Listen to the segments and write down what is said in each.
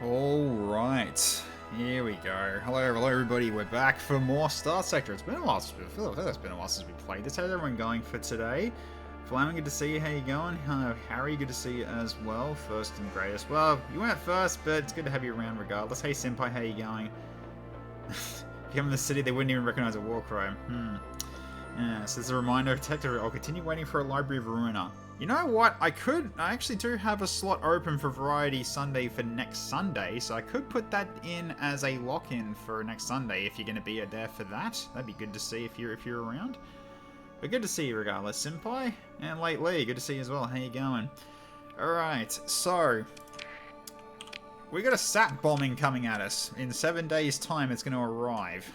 Alright, here we go. Hello everybody, we're back for more Starsector. It's been a while since we played this. How's everyone going for today? Flamin, good to see you, how you going? Harry, good to see you as well, first and greatest. Well, you weren't first, but it's good to have you around regardless. Hey Senpai, how you going? If you come in the city, they wouldn't even recognize a war crime. Yeah, so as a reminder, Detective, I'll continue waiting for a Library of Ruina. You know what? I actually do have a slot open for Variety Sunday for next Sunday, so I could put that in as a lock-in for next Sunday if you're going to be there for that. That'd be good to see if you're around. But good to see you regardless, Senpai. And lately, good to see you as well. How you going? Alright, so we got a sat bombing coming at us. In 7 days' time, it's going to arrive.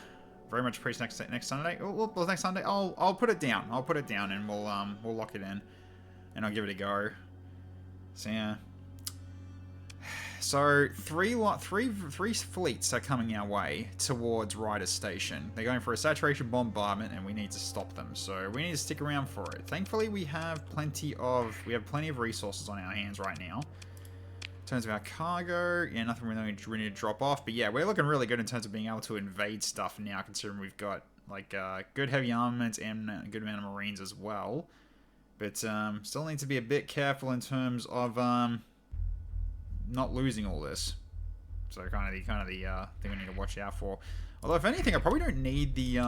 Very much appreciate next Sunday. Oh, well, next Sunday, I'll put it down. I'll put it down, and we'll lock it in, and I'll give it a go. So yeah. So three fleets are coming our way towards Ryder Station. They're going for a saturation bombardment, and we need to stop them. So we need to stick around for it. Thankfully, we have plenty of resources on our hands right now. In terms of our cargo, yeah, nothing we need to drop off, but yeah, we're looking really good in terms of being able to invade stuff now, considering we've got like good heavy armaments and a good amount of marines as well. But still need to be a bit careful in terms of not losing all this. So kind of the thing we need to watch out for. Although if anything, I probably don't need the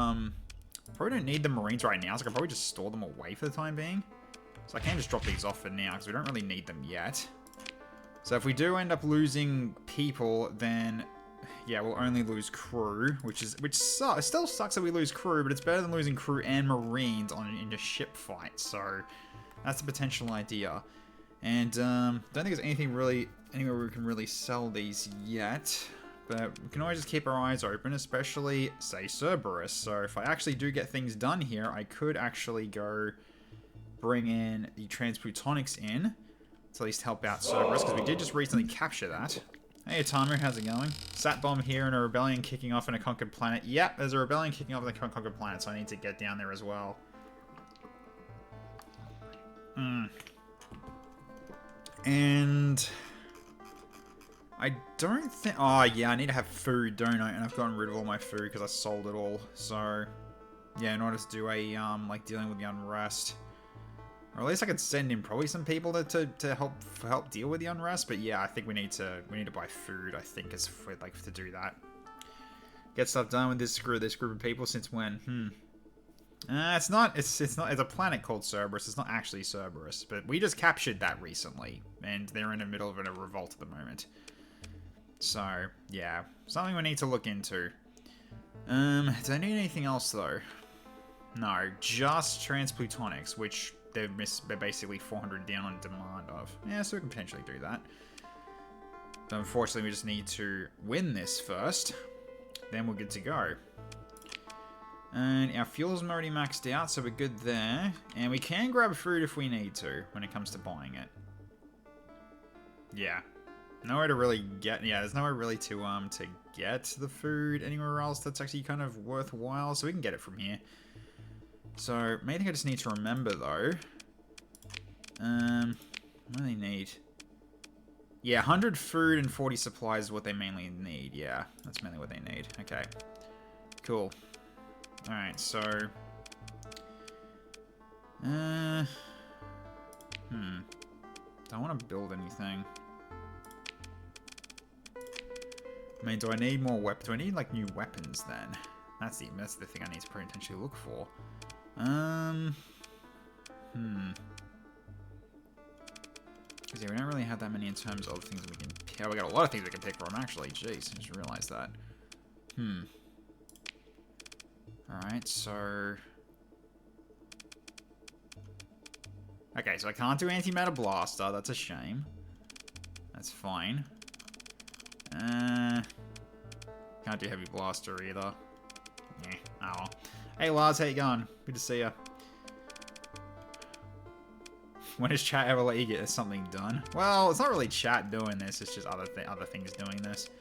marines right now, so I can probably just store them away for the time being. So I can just drop these off for now because we don't really need them yet. So if we do end up losing people, then yeah, we'll only lose crew, which sucks. It still sucks that we lose crew, but it's better than losing crew and marines in a ship fight. So that's a potential idea. And don't think there's anywhere we can really sell these yet. But we can always just keep our eyes open, especially say Cerberus. So if I actually do get things done here, I could actually go bring in the Transplutonics in. To at least help out Cerberus, because we did just recently capture that. Hey, Tamu, how's it going? Sat bomb here and a rebellion kicking off in a conquered planet. Yep, there's a rebellion kicking off in a conquered planet, so I need to get down there as well. And I don't think... Oh, yeah, I need to have food, don't I? And I've gotten rid of all my food because I sold it all. So, yeah, in order to do a, like, dealing with the unrest... Or at least I could send in probably some people to help deal with the unrest. But yeah, I think we need to buy food. I think is for, like to do that. Get stuff done with this group of people since when? It's not. It's a planet called Cerberus. It's not actually Cerberus, but we just captured that recently, and they're in the middle of a revolt at the moment. So yeah, something we need to look into. Do I need anything else though? No, just Transplutonics, which. They're basically 400 down on demand of. Yeah, so we can potentially do that. But unfortunately, we just need to win this first. Then we're good to go. And our fuel's already maxed out, so we're good there. And we can grab food if we need to, when it comes to buying it. Yeah. Nowhere to really get... Yeah, there's nowhere really to get the food anywhere else that's actually kind of worthwhile. So we can get it from here. So, main thing I just need to remember, though... what do they need? Yeah, 100 food and 40 supplies is what they mainly need. Yeah, that's mainly what they need. Okay. Cool. Alright, so... Don't want to build anything. I mean, do I need more weapons? Do I need, like, new weapons, then? That's the thing I need to potentially look for. Because yeah, we don't really have that many in terms of things we can pick. Oh, we got a lot of things we can pick from, actually. Jeez, I just realized that. Alright, so... Okay, so I can't do antimatter blaster. That's a shame. That's fine. Can't do heavy blaster either. Yeah, oh well. Hey Lars, how you going? Good to see ya. When is chat ever let you get something done? Well, it's not really chat doing this, it's just other things doing this.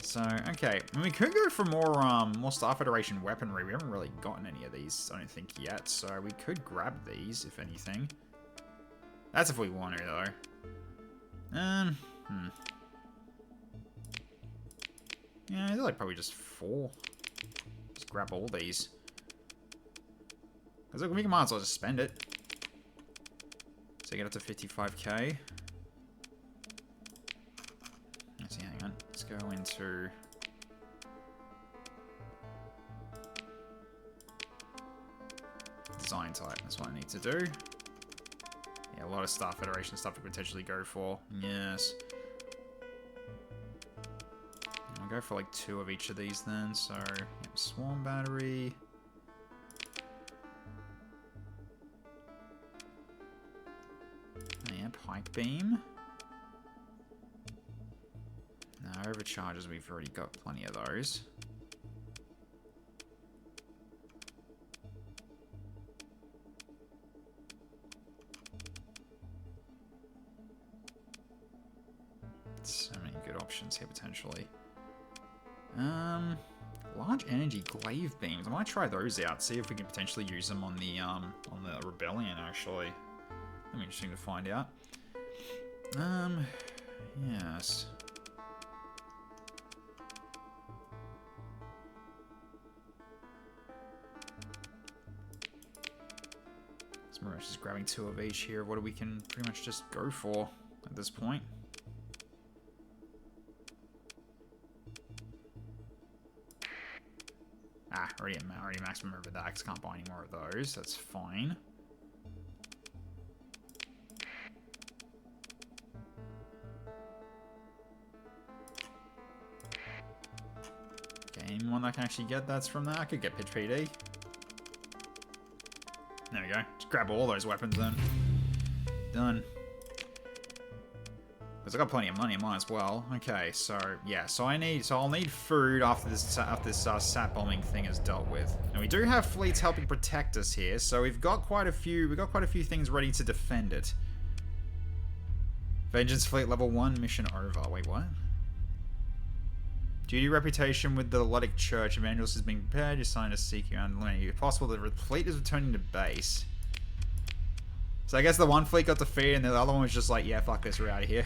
So, okay. I mean, we could go for more Star Federation weaponry. We haven't really gotten any of these, I don't think, yet. So we could grab these, if anything. That's if we want to, though. Yeah, they're like probably just 4. Just grab all these. Because we might as well just spend it. So get up to 55k. Let's see, hang on. Let's go into... design type. That's what I need to do. Yeah, a lot of Star Federation stuff to potentially go for. Yes. I'll go for like 2 of each of these then. So, yeah, Swarm Battery. Yeah, Pike Beam. No, overcharges, we've already got plenty of those. So many good options here potentially. Large energy glaive beams. I might try those out. See if we can potentially use them on the rebellion. Actually, that'd be interesting to find out. Yes. We're just grabbing 2 of each here. What do we can pretty much just go for at this point? Ah, already maximum over that, because I can't buy any more of those. That's fine. Okay, anyone that can actually get that's from that? I could get Pitch PD. There we go. Just grab all those weapons then. Done. Because I got plenty of money, I might as well. Okay, so yeah, so I'll need food after this sat bombing thing is dealt with. And we do have fleets helping protect us here, so we've got quite a few things ready to defend it. Vengeance Fleet level 1 mission over. Wait, what? Duty reputation with the Luddic Church. Evangelist is being prepared. You're signed to seek you and learn. If possible, the fleet is returning to base. So I guess the one fleet got defeated and the other one was just like, yeah, fuck this, we're out of here.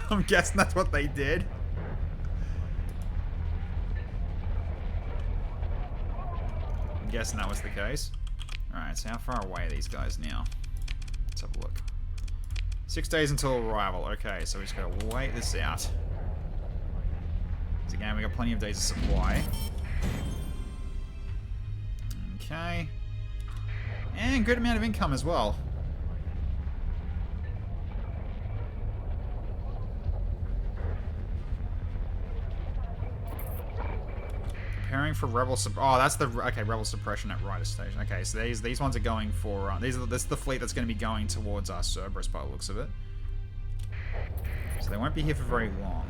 I'm guessing that's what they did. I'm guessing that was the case. Alright, so how far away are these guys now? Let's have a look. 6 days until arrival. Okay, so we just gotta wait this out. So again, we got plenty of days of supply. Okay. And good amount of income as well. Preparing for rebel that's the rebel suppression at Rider Station. Okay, so these ones are going for this is the fleet that's going to be going towards our Cerberus by the looks of it. So they won't be here for very long.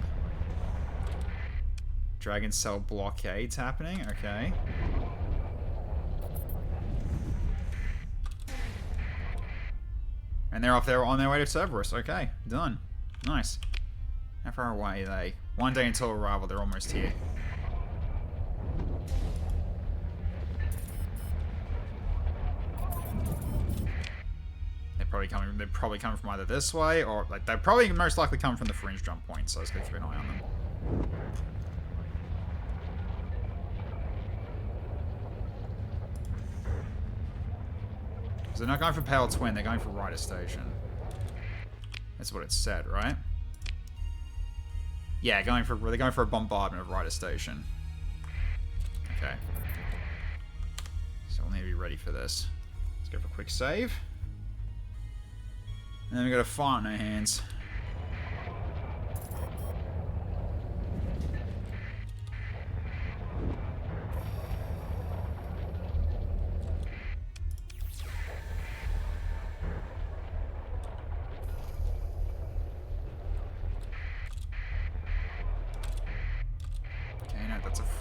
Dragon Cell blockade's happening. Okay. And they're off there on their way to Cerberus. Okay, done. Nice. How far away are they? 1 day until arrival. They're almost here. They're probably coming from either this way or like they're probably most likely coming from the fringe jump point. So let's go keep an eye on them. So they're not going for Pale Twin, they're going for Rider Station. That's what it said, right? Yeah, they're going for a bombardment of Rider Station. Okay. So we'll need to be ready for this. Let's go for a quick save. And then we got a fight on our hands.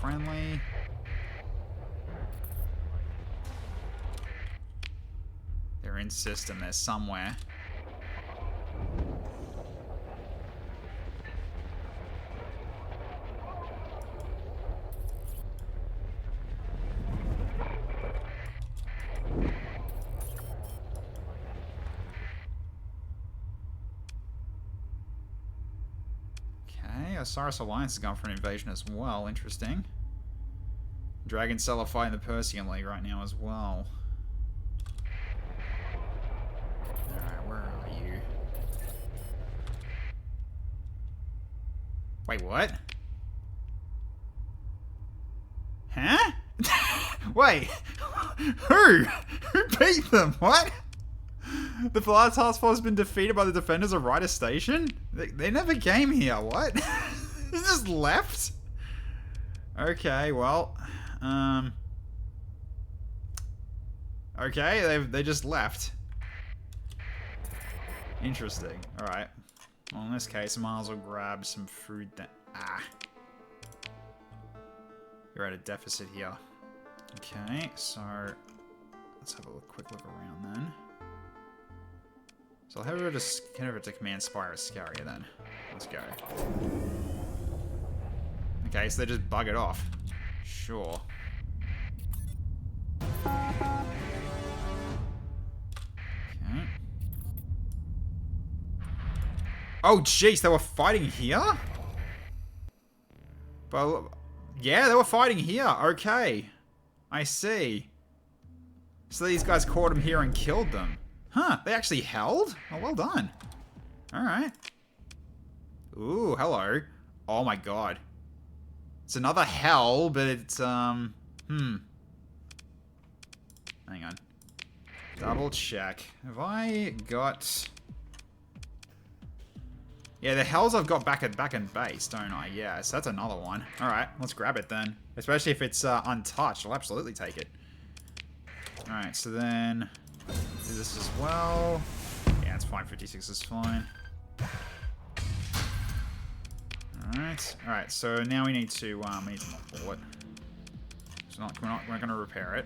Friendly. They're in system. They're somewhere. Okay, Osiris Alliance has gone for an invasion as well. Interesting. Dragon Cell are fighting the Persian League right now as well. Alright, where are you? Wait, what? Huh? Wait, who? Who beat them? What? The Polar Task Force has been defeated by the defenders of Ryder Station? They never came here, what? They just left? Okay, well, okay, they just left. Interesting, alright. Well, in this case, Miles will grab some food then. Ah. You're at a deficit here. Okay, so let's have a quick look around then. So I'll head over to Command Spire Scaria then. Let's go. Okay, so they just bug it off. Sure. Okay. Oh, jeez, they were fighting here? But yeah, they were fighting here. Okay. I see. So these guys caught them here and killed them. Huh, they actually held? Oh, well done. Alright. Ooh, hello. Oh my god. It's another hell, but it's, Hang on. Double check. Have I got... Yeah, the hells I've got back in base, don't I? Yeah, so that's another one. Alright, let's grab it then. Especially if it's untouched, I'll absolutely take it. Alright, so then... do this as well. Yeah, it's fine. 56 is fine. Alright, so now we need to mothball it. So we're not gonna repair it.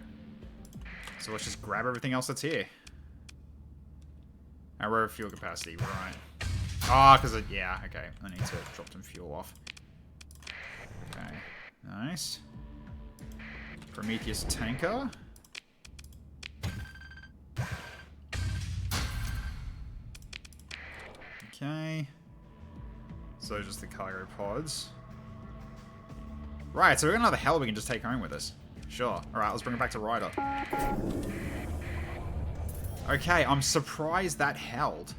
So let's just grab everything else that's here. We're at fuel capacity, right. Ah, because yeah, okay. I need to drop some fuel off. Okay, nice. Prometheus tanker. Okay. So just the cargo pods. Right, so we've got another hell we can just take home with us. Sure. Alright, let's bring it back to Ryder. Okay, I'm surprised that held.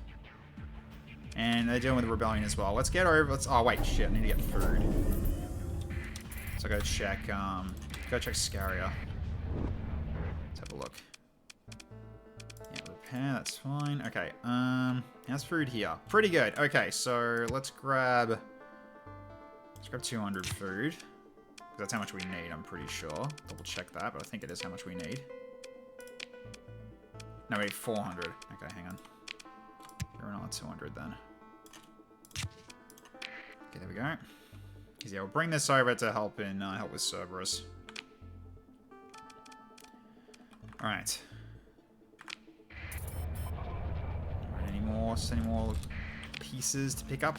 And they're dealing with the rebellion as well. Let's get over. Oh wait, shit! I need to get food. So go check. Go check Scaria. Let's have a look. Yeah, repair. That's fine. Okay. How's food here? Pretty good. Okay, so let's grab 200 food. That's how much we need. I'm pretty sure. Double check that, but I think it is how much we need. No, wait, 400. Okay, hang on. You're another 200 then. Okay, there we go. Because yeah, we'll bring this over to help with Cerberus. All right. Any more pieces to pick up?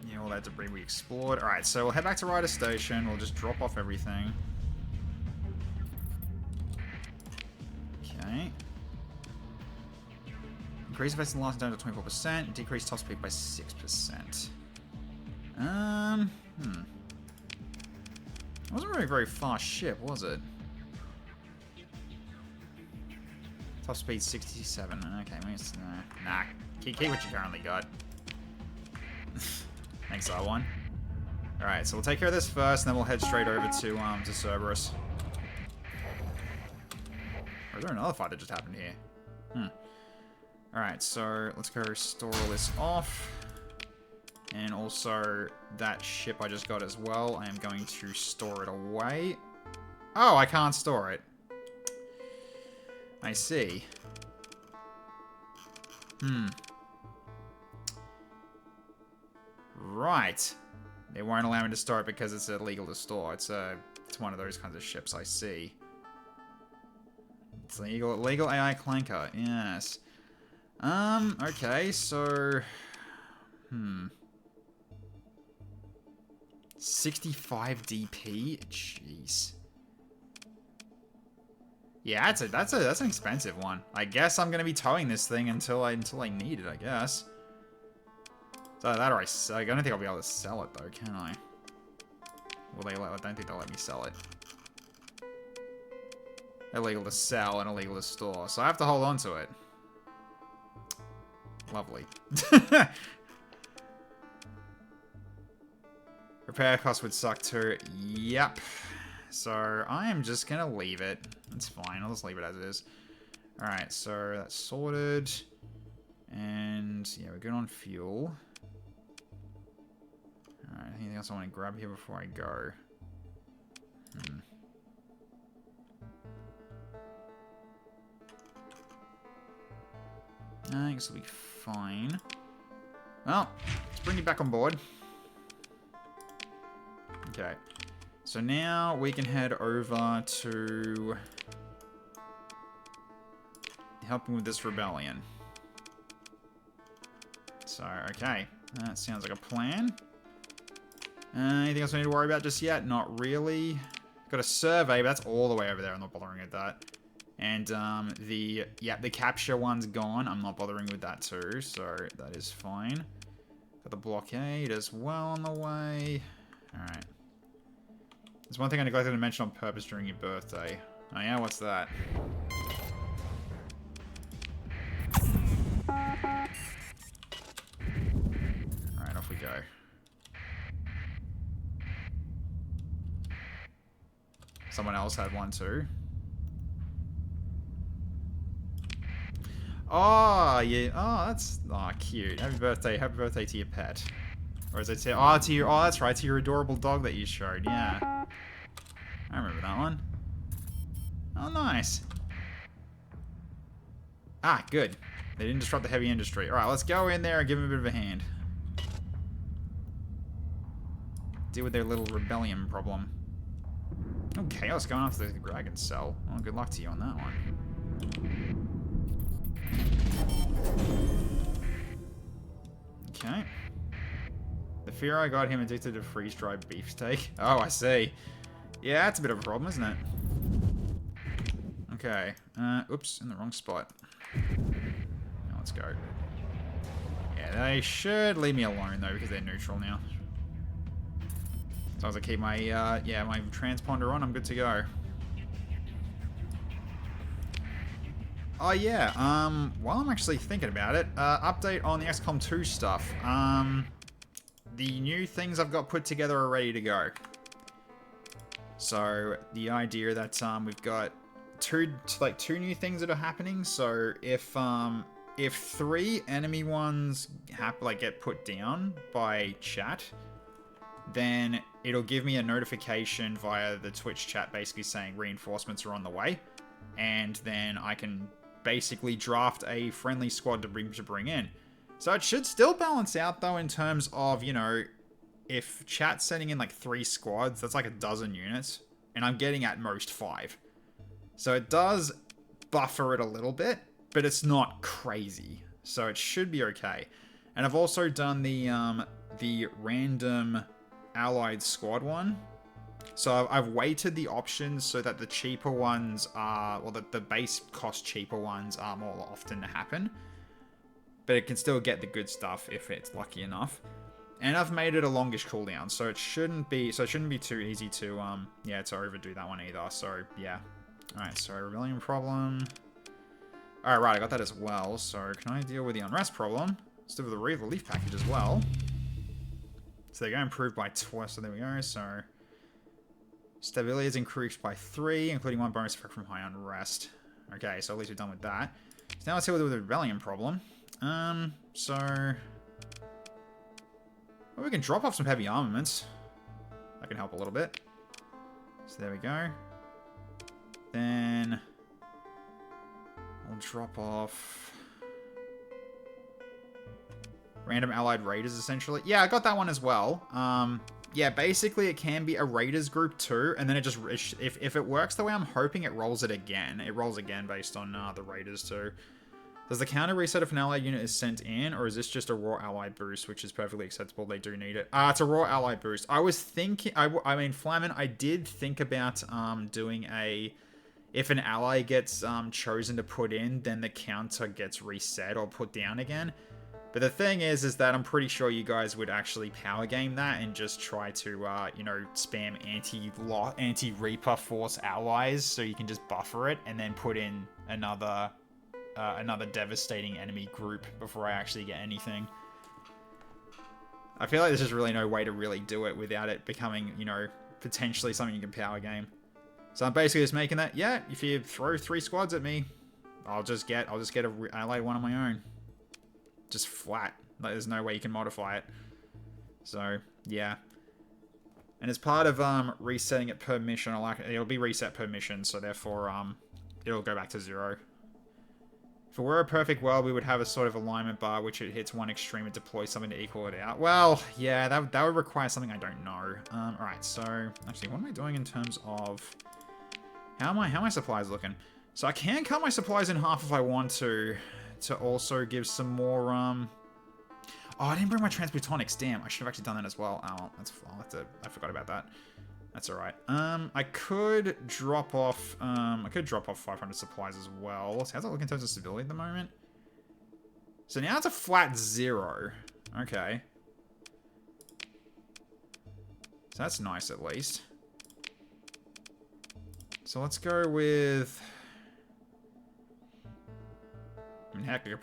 Yeah, all that debris we explored. All right, so we'll head back to Ryder Station. We'll just drop off everything. Okay. Increase vessel last down to 24%. Decrease top speed by 6%. It wasn't really a very fast ship, was it? Top speed 67. Okay, nah. Keep what you currently got. Thanks, R1. Alright, so we'll take care of this first, and then we'll head straight over to Cerberus. Or is there another fight that just happened here? Alright, so let's go store all this off. And also, that ship I just got as well, I am going to store it away. Oh, I can't store it. I see. Right. They won't allow me to store it because it's illegal to store. It's one of those kinds of ships, I see. It's legal AI clanker, yes. Okay, so... 65 DP? Jeez. Yeah, that's an expensive one. I guess I'm gonna be towing this thing until I need it, I guess. So that or I don't think I'll be able to sell it though, can I? Will they? I don't think they'll let me sell it. Illegal to sell and illegal to store, so I have to hold on to it. Lovely. Repair costs would suck too. Yep. So I am just gonna leave it. It's fine. I'll just leave it as it is. Alright, so that's sorted. And yeah, we're good on fuel. Alright, anything else I want to grab here before I go? I think this will be fine. Well, let's bring you back on board. Okay. So now we can head over to helping with this rebellion. So, okay. That sounds like a plan. Anything else I need to worry about just yet? Not really. Got a survey, but that's all the way over there. I'm not bothering with that. And the capture one's gone. I'm not bothering with that too, so that is fine. Got the blockade as well on the way. Alright. There's one thing I neglected to mention on purpose during your birthday. Oh yeah, what's that? Alright, off we go. Someone else had one too. Oh, yeah. Oh, that's cute. Happy birthday to your pet. Or is it to your, oh, that's right, to your adorable dog that you showed. Yeah. I remember that one. Oh, nice. Ah, good. They didn't disrupt the heavy industry. Alright, let's go in there and give them a bit of a hand. Deal with their little rebellion problem. Oh, chaos going after the dragon cell. Well, good luck to you on that one. Okay. The fear I got him addicted to freeze-dried beefsteak. Oh, I see. Yeah, that's a bit of a problem, isn't it? Okay. Oops, in the wrong spot. Now let's go. Yeah, they should leave me alone, though, because they're neutral now. As long as I keep my, my transponder on, I'm good to go. Oh, yeah, while I'm actually thinking about it, update on the XCOM 2 stuff. The new things I've got put together are ready to go. So, the idea that, we've got two new things that are happening. So, if 3 enemy ones get put down by chat, then it'll give me a notification via the Twitch chat basically saying reinforcements are on the way. And then I can basically draft a friendly squad to bring in. So it should still balance out though in terms of, you know, if chat's sending in like 3 squads, that's like a dozen units, and I'm getting at most 5. So it does buffer it a little bit, but it's not crazy. So it should be okay. And I've also done the random allied squad one. So I've weighted the options so that the cheaper ones are, well, the base cost cheaper ones are more often to happen. But it can still get the good stuff if it's lucky enough. And I've made it a longish cooldown, so it shouldn't be too easy to to overdo that one either. So yeah. Alright, so rebellion problem. Alright, right, I got that as well. So can I deal with the unrest problem? Let's do with the relief package as well. So they're going to improve by 12, so there we go. So stability is increased by 3, including 1 bonus effect from high unrest. Okay, so at least we're done with that. So now let's deal with the rebellion problem. Well, we can drop off some heavy armaments. That can help a little bit. So there we go. Then I'll drop off random allied raiders, essentially. Yeah, I got that one as well. Yeah, basically it can be a raiders group too, and then it just, if it works the way I'm hoping, it rolls it again. It rolls again based on the raiders too. Does the counter reset if an allied unit is sent in, or is this just a raw allied boost, which is perfectly acceptable? They do need it. It's a raw allied boost. I was thinking, I mean, Flamin, I did think about doing a if an ally gets chosen to put in, then the counter gets reset or put down again. But the thing is that I'm pretty sure you guys would actually power game that and just try to, you know, spam anti-Reaper force allies so you can just buffer it and then put in another devastating enemy group before I actually get anything. I feel like there's just really no way to really do it without it becoming, you know, potentially something you can power game. So I'm basically just making that, yeah, if you throw 3 squads at me, I'll just get a allied one on my own. Just flat. Like, there's no way you can modify it. So, yeah. And as part of resetting it per mission, it'll be reset per mission, so therefore it'll go back to 0. If it were a perfect world, we would have a sort of alignment bar which it hits one extreme and deploys something to equal it out. Well, yeah, that would require something I don't know. Alright, so actually what am I doing in terms of how are my supplies looking? So I can cut my supplies in half if I want to also give some more oh, I didn't bring my transplutonics. Damn, I should have actually done that as well. Oh, I forgot about that. That's all right. I could drop off 500 supplies as well. So how's that look in terms of stability at the moment? So now it's a flat 0. Okay. So that's nice at least. So let's go with, I mean, heck, I could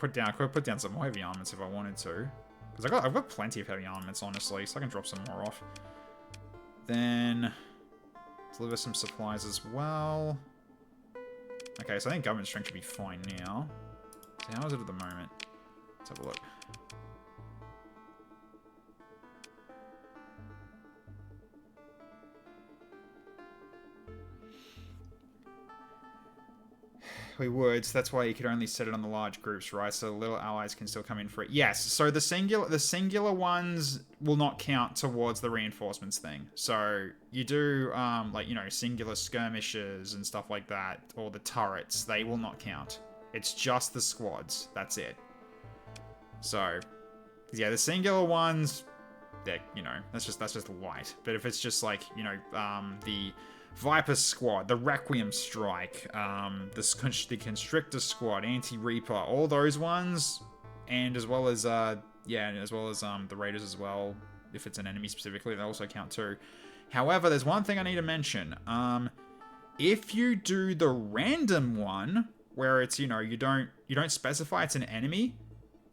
put down some more heavy armaments if I wanted to. Because I've got plenty of heavy armaments, honestly, so I can drop some more off. Then deliver some supplies as well. Okay, so I think government strength should be fine now. So how is it at the moment? Let's have a look. We would, so that's why you could only set it on the large groups, right? So the little allies can still come in for it. Yes, so the singular ones will not count towards the reinforcements thing. So you do, like, you know, singular skirmishes and stuff like that, or the turrets, they will not count. It's just the squads, that's it. So, yeah, the singular ones, they're, you know, that's just light. But if it's just like, you know, the Viper Squad, the Requiem Strike, the Constrictor Squad, Anti-Reaper, all those ones, and as well as, the Raiders as well, if it's an enemy specifically, they also count too. However, there's one thing I need to mention. If you do the random one, where it's, you know, you don't specify it's an enemy,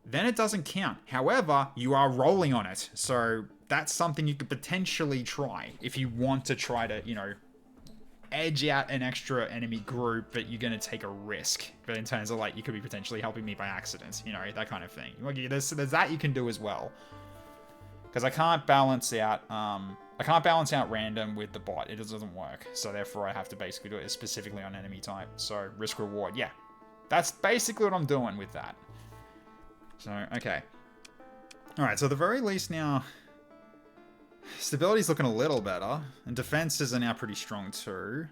then it doesn't count. However, you are rolling on it, so that's something you could potentially try if you want to try to, you know, edge out an extra enemy group, but you're going to take a risk. But in terms of, like, you could be potentially helping me by accident, you know, that kind of thing. There's that you can do as well. Because I can't balance out random with the bot. It just doesn't work. So therefore I have to basically do it specifically on enemy type. So risk reward, yeah. That's basically what I'm doing with that. So, okay. Alright, so at the very least now, stability's looking a little better, and defenses are now pretty strong too.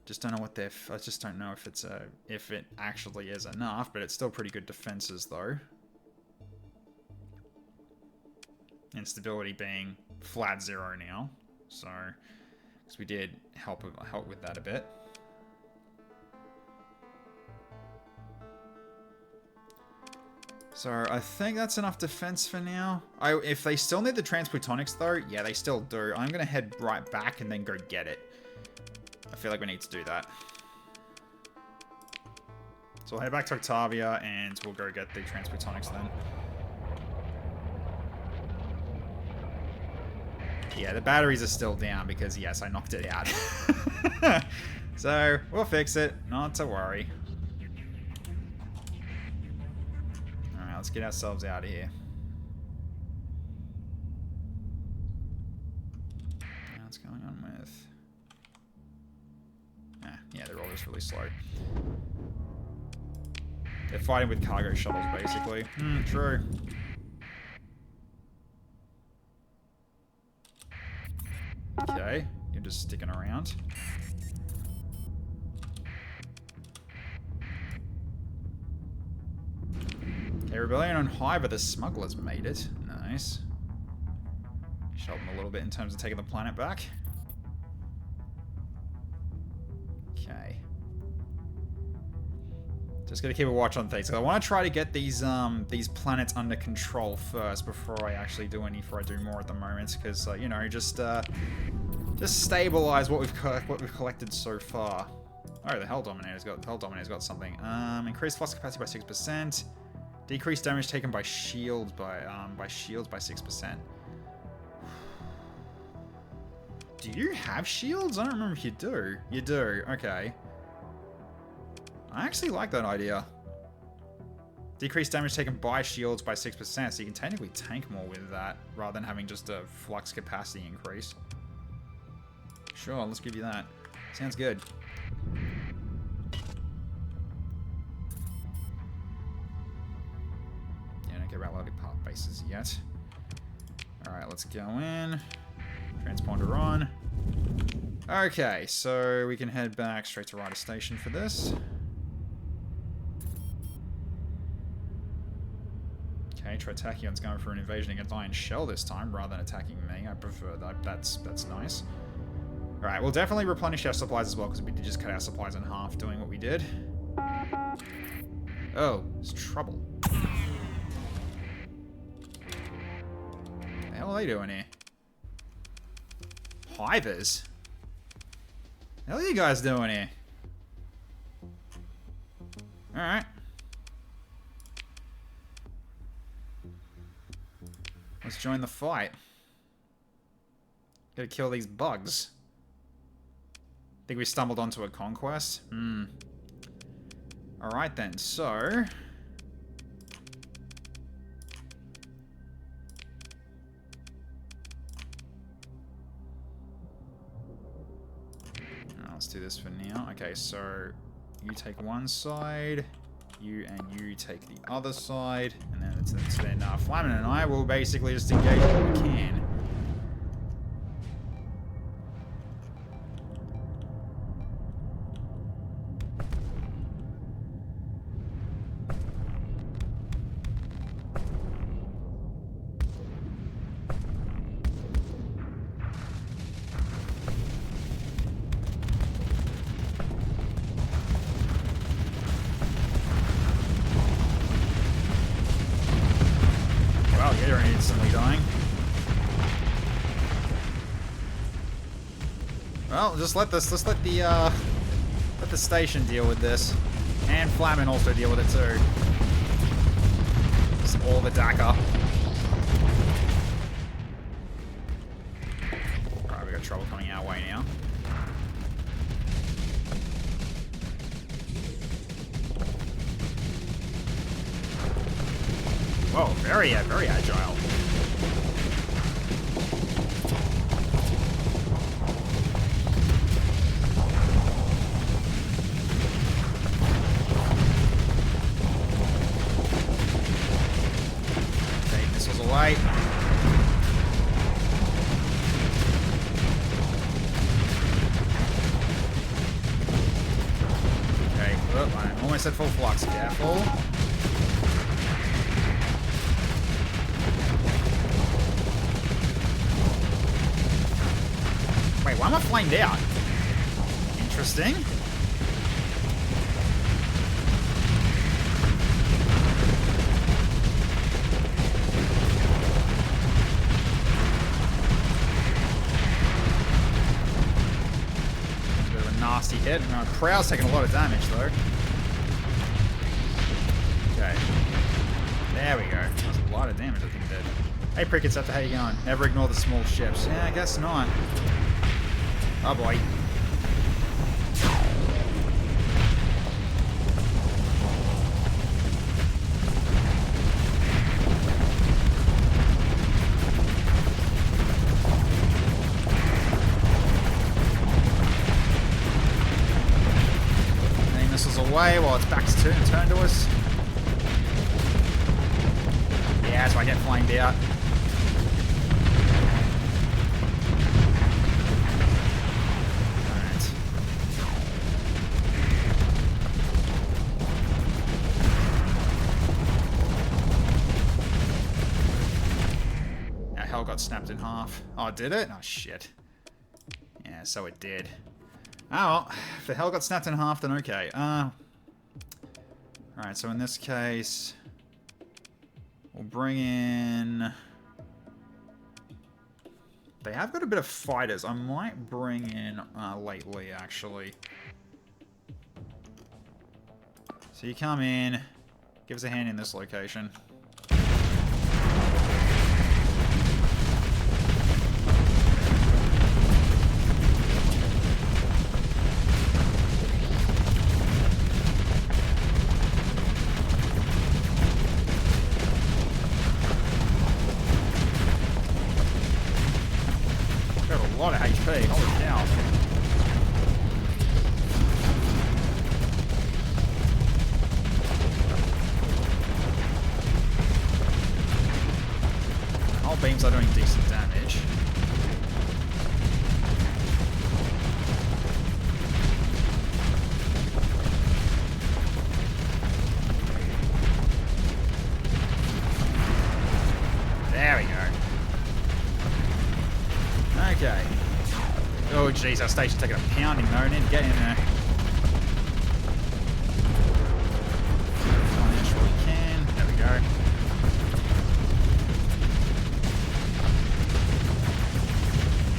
Just don't know what I just don't know if it actually is enough, but it's still pretty good defenses though. And stability being flat 0 now, so because we did help with that a bit. So I think that's enough defense for now. If they still need the transplutonics though, yeah, they still do. I'm gonna head right back and then go get it. I feel like we need to do that. So we'll head back to Octavia and we'll go get the transplutonics then. Yeah, the batteries are still down because, yes, I knocked it out. So we'll fix it, not to worry. Let's get ourselves out of here. What's going on with... yeah, they're all just really slow. They're fighting with cargo shuttles, basically. True. Okay, you're just sticking around. Okay, Rebellion on high, but the smugglers made it. Nice. Shot them a little bit in terms of taking the planet back. Okay, Okay. Just gotta keep a watch on things. So I want to try to get these planets under control first before I actually do any. Before I do more at the moment, because you know, just stabilize what we've collected so far. Oh, the Hell Dominator's got something. Increased flux capacity by 6%. Decreased damage taken by shields by 6%. Do you have shields? I don't remember if you do. You do. Okay. I actually like that idea. Decreased damage taken by shields by 6%, so you can technically tank more with that, rather than having just a flux capacity increase. Sure, let's give you that. Sounds good. Yeah, don't care about lollipop bases yet. Alright, let's go in. Transponder on. Okay, so we can head back straight to Ryder Station for this. Okay, Tritachion's going for an invasion against Iron Shell this time, rather than attacking me. I prefer that. That's nice. Alright, we'll definitely replenish our supplies as well, because we did just cut our supplies in half doing what we did. Oh, it's trouble. What the hell are they doing here? Hivers? What the hell are you guys doing here? Alright. Let's join the fight. Gotta kill these bugs. Think we stumbled onto a conquest? Alright then, so... let's do this for now. Okay, so you take one side, you take the other side, and then Flamin and I will basically just engage what we can. They're instantly dying. Well, just let the station deal with this, and Flamin also deal with it too. Just all the DACA. Alright, we got trouble coming our way now. Whoa, very agile. Take missiles away. Okay, oh, I'm almost at full flux. Careful. Wait, why am I flamed out? Interesting. Bit of a nasty hit. My Prow's taking a lot of damage though. Okay. There we go. That's a lot of damage I think it did. Hey Prickets, how you going? Never ignore the small ships. Yeah, I guess not. Oh boy. Aim missiles away while it's back to turn to us. Yeah, so I get flamed out. Got snapped in half. Oh, did it? Oh, shit. Yeah, so it did. well, if the hell got snapped in half, then okay. Alright, so in this case, we'll bring in... They have got a bit of fighters. I might bring in lately, actually. So you come in, give us a hand in this location. A lot of HP, holy cow. All beams are doing decent damage. There we go. Okay. Oh jeez, our station's taking a pounding though. Need to get in there. Finish what we can. There we go.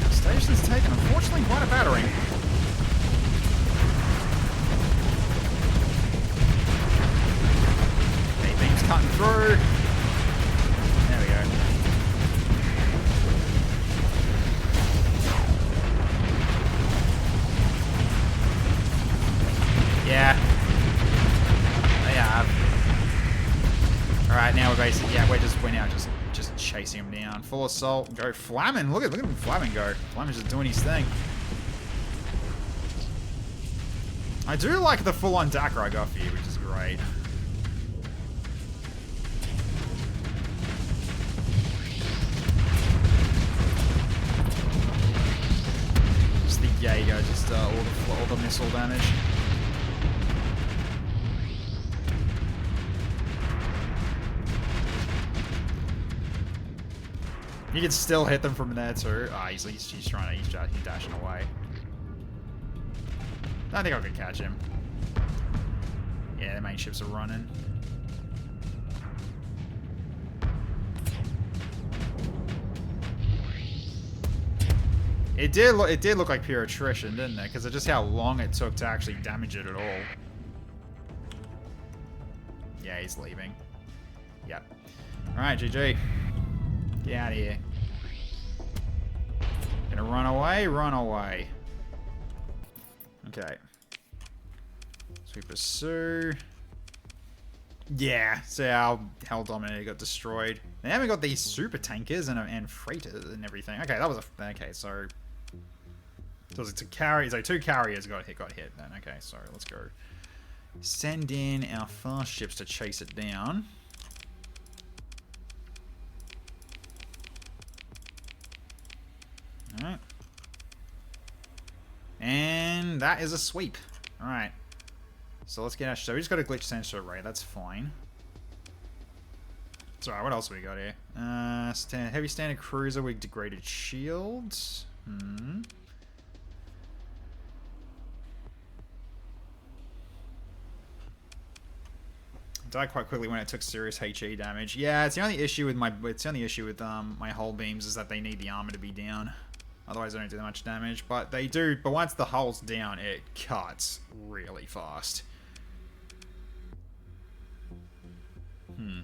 Our station's taking, unfortunately, quite a battering. A-beam's cutting through. There we go. Yeah. They have. Alright, now we're basically, yeah, we're now just chasing him down. Full assault, go Flamin'. Look at him Flamin' go. Flamin's just doing his thing. I do like the full-on Dakar I got for you, which is great. Just the Jaeger, just all the missile damage. You can still hit them from there too. Ah, he's dashing away. I think I could catch him. Yeah, the main ships are running. It did look like pure attrition, didn't it? Because of just how long it took to actually damage it at all. Yeah, he's leaving. Yep. Alright, GG. Get out of here. Gonna run away? Run away. Okay. So we pursue. Yeah, so our Hell Dominator got destroyed. They haven't got these super tankers and freighters and everything. Okay, that was a... Okay, so... So it's a carry... So 2 carriers got hit then. Okay, so let's go. Send in our fast ships to chase it down. Alright. And that is a sweep. Alright. So let's get our... So we just got a glitch sensor array. That's fine. It's alright, what else we got here? Heavy standard cruiser with degraded shields. Died quite quickly when it took serious HE damage. Yeah, it's the only issue with my my hull beams is that they need the armor to be down. Otherwise, they don't do that much damage. But they do. But once the hull's down, it cuts really fast. And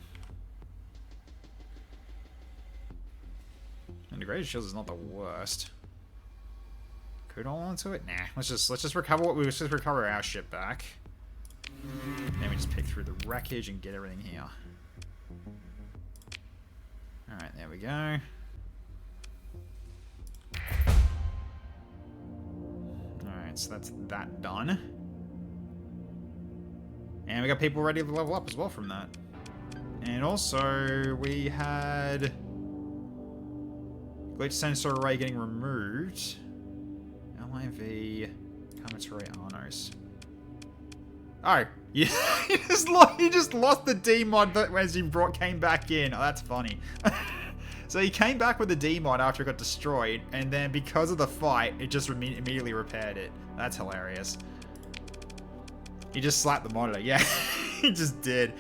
degraded shields is not the worst. Could hold on to it? Nah. Let's just recover our ship back. Then we just pick through the wreckage and get everything here. Alright, there we go. Alright, so that's that done. And we got people ready to level up as well from that. And also, we had... glitch sensor array getting removed. LIV... Cometary Arnos. Oh, yeah, he just lost the D mod as he came back in. Oh, that's funny. So he came back with the D mod after it got destroyed, and then because of the fight, it just immediately repaired it. That's hilarious. He just slapped the monitor. Yeah, he just did.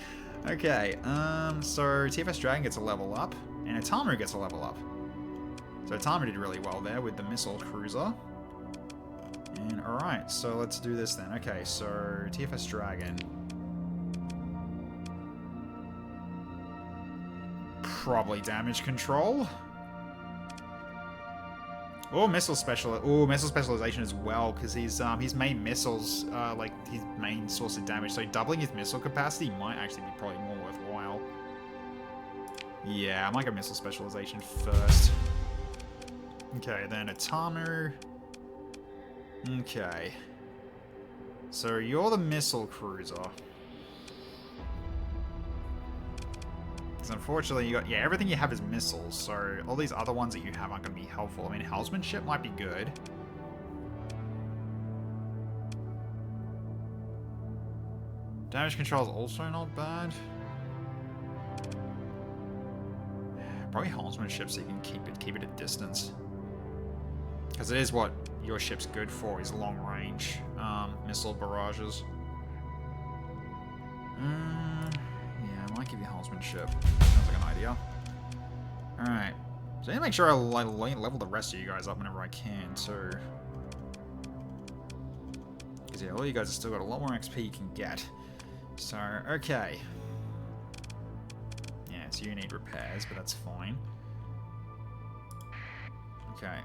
Okay, so TFS Dragon gets a level up, and Atamaru gets a level up. So Atamaru did really well there with the missile cruiser. And alright, so let's do this then. Okay, so TFS Dragon. Probably damage control. Oh, missile specialization as well, because his main missiles, like his main source of damage. So doubling his missile capacity might actually be probably more worthwhile. Yeah, I might go missile specialization first. Okay, then Atamaru. Okay. So you're the missile cruiser. Unfortunately, you got, yeah, everything you have is missiles, so all these other ones that you have aren't going to be helpful. I mean, Helmsmanship might be good. Damage control is also not bad. Probably Helmsmanship so you can keep it at distance. Because it is what your ship's good for, is long range missile barrages. I might give you Helmsmanship. Sounds like an idea. Alright. So I need to make sure I level the rest of you guys up whenever I can, too. Because, yeah, all you guys have still got a lot more XP you can get. So, okay. Yeah, so you need repairs, but that's fine. Okay.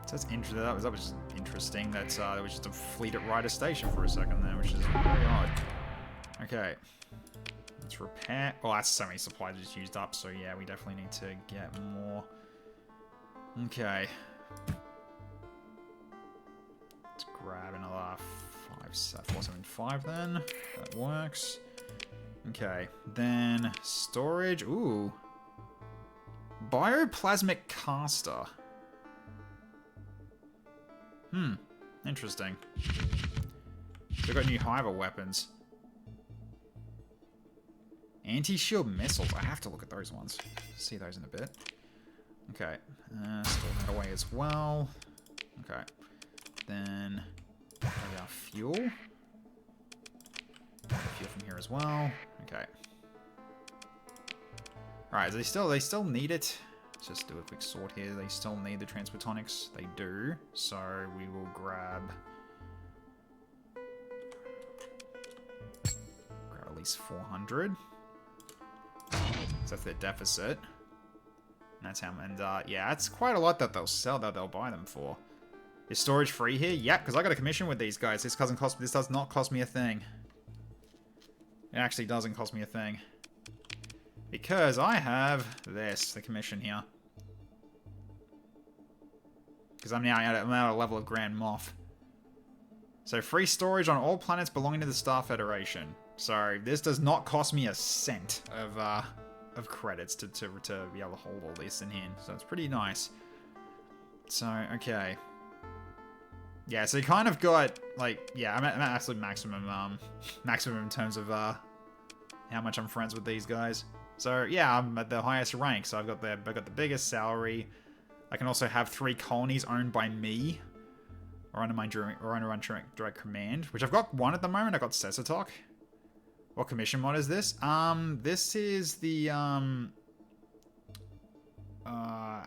So that's interesting. That was just interesting. There was just a fleet at Ryder Station for a second there, which is very odd. Okay. Let's repair. Well, that's so many supplies just used up, so yeah, we definitely need to get more. Okay. Let's grab another 475 then. That works. Okay. Then storage. Ooh. Bioplasmic caster. Interesting. They've got new Hiver weapons. Anti-shield missiles. I have to look at those ones. See those in a bit. Okay. Store that away as well. Okay. Then maybe our fuel. Fuel from here as well. Okay. Alright, they still need it. Let's just do a quick sort here. They still need the transphotonics. They do. So we will grab at least 400. So that's their deficit. And that's how, and yeah, that's quite a lot that they'll sell, that they'll buy them for. Is storage free here? Yep, because I got a commission with these guys. This does not cost me a thing. It actually doesn't cost me a thing. Because I have this, the commission here. Because I'm now at a level of Grand Moff. So free storage on all planets belonging to the Star Federation. So this does not cost me a cent of credits to be able to hold all this in here. So it's pretty nice. So, okay. Yeah, so you kind of got, like, yeah, I'm at absolute maximum in terms of how much I'm friends with these guys. So yeah, I'm at the highest rank. So I've got the biggest salary. I can also have 3 colonies owned by me, or under my direct command, which I've got 1 at the moment. I got Sesatoc. What commission mod is this? This is the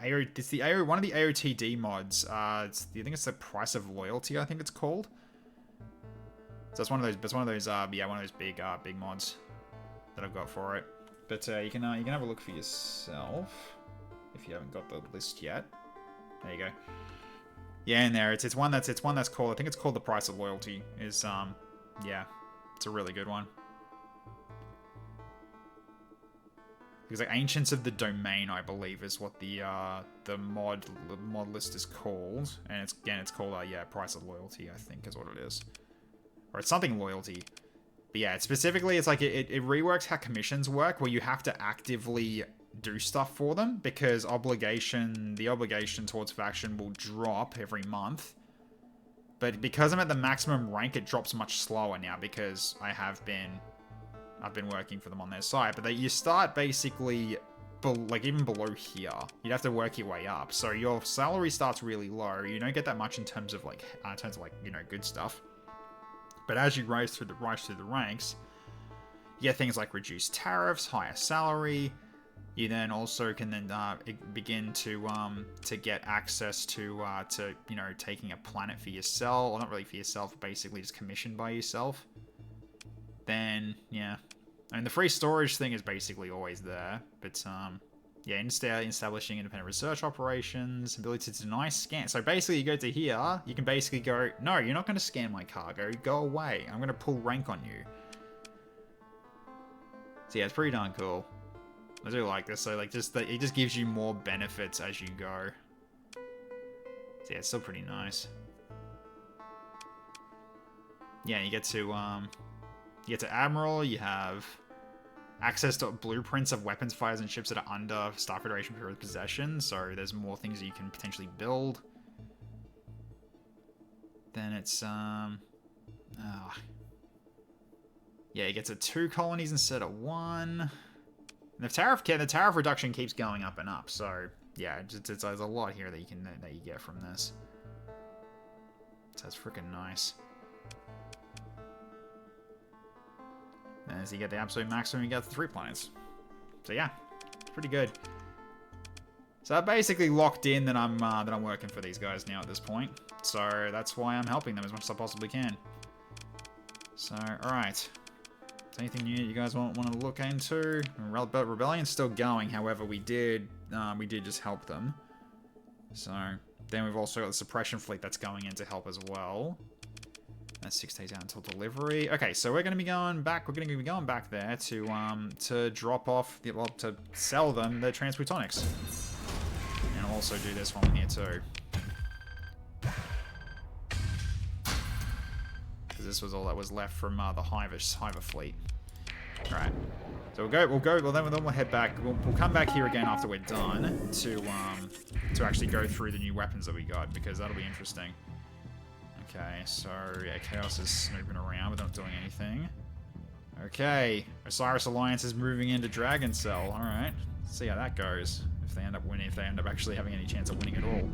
it's the AO, one of the AOTD mods. I think it's the Price of Loyalty. I think it's called. So it's one of those. It's one of those. Yeah, one of those big mods that I've got for it. But you can have a look for yourself if you haven't got the list yet. There you go. Yeah, in there. It's one that's called. I think it's called the Price of Loyalty. Yeah, it's a really good one. Because like Ancients of the Domain, I believe, is what the mod list is called, and it's called yeah, Price of Loyalty, I think is what it is, or it's something loyalty. But yeah, specifically, it's like it reworks how commissions work, where you have to actively do stuff for them because the obligation towards faction will drop every month. But because I'm at the maximum rank, it drops much slower now because I've been working for them on their side. But you start basically like even below here. You'd have to work your way up. So your salary starts really low. You don't get that much in terms of like, you know, good stuff. But as you rise through the ranks, you get things like reduced tariffs, higher salary. You then also can then begin to get access to you know, taking a planet for yourself, or not really for yourself, basically just commissioned by yourself. Then yeah, and the free storage thing is basically always there. But yeah, establishing independent research operations, ability to deny scan. So basically, you go to here, you can basically go, no, you're not going to scan my cargo. Go away. I'm going to pull rank on you. So yeah, it's pretty darn cool. I do like this. So like, it just gives you more benefits as you go. So yeah, it's still pretty nice. Yeah, you get to Admiral. You have access to blueprints of weapons, fighters, and ships that are under Star Federation possession. So there's more things that you can potentially build. Then it's yeah, you get to 2 colonies instead of 1. And the tariff reduction keeps going up and up. So yeah, there's a lot here that you get from this. So that's freaking nice. And as you get the absolute maximum, you get the 3 planets. So yeah, pretty good. So I basically locked in that I'm working for these guys now at this point. So that's why I'm helping them as much as I possibly can. So all right. Anything new you guys want to look into? Rebellion's still going. However, we did just help them. So then we've also got the suppression fleet that's going in to help as well. That's 6 days out until delivery. Okay, so we're going to be going back. We're going to be going back there to drop off to sell them the transplutonics. And I'll also do this one here too. This was all that was left from the Hiver fleet. All right, so we'll head back. We'll come back here again after we're done to actually go through the new weapons that we got, because that'll be interesting. Okay, so yeah, Chaos is snooping around but not doing anything. Okay, Osiris Alliance is moving into Dragon Cell. All right, let's see how that goes. If they end up winning, if they end up actually having any chance of winning at all.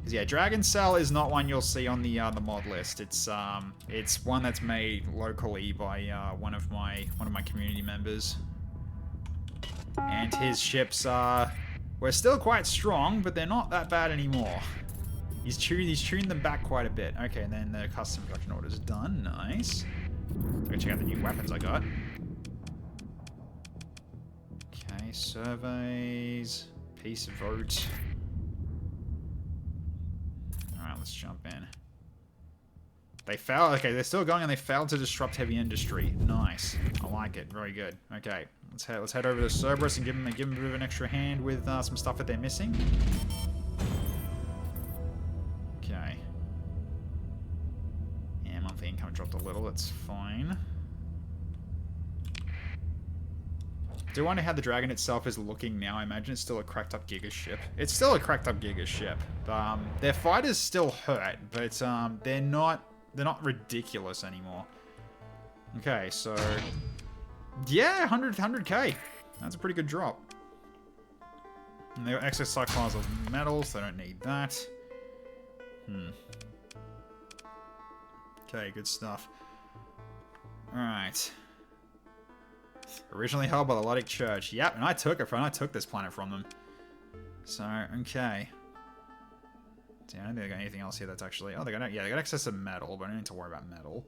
Yeah, Dragon Cell is not one you'll see on the mod list. It's one that's made locally by one of my community members, and his ships were still quite strong, but they're not that bad anymore. He's tuned them back quite a bit. Okay, and then the custom production order is done. Nice. So check out the new weapons I got. Okay, surveys, peace vote. Alright, let's jump in. They failed. Okay, they're still going and they failed to disrupt heavy industry. Nice. I like it. Very good. Okay, let's head over to Cerberus and give them a bit of an extra hand with some stuff that they're missing. Okay. Yeah, monthly income dropped a little. That's fine. Do wonder how the Dragon itself is looking now. I imagine it's still a cracked up Giga ship. It's still a cracked up Giga ship. Their fighters still hurt, but they're not ridiculous anymore. Okay, so yeah, 100k. That's a pretty good drop. And they got excess stockpiles of metals. They don't need that. Okay, good stuff. All right. Originally held by the Luddic Church. Yep, and I took this planet from them. So, okay. See, I don't think they got anything else here that's actually... Oh, they got access to metal, but I don't need to worry about metal.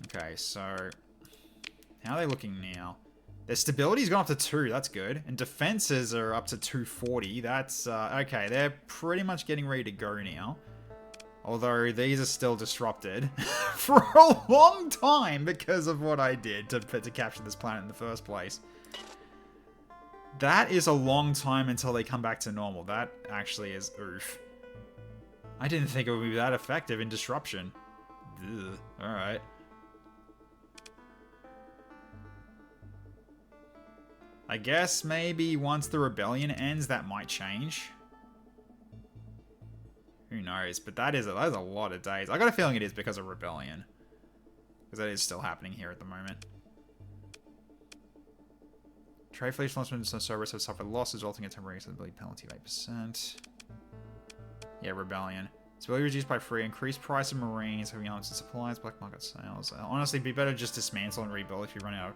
Okay, so... How are they looking now? Their stability's gone up to 2, that's good. And defenses are up to 240, that's... okay, they're pretty much getting ready to go now. Although these are still disrupted for a long time because of what I did to capture this planet in the first place. That is a long time until they come back to normal. That actually is oof. I didn't think it would be that effective in disruption. Alright. I guess maybe once the rebellion ends, that might change. Who knows? But that is a lot of days. I got a feeling it is because of rebellion. Because that is still happening here at the moment. Trade fleet launchments and Cerberus have suffered losses, resulting in a temporary instability penalty of 8%. Yeah, rebellion. Stability reduced by 3. Increased price of marines, heavy arms and supplies, black market sales. Honestly, it'd be better just dismantle and rebuild if you run out of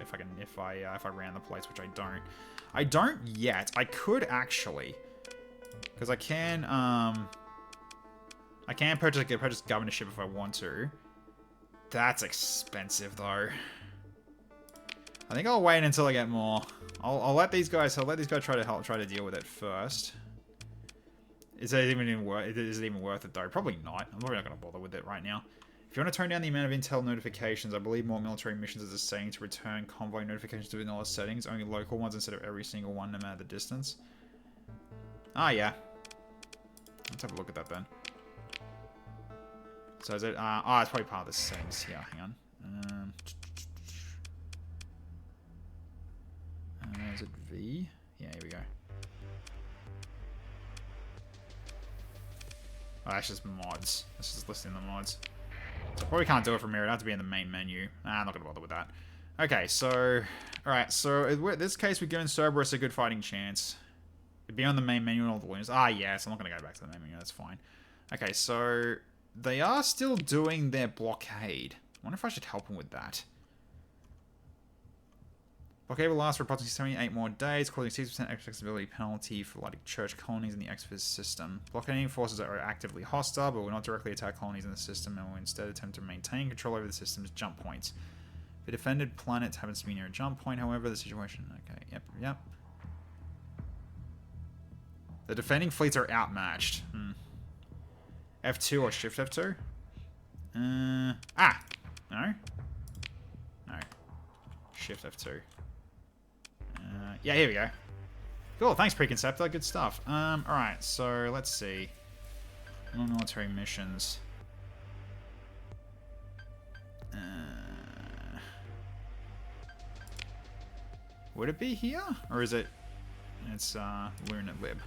if I ran the place, which I don't. I don't yet. I could actually, because I can purchase governorship if I want to. That's expensive though. I think I'll wait until I get more. I'll let these guys try to deal with it first. Is it even worth it though? Probably not. I'm probably not going to bother with it right now. If you want to turn down the amount of intel notifications, I believe more military missions is a setting to return convoy notifications to vanilla settings, only local ones instead of every single one, no matter the distance. Ah, yeah. Let's have a look at that then. So is it? It's probably part of the settings here. Hang on. Is it V? Yeah, here we go. Oh, that's just mods. That's just listing the mods. So I probably can't do it from here. It'd have to be in the main menu. I'm not going to bother with that. Okay, so... Alright, so in this case, we're giving Cerberus a good fighting chance. It'd be on the main menu and all the loons. Yes, I'm not going to go back to the main menu. That's fine. Okay, so... They are still doing their blockade. I wonder if I should help them with that. Blockade will last for approximately 78 more days, causing 6% accessibility penalty for like church colonies in the Exviz system. Blockading forces are actively hostile, but will not directly attack colonies in the system and will instead attempt to maintain control over the system's jump points. The defended planet happens to be near a jump point, however, the situation... Okay, yep. The defending fleets are outmatched. F2 or Shift F2? No. No. Shift F2. Yeah, here we go. Cool, thanks Preconceptor, good stuff. Alright, so let's see. Non-military missions. Would it be here? Or is it... It's, Lunar Lib.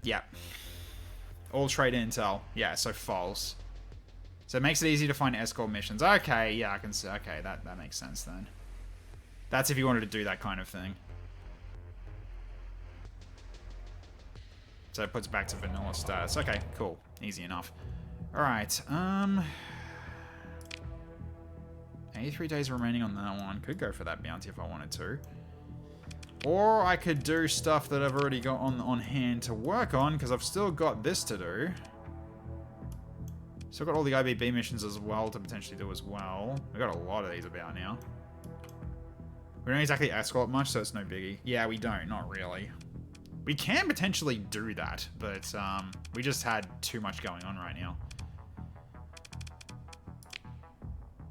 Yep. All trade intel. Yeah, so false. So it makes it easy to find escort missions. Okay, yeah, I can see. Okay, that makes sense then. That's if you wanted to do that kind of thing. So it puts it back to vanilla status. Okay, cool. Easy enough. Alright, 83 days remaining on that one. Could go for that bounty if I wanted to. Or I could do stuff that I've already got on hand to work on, because I've still got this to do. Still got all the IBB missions as well to potentially do as well. We've got a lot of these about now. We don't exactly escort much, so it's no biggie. Yeah, we don't. Not really. We can potentially do that, but we just had too much going on right now.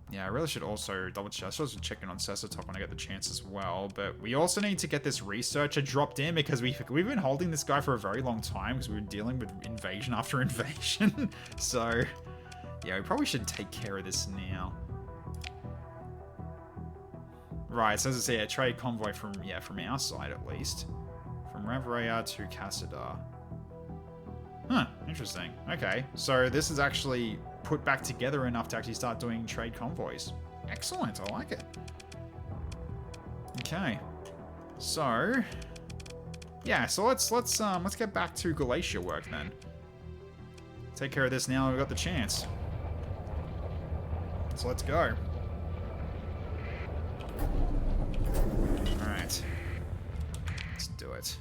Yeah, I really should also double check. I should also check in on Starsector when I get the chance as well. But we also need to get this researcher dropped in because we've been holding this guy for a very long time because we were dealing with invasion after invasion. So, yeah, we probably should take care of this now. Right, so as I say, a trade convoy from our side at least. From Ravraya to Cassadar. Huh, interesting. Okay, so this is actually put back together enough to actually start doing trade convoys. Excellent, I like it. Okay, so yeah, so let's get back to Galatia work then. Take care of this now. We've got the chance. So let's go. All right, let's do it.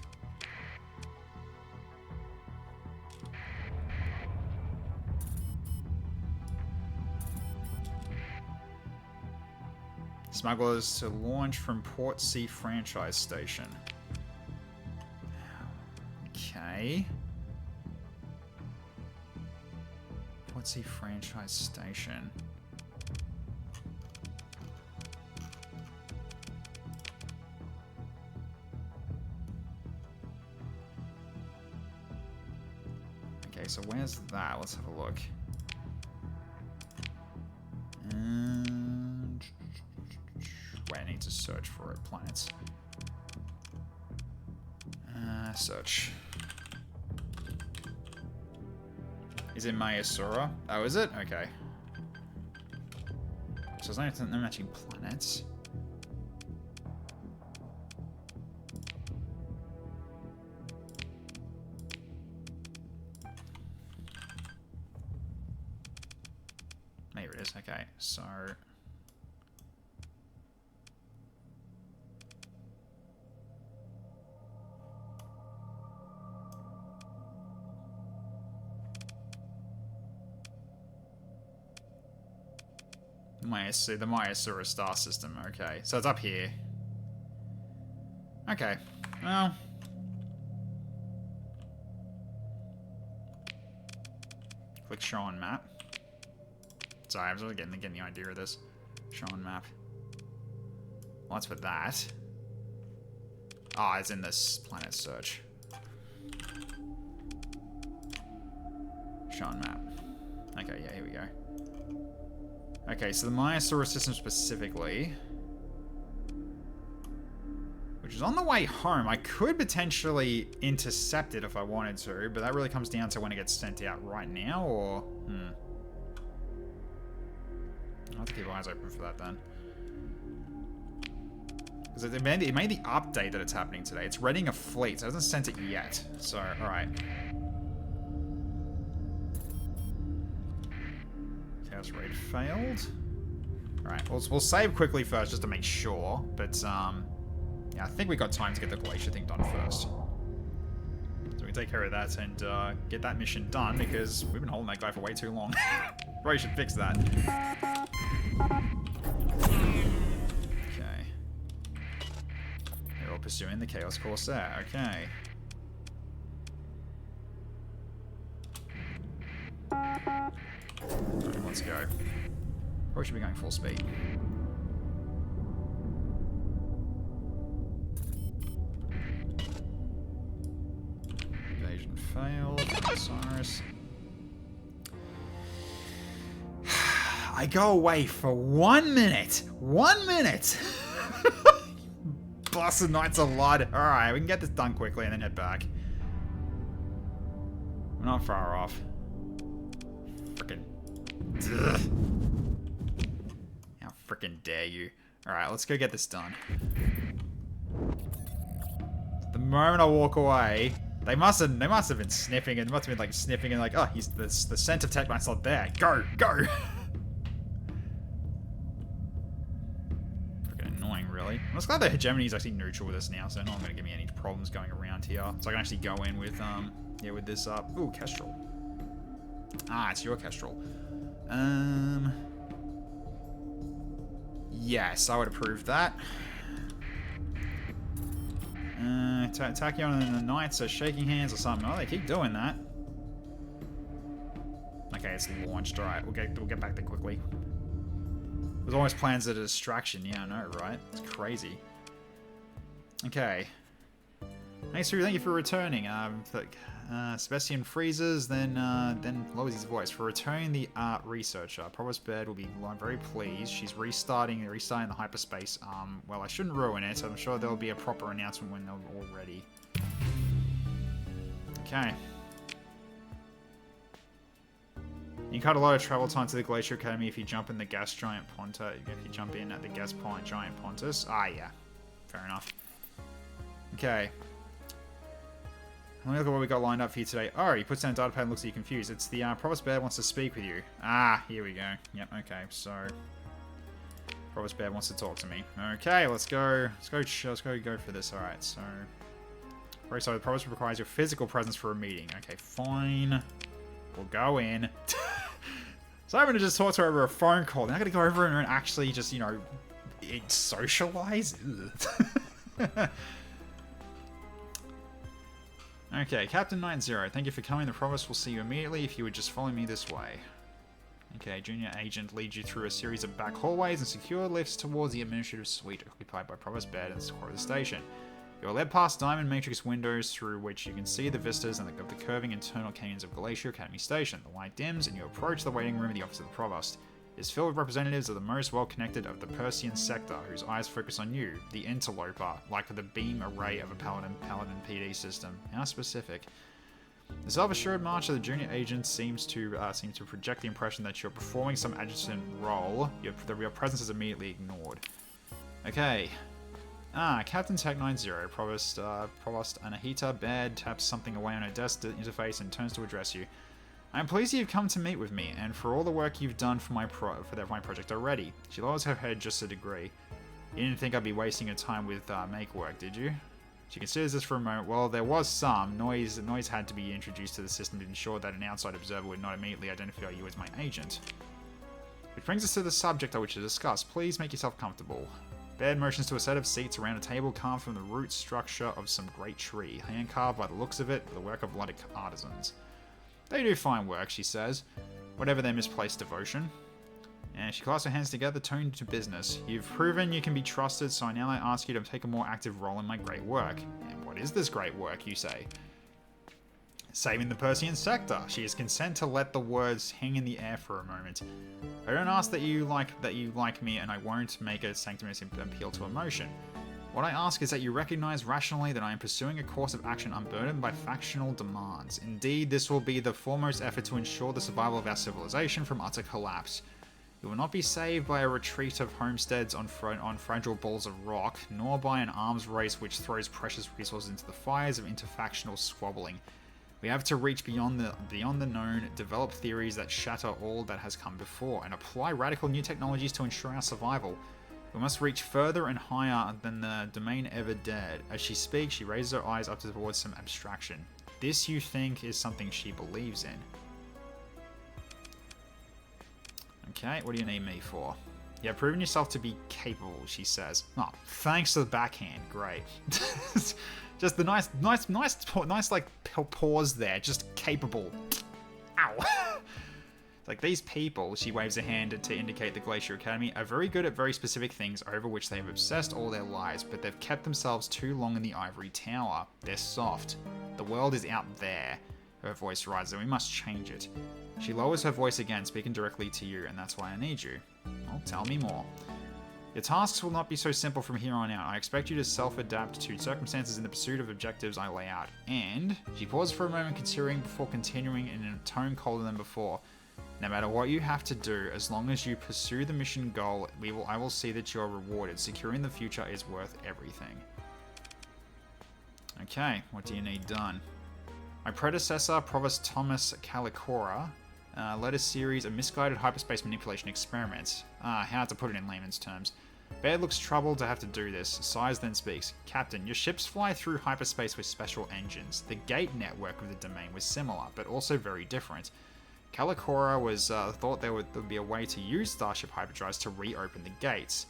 Smugglers to launch from Port C franchise station. Okay. Port C franchise station. Okay, so where's that? Let's have a look. And... wait, I need to search for it. Planets. Search. Is it Mayasura? Oh, is it? Okay. So there's no matching planets. There it is. Okay, so... the Mayasura star system. Okay, so it's up here. Okay, well... click show on map. Sorry, I was really getting the idea of this. Show on map. Well, that's for that. Ah, oh, it's in this planet search. Show on map. Okay, yeah, here we go. Okay, so the Mayasura system specifically, which is on the way home. I could potentially intercept it if I wanted to, but that really comes down to when it gets sent out right now, or... I'll have to keep eyes open for that then. Because it made the update that it's happening today. It's readying a fleet, so it hasn't sent it yet. So, alright. Chaos raid failed. Alright, we'll save quickly first just to make sure. But, yeah, I think we got time to get the Glacier thing done first. So we can take care of that and get that mission done, because we've been holding that guy for way too long. Probably should fix that. Okay. They're all pursuing the Chaos Corsair. Okay. Right, let's go. Probably should be going full speed. Invasion failed. Cyrus. I go away for 1 minute. 1 minute. Blasted Knights of Blood. Alright, we can get this done quickly and then head back. We're not far off. Frickin'. How frickin' dare you. Alright, let's go get this done. The moment I walk away, they must have been sniffing, and must have been like sniffing and like, oh, he's the scent of Tech Knight's not there. Go, go. Really. I'm just glad the hegemony is actually neutral with us now, so no one's going to give me any problems going around here. So I can actually go in with, yeah, with this, ooh, Kestrel. Ah, it's your Kestrel. Yes, I would approve that. Tachyon and the Knights are shaking hands or something. Oh, they keep doing that. Okay, it's launched. Alright, we'll get back there quickly. There's always plans as a distraction. Yeah, I know, right? It's crazy. Okay. Hey, Sue, thank you for returning. Sebastian freezes, then lowers his voice. For returning the art researcher, Provost Bird will be very pleased. She's restarting the hyperspace. Well, I shouldn't ruin it, so I'm sure there'll be a proper announcement when they're all ready. Okay. You cut a lot of travel time to the Glacier Academy if you jump in the gas giant Ponta. If you jump in at the gas giant Pontus. Ah, yeah. Fair enough. Okay. Let me look at what we got lined up for you today. Oh, he puts down a data pad and looks at you confused. It's the Provost Bear wants to speak with you. Ah, here we go. Yep, okay. So, Provost Bear wants to talk to me. Okay, let's go go for this. Alright, so... Very sorry, the Provost requires your physical presence for a meeting. Okay, fine. We'll go in. So I'm going to just talk to her over a phone call. Now I'm going to go over and actually just, you know, socialize? Okay, Captain 90, thank you for coming. The Provost will see you immediately if you would just follow me this way. Okay, Junior Agent leads you through a series of back hallways and secure lifts towards the administrative suite occupied by Provost Bed and the core of the station. You are led past diamond matrix windows through which you can see the vistas and of the curving internal canyons of Legio Academy Station. The light dims, and you approach the waiting room of the office of the provost. It is filled with representatives of the most well-connected of the Persian sector, whose eyes focus on you, the interloper, like the beam array of a Paladin PD system. How specific. The self-assured march of the junior agent seems to project the impression that you're performing some adjacent role. Your presence is immediately ignored. Okay. Captain Tech 90, Provost Anahita Baird taps something away on her desk interface and turns to address you. I am pleased you've come to meet with me, and for all the work you've done for my project already. She lowers her head just a degree. You didn't think I'd be wasting your time with make work, did you? She considers this for a moment. Well, there was some. Noise had to be introduced to the system to ensure that an outside observer would not immediately identify you as my agent. Which brings us to the subject I wish to discuss. Please make yourself comfortable. Baird motions to a set of seats around a table carved from the root structure of some great tree, hand-carved by the looks of it, the work of blooded artisans. They do fine work, she says, whatever their misplaced devotion. And she clasps her hands together, tuned to business. You've proven you can be trusted, so now I ask you to take a more active role in my great work. And what is this great work, you say? Saving the Persian sector. She is content to let the words hang in the air for a moment. I don't ask that you like me, and I won't make a sanctimonious appeal to emotion. What I ask is that you recognize rationally that I am pursuing a course of action unburdened by factional demands. Indeed, this will be the foremost effort to ensure the survival of our civilization from utter collapse. You will not be saved by a retreat of homesteads on fragile balls of rock, nor by an arms race which throws precious resources into the fires of interfactional squabbling. We have to reach beyond the known, develop theories that shatter all that has come before, and apply radical new technologies to ensure our survival. We must reach further and higher than the domain ever dared. As she speaks, she raises her eyes up towards some abstraction. This, you think, is something she believes in. Okay, what do you need me for? You have proven yourself to be capable, she says. Oh, thanks to the backhand. Great. Just the nice like pause there. Just capable. Ow. Like, these people, she waves her hand to indicate the Glacier Academy, are very good at very specific things over which they have obsessed all their lives, but they've kept themselves too long in the ivory tower. They're soft. The world is out there. Her voice rises, and we must change it. She lowers her voice again, speaking directly to you, and that's why I need you. Well, tell me more. Your tasks will not be so simple from here on out. I expect you to self-adapt to circumstances in the pursuit of objectives I lay out. And, she paused for a moment considering before continuing in a tone colder than before. No matter what you have to do, as long as you pursue the mission goal, I will see that you are rewarded. Securing the future is worth everything. Okay, what do you need done? My predecessor, Provost Thomas Calicora, led a series of misguided hyperspace manipulation experiments. How to put it in layman's terms. Baird looks troubled to have to do this. Sighs, then speaks. Captain, your ships fly through hyperspace with special engines. The gate network of the domain was similar, but also very different. Calicora thought there would be a way to use Starship hyperdrives to reopen the gates.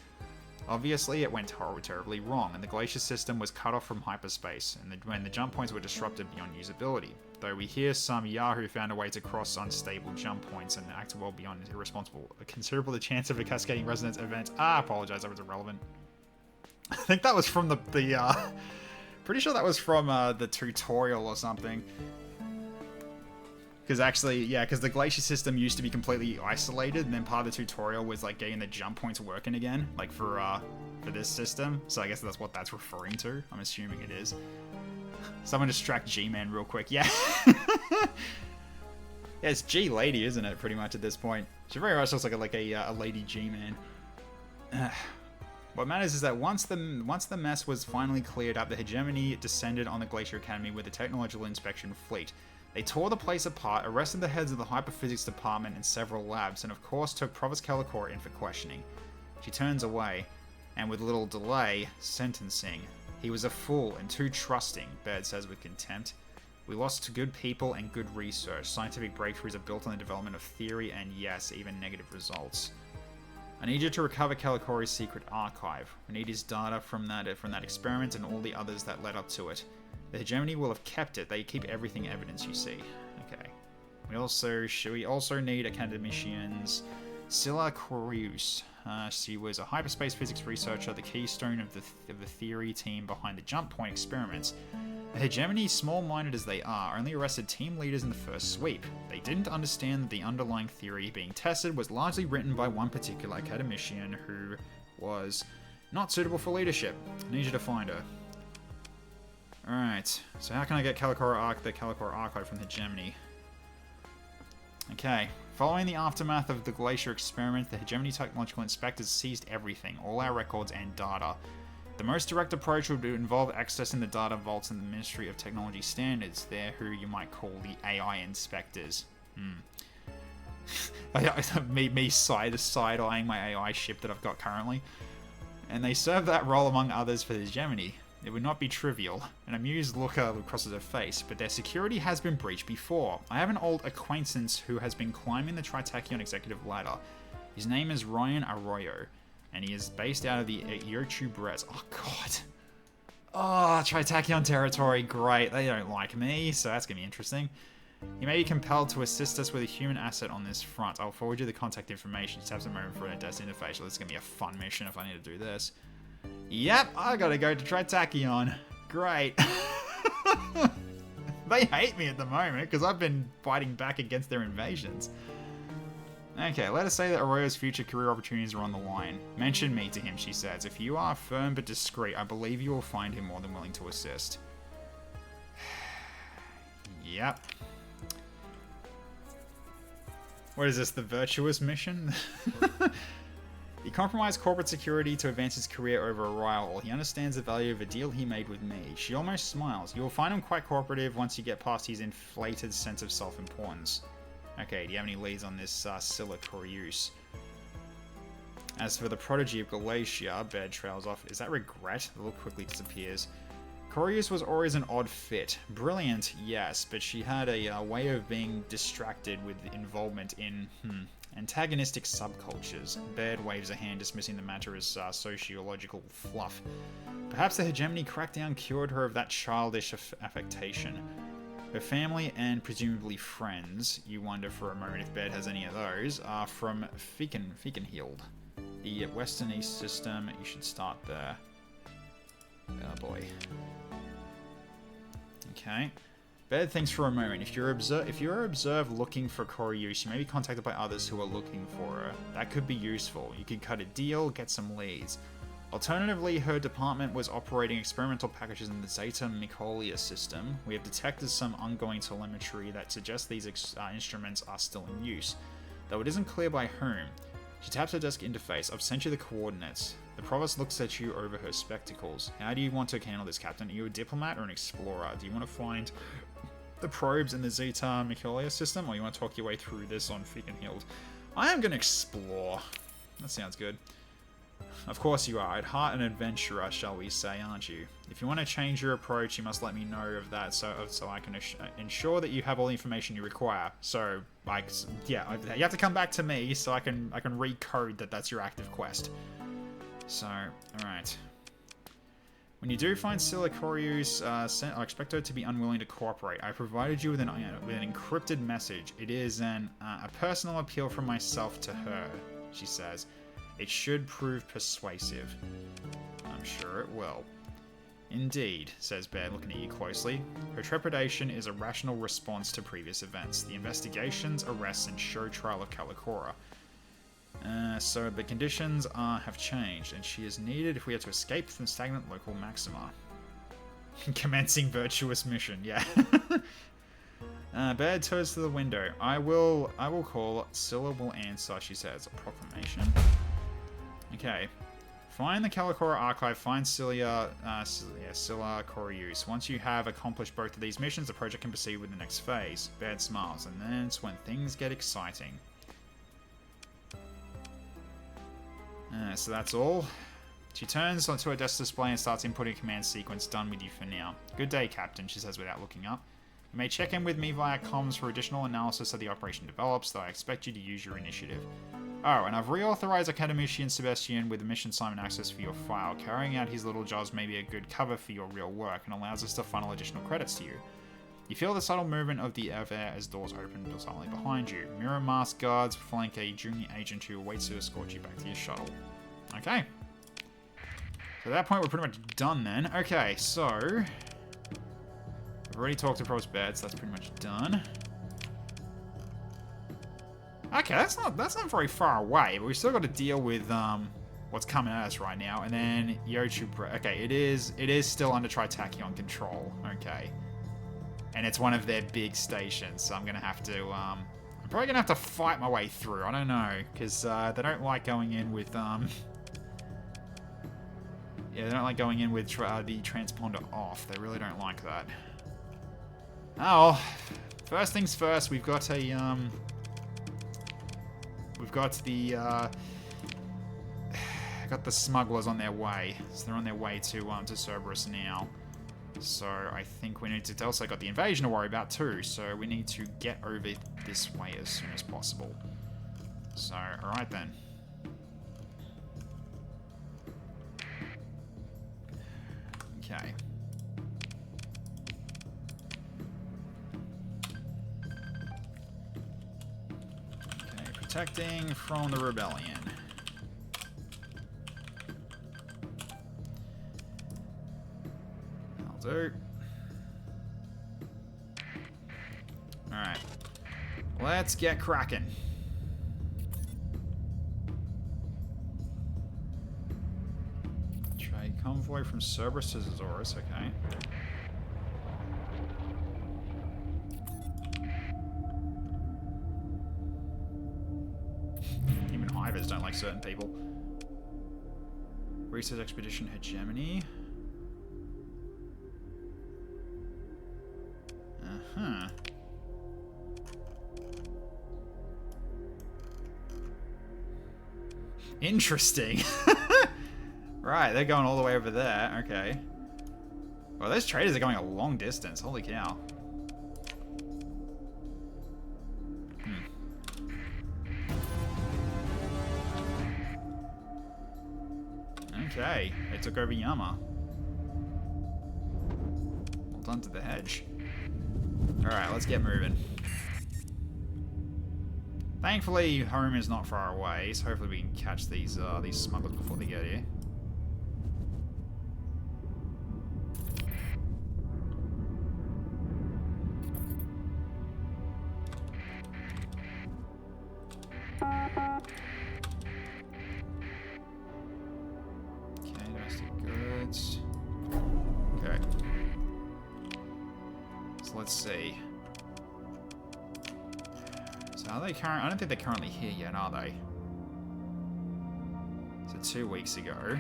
Obviously, it went terribly wrong, and the glacier system was cut off from hyperspace, and when the jump points were disrupted beyond usability. Though we hear some Yahoo found a way to cross unstable jump points and acted well beyond irresponsible. A considerable chance of a cascading resonance event. I apologize, that was irrelevant. I think that was from the pretty sure that was from the tutorial or something. Because actually, yeah, because the glacier system used to be completely isolated, and then part of the tutorial was like getting the jump points working again, like for this system. So I guess that's what that's referring to. I'm assuming it is. Someone distract G-Man real quick. Yeah. Yeah, it's G-Lady, isn't it? Pretty much at this point. She very much looks like a lady G-Man. What matters is that once the mess was finally cleared up, the hegemony descended on the Glacier Academy with a technological inspection fleet. They tore the place apart, arrested the heads of the hyperphysics department and several labs, and of course took Provost Calicora in for questioning. She turns away, and with little delay, sentencing. He was a fool and too trusting, Baird says with contempt. We lost good people and good research. Scientific breakthroughs are built on the development of theory and, yes, even negative results. I need you to recover Calicora's secret archive. We need his data from that experiment and all the others that led up to it. The hegemony will have kept it. They keep everything evidence, you see. Okay. We also need academicians Scylla Corius. She was a hyperspace physics researcher, the keystone of the theory team behind the jump point experiments. The hegemony, small-minded as they are, only arrested team leaders in the first sweep. They didn't understand that the underlying theory being tested was largely written by one particular academician who was not suitable for leadership. I need you to find her. Alright, so how can I get the Calicora Archive from the hegemony? Okay, following the aftermath of the Glacier experiment, the hegemony technological inspectors seized everything, all our records and data. The most direct approach would involve accessing the data vaults in the Ministry of Technology Standards. They're who you might call the AI inspectors. me side-eyeing my AI ship that I've got currently. And they serve that role among others for the hegemony. It would not be trivial. An amused look crosses her face, but their security has been breached before. I have an old acquaintance who has been climbing the Tritachyon executive ladder. His name is Ryan Arroyo, and he is based out of the Yochu Brez. Oh, God. Oh, Tritachyon territory. Great. They don't like me, so that's going to be interesting. You may be compelled to assist us with a human asset on this front. I'll forward you the contact information. Just have some moment for a desk interface. Well, this is going to be a fun mission if I need to do this. Yep, I gotta go to Tritachyon. Great. They hate me at the moment because I've been fighting back against their invasions. Okay, let us say that Arroyo's future career opportunities are on the line. Mention me to him, she says. If you are firm but discreet, I believe you will find him more than willing to assist. Yep. What is this, the virtuous mission? He compromised corporate security to advance his career over a rival. He understands the value of a deal he made with me. She almost smiles. You will find him quite cooperative once you get past his inflated sense of self-importance. Okay, do you have any leads on this Scylla Corius? As for the prodigy of Galatia, Baird trails off. Is that regret? The look quickly disappears. Corius was always an odd fit. Brilliant, yes, but she had a way of being distracted with involvement in, antagonistic subcultures. Baird waves a hand, dismissing the matter as sociological fluff. Perhaps the hegemony crackdown cured her of that childish affectation. Her family and presumably friends, you wonder for a moment if Baird has any of those, are from Fekenhield. The Western East system, you should start there. Oh boy. Okay. Baird thinks for a moment. If you're observed looking for Corius, you may be contacted by others who are looking for her. That could be useful. You could cut a deal, get some leads. Alternatively, her department was operating experimental packages in the Zeta Mycolia system. We have detected some ongoing telemetry that suggests these instruments are still in use, though it isn't clear by whom. She taps her desk interface. I've sent you the coordinates. The provost looks at you over her spectacles. How do you want to handle this, Captain? Are you a diplomat or an explorer? Do you want to find the probes in the Zeta Mycolia system, or you want to talk your way through this on Fekenhield? I am going to explore. That sounds good. Of course you are. At heart an adventurer, shall we say, aren't you? If you want to change your approach, you must let me know of that, so I can ensure that you have all the information you require. So, like, yeah, you have to come back to me so I can recode that that's your active quest. So, alright. When you do find Scylla Corius, I expect her to be unwilling to cooperate. I provided you with an encrypted message. It is a personal appeal from myself to her, she says. It should prove persuasive. I'm sure it will. Indeed, says Baird, looking at you closely. Her trepidation is a rational response to previous events. The investigations, arrests, and show trial of Calicora. So the conditions have changed, and she is needed if we are to escape from stagnant local maxima. Commencing virtuous mission, yeah. Baird turns to the window. I will call. Scylla will answer, she says. A proclamation. Okay. Find the Calicora Archive, find Scylla Corius. Once you have accomplished both of these missions, the project can proceed with the next phase. Baird smiles, and then it's when things get exciting. So that's all. She turns onto her desk display and starts inputting a command sequence. Done with you for now. Good day, Captain, she says without looking up. You may check in with me via comms for additional analysis as the operation develops, though I expect you to use your initiative. Oh, and I've reauthorized Academician Sebastian with the mission assignment access for your file. Carrying out his little jobs may be a good cover for your real work and allows us to funnel additional credits to you. You feel the subtle movement of the air as doors open silently behind you. Mirror mask guards flank a junior agent who awaits to escort you back to your shuttle. Okay. So at that point, we're pretty much done then. Okay, so... We've already talked to Provost Bed, so that's pretty much done. Okay, that's not very far away, but we've still got to deal with what's coming at us right now. And then Yochu... Okay, it is still under Tritachyon control. Okay. And it's one of their big stations, so I'm going to have to... I'm probably going to have to fight my way through. I don't know, because they don't like going in with... Yeah, they don't like going in with the transponder off. They really don't like that. Oh, first things first, we've got a... We've got the... got the smugglers on their way. So they're on their way to Cerberus now. So I think we need to... Also got the invasion to worry about too. So we need to get over this way as soon as possible. So, alright then. Okay. Okay, protecting from the rebellion. That'll do. Alright. Let's get cracking. Trade convoy from Cerberus to Zazorus, okay. Even Hivers don't like certain people. Research Expedition Hegemony. Uh-huh. Interesting. Right, they're going all the way over there. Okay. Well, those traders are going a long distance. Holy cow. Okay, they took over Yama. Well done to the hedge. Alright, let's get moving. Thankfully, home is not far away, so hopefully we can catch these smugglers before they get here. Okay, domestic goods. Okay. So let's see. Are they current? I don't think they're currently here yet, are they? So 2 weeks ago.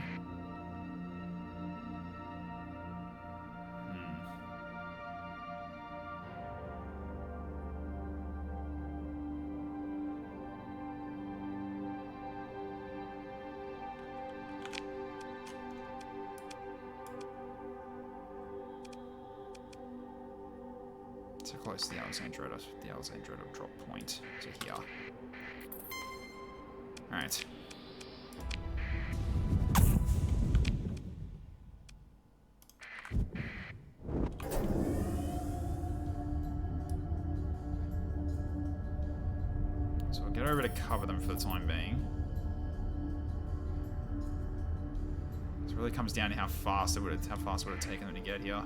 So close to the Alexandra drop point to here. Alright. So we'll get over to cover them for the time being. So it really comes down to how fast it would have taken them to get here.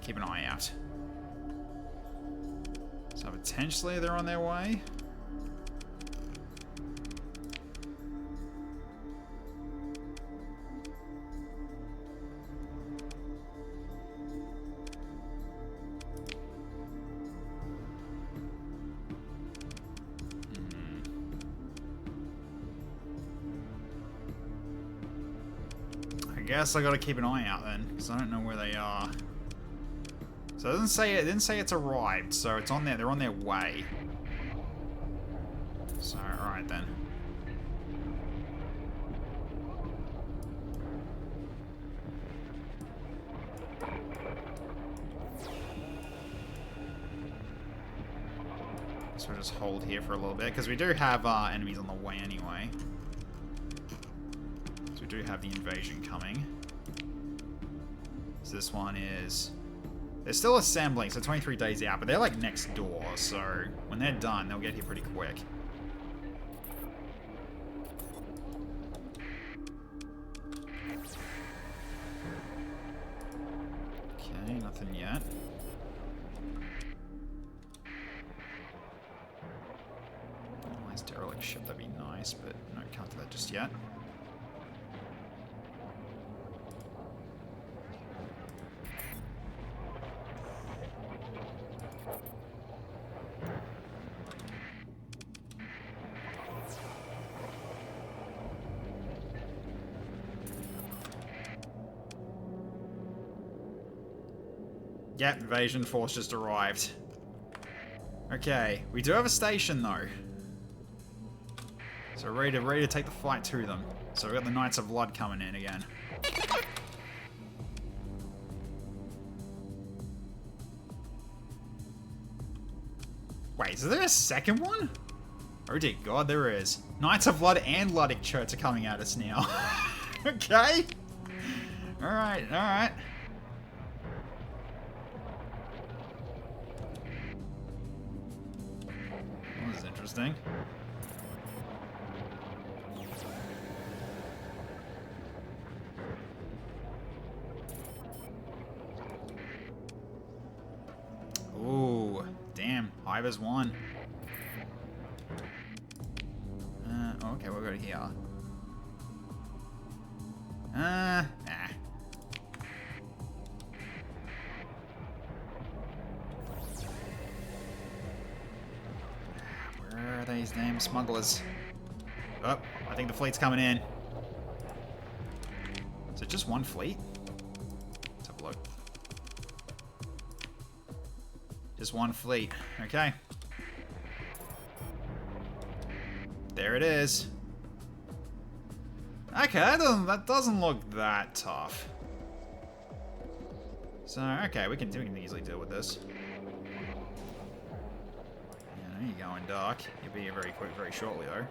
Keep an eye out. So potentially they're on their way. I guess I gotta keep an eye out then, because I don't know where they are. So it didn't say it's arrived, so it's on there. They're on their way. So, alright then. So we'll just hold here for a little bit, because we do have enemies on the way anyway. So we do have the invasion coming. So this one is... They're still assembling, so 23 days out, but they're like next door, so when they're done, they'll get here pretty quick. Okay, nothing yet. Nice derelict ship, that'd be nice, but no, can't do that just yet. Yep, invasion force just arrived. Okay, we do have a station though. So we're ready to take the fight to them. So we've got the Knights of Blood coming in again. Wait, is there a second one? Oh dear God, there is. Knights of Blood and Luddic Church are coming at us now. Okay. Alright, alright. This is interesting. Ooh, damn. Hiver's won. Okay, we'll go to here. Nah. Where are these damn smugglers? Oh, I think the fleet's coming in. Is it just one fleet? Let's have a look. Just one fleet. Okay. There it is. Okay, that doesn't look that tough. So, okay, we can easily deal with this. Yeah, I know you're going dark. You'll be here very quick, very shortly, though.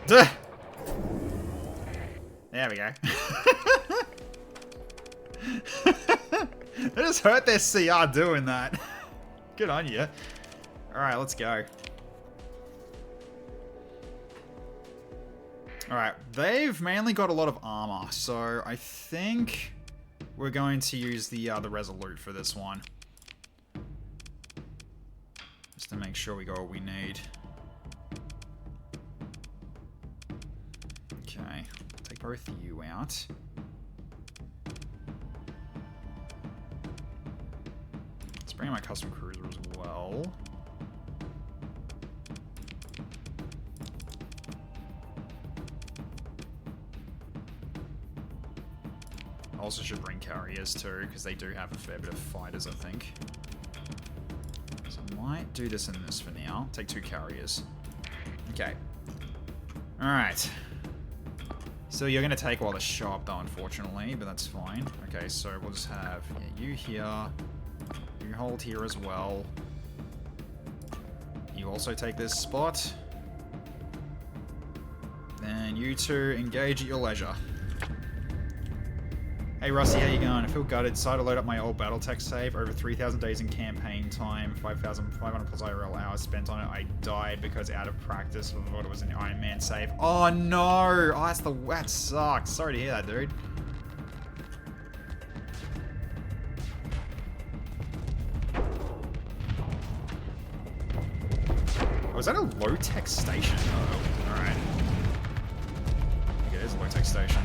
Duh! There we go. They just hurt their CR doing that. Good on you. Alright, let's go. Alright, they've mainly got a lot of armor, so I think we're going to use the Resolute for this one. Just to make sure we got what we need. Okay, take both of you out. Let's bring in my custom cruiser as well. I also should bring carriers too, because they do have a fair bit of fighters, I think. So I might do this and this for now. Take 2 carriers. Okay. Alright. So you're going to take while the show up though, unfortunately, but that's fine. Okay, so we'll just have you here. You hold here as well. You also take this spot. Then you two engage at your leisure. Hey Rusty, how you going? I feel gutted. Decided to load up my old Battletech save. Over 3,000 days in campaign time, 5,500 plus IRL hours spent on it. I died because out of practice. I thought it was an Iron Man save. Oh no! Oh, that sucks. Sorry to hear that, dude. Was that a low-tech station? Oh, alright. I think it is a low-tech station.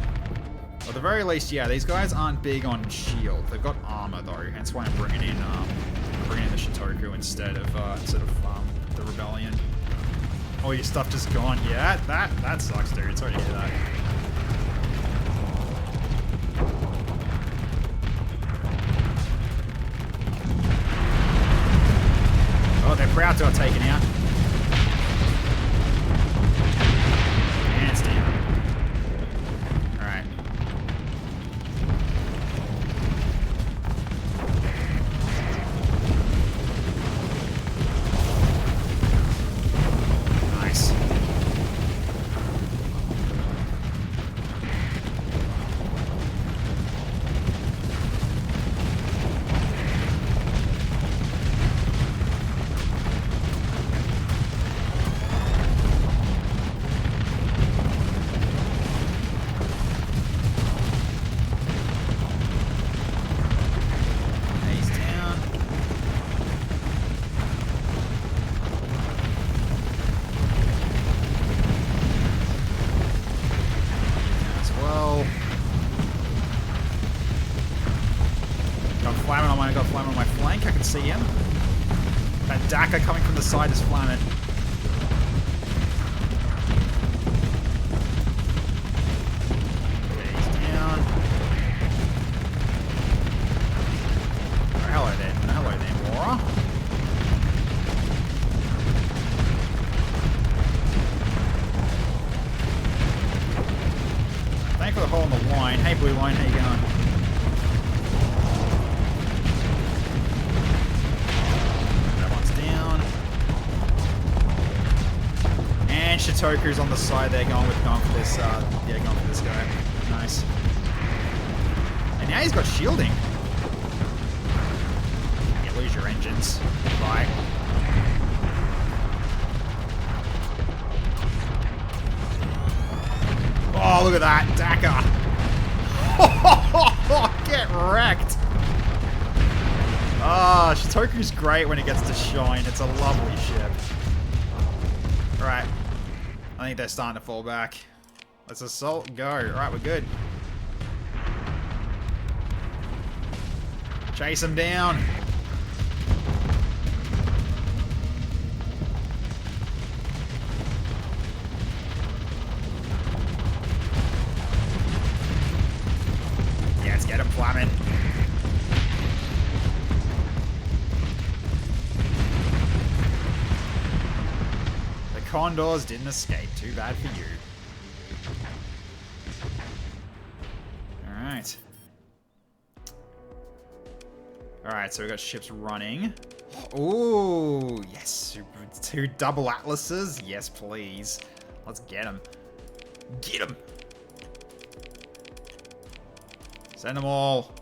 At the very least, yeah, these guys aren't big on shield. They've got armor though, hence why I'm bringing in the Shitoku instead of the Rebellion. Oh, your stuff just gone. Yeah, that sucks, dude. Sorry to hear that. Oh, they're proud to have taken out. I got Flamin on my flank. I can see him. That Daka coming from the side is Flamin. Okay, he's down. Oh, hello there, Mora. Thank you for the hole in the line. Hey, Blue Line, how you going? And Shitoku's on the side there, going for this guy. Nice. And now he's got shielding. Yeah, lose your engines. Bye. Oh, look at that, Daka. Get wrecked. Ah, oh, Shitoku's great when it gets to shine. It's a lovely ship. Right. I think they're starting to fall back. Let's assault, go. Alright, we're good. Chase them down. Yeah, let's get them flamming. Condors didn't escape. Too bad for you. Alright. Alright, so we got ships running. Ooh, yes. 2 double atlases. Yes, please. Let's get them. Get them. Send them all.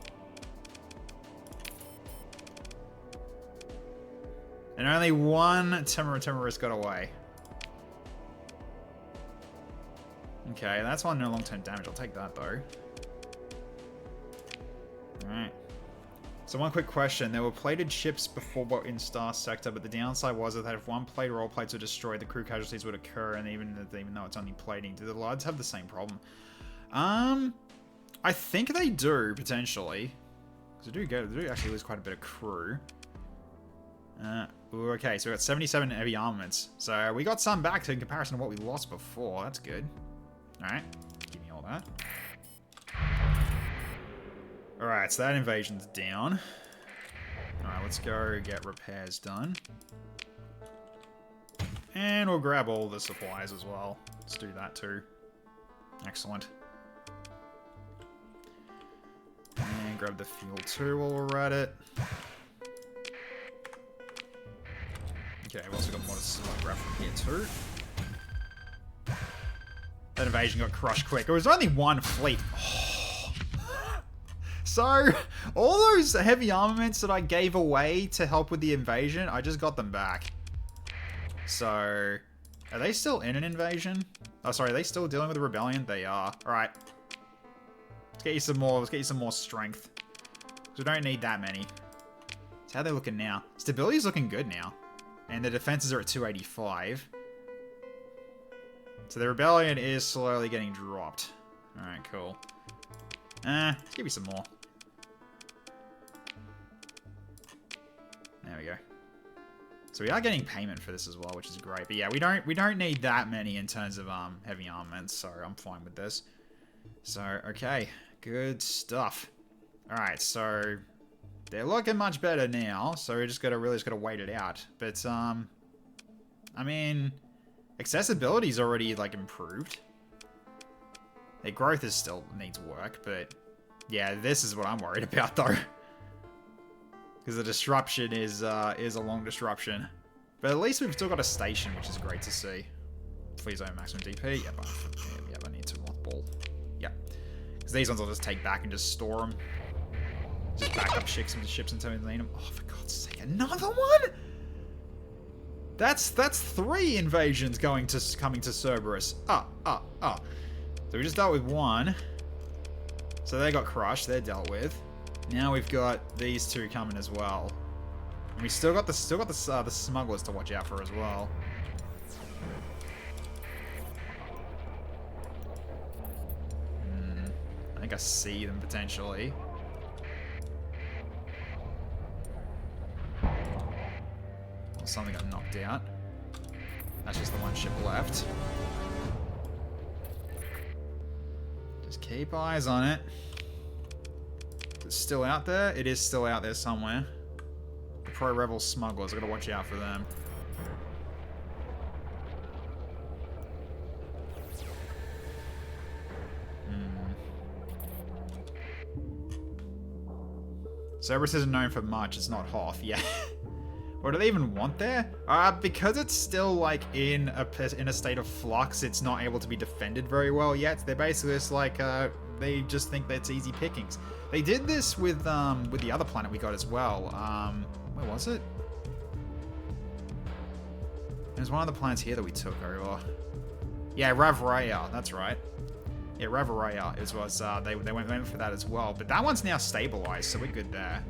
And only one Timorous got away. Okay, that's one no long-term damage. I'll take that, though. Alright. So one quick question. There were plated ships before in Starsector, but the downside was that if one plate or all plates were destroyed, the crew casualties would occur, and even though it's only plating. Do the Lards have the same problem? I think they do, potentially. Because they do actually lose quite a bit of crew. Okay, so we got 77 heavy armaments. So we got some back in comparison to what we lost before. That's good. Alright, give me all that. Alright, so that invasion's down. Alright, let's go get repairs done. And we'll grab all the supplies as well. Let's do that too. Excellent. And grab the fuel too while we're at it. Okay, we've also got more to grab from here too. That invasion got crushed quick. It was only one fleet. Oh. So, all those heavy armaments that I gave away to help with the invasion, I just got them back. So, are they still in an invasion? Oh, sorry, are they still dealing with a rebellion? They are. Alright. Let's get you some more. Let's get you some more strength. Because we don't need that many. So how are they looking now? Stability's looking good now. And the defenses are at 285. So the rebellion is slowly getting dropped. Alright, cool. Let's give you some more. There we go. So we are getting payment for this as well, which is great. But yeah, we don't need that many in terms of heavy armaments, so I'm fine with this. So, okay. Good stuff. Alright, so they're looking much better now, so we just gotta wait it out. But I mean, accessibility's already like improved. Their growth is still needs work, but yeah, this is what I'm worried about though. Because the disruption is a long disruption. But at least we've still got a station, which is great to see. Please don't maximum DP. Yep, I need to mothball. Yep. Because these ones I'll just take back and just store them. Just back up ships until we need them. Oh, for God's sake, another one? That's 3 invasions coming to Cerberus. So we just dealt with one. So they got crushed. They're dealt with. Now we've got these 2 coming as well. And we still got the smugglers to watch out for as well. I think I see them potentially. knocked out. That's just the one ship left. Just keep eyes on it. It's still out there? It is still out there somewhere. The Pro-Rebel smugglers. I gotta watch out for them. Cerberus isn't known for much. It's not Hoth. Yeah. What do they even want there? Because it's still like in a state of flux, it's not able to be defended very well yet. They're basically just like they just think that's easy pickings. They did this with the other planet we got as well. Where was it? There's one of the planets here that we took over. Yeah, Ravraya. That's right. Yeah, Ravraya. It was they went for that as well, but that one's now stabilized, so we're good there.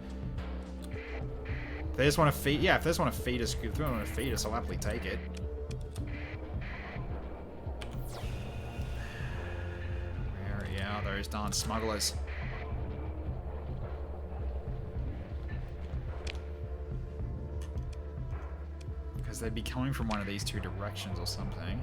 If they just want to feed, yeah, if they just want to feed us, if they want to feed us, I'll happily take it. Where are those darn smugglers? Because they'd be coming from one of these two directions or something.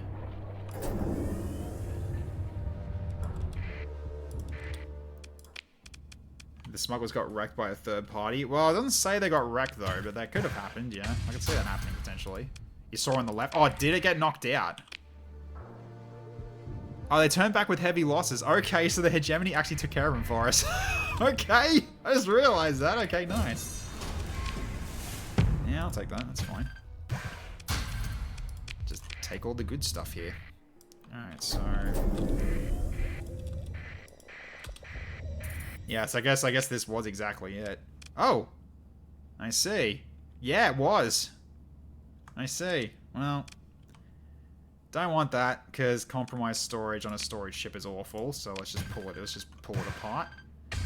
The smugglers got wrecked by a third party. Well, it doesn't say they got wrecked, though, but that could have happened, yeah. I could see that happening, potentially. You saw on the left. Oh, did it get knocked out? Oh, they turned back with heavy losses. Okay, so the hegemony actually took care of them for us. Okay, I just realized that. Okay, nice. Yeah, I'll take that. That's fine. Just take all the good stuff here. Alright, so... Yes, I guess this was exactly it. Oh! I see. Yeah, it was. I see. Well... Don't want that, because compromised storage on a storage ship is awful, so let's just pull it apart.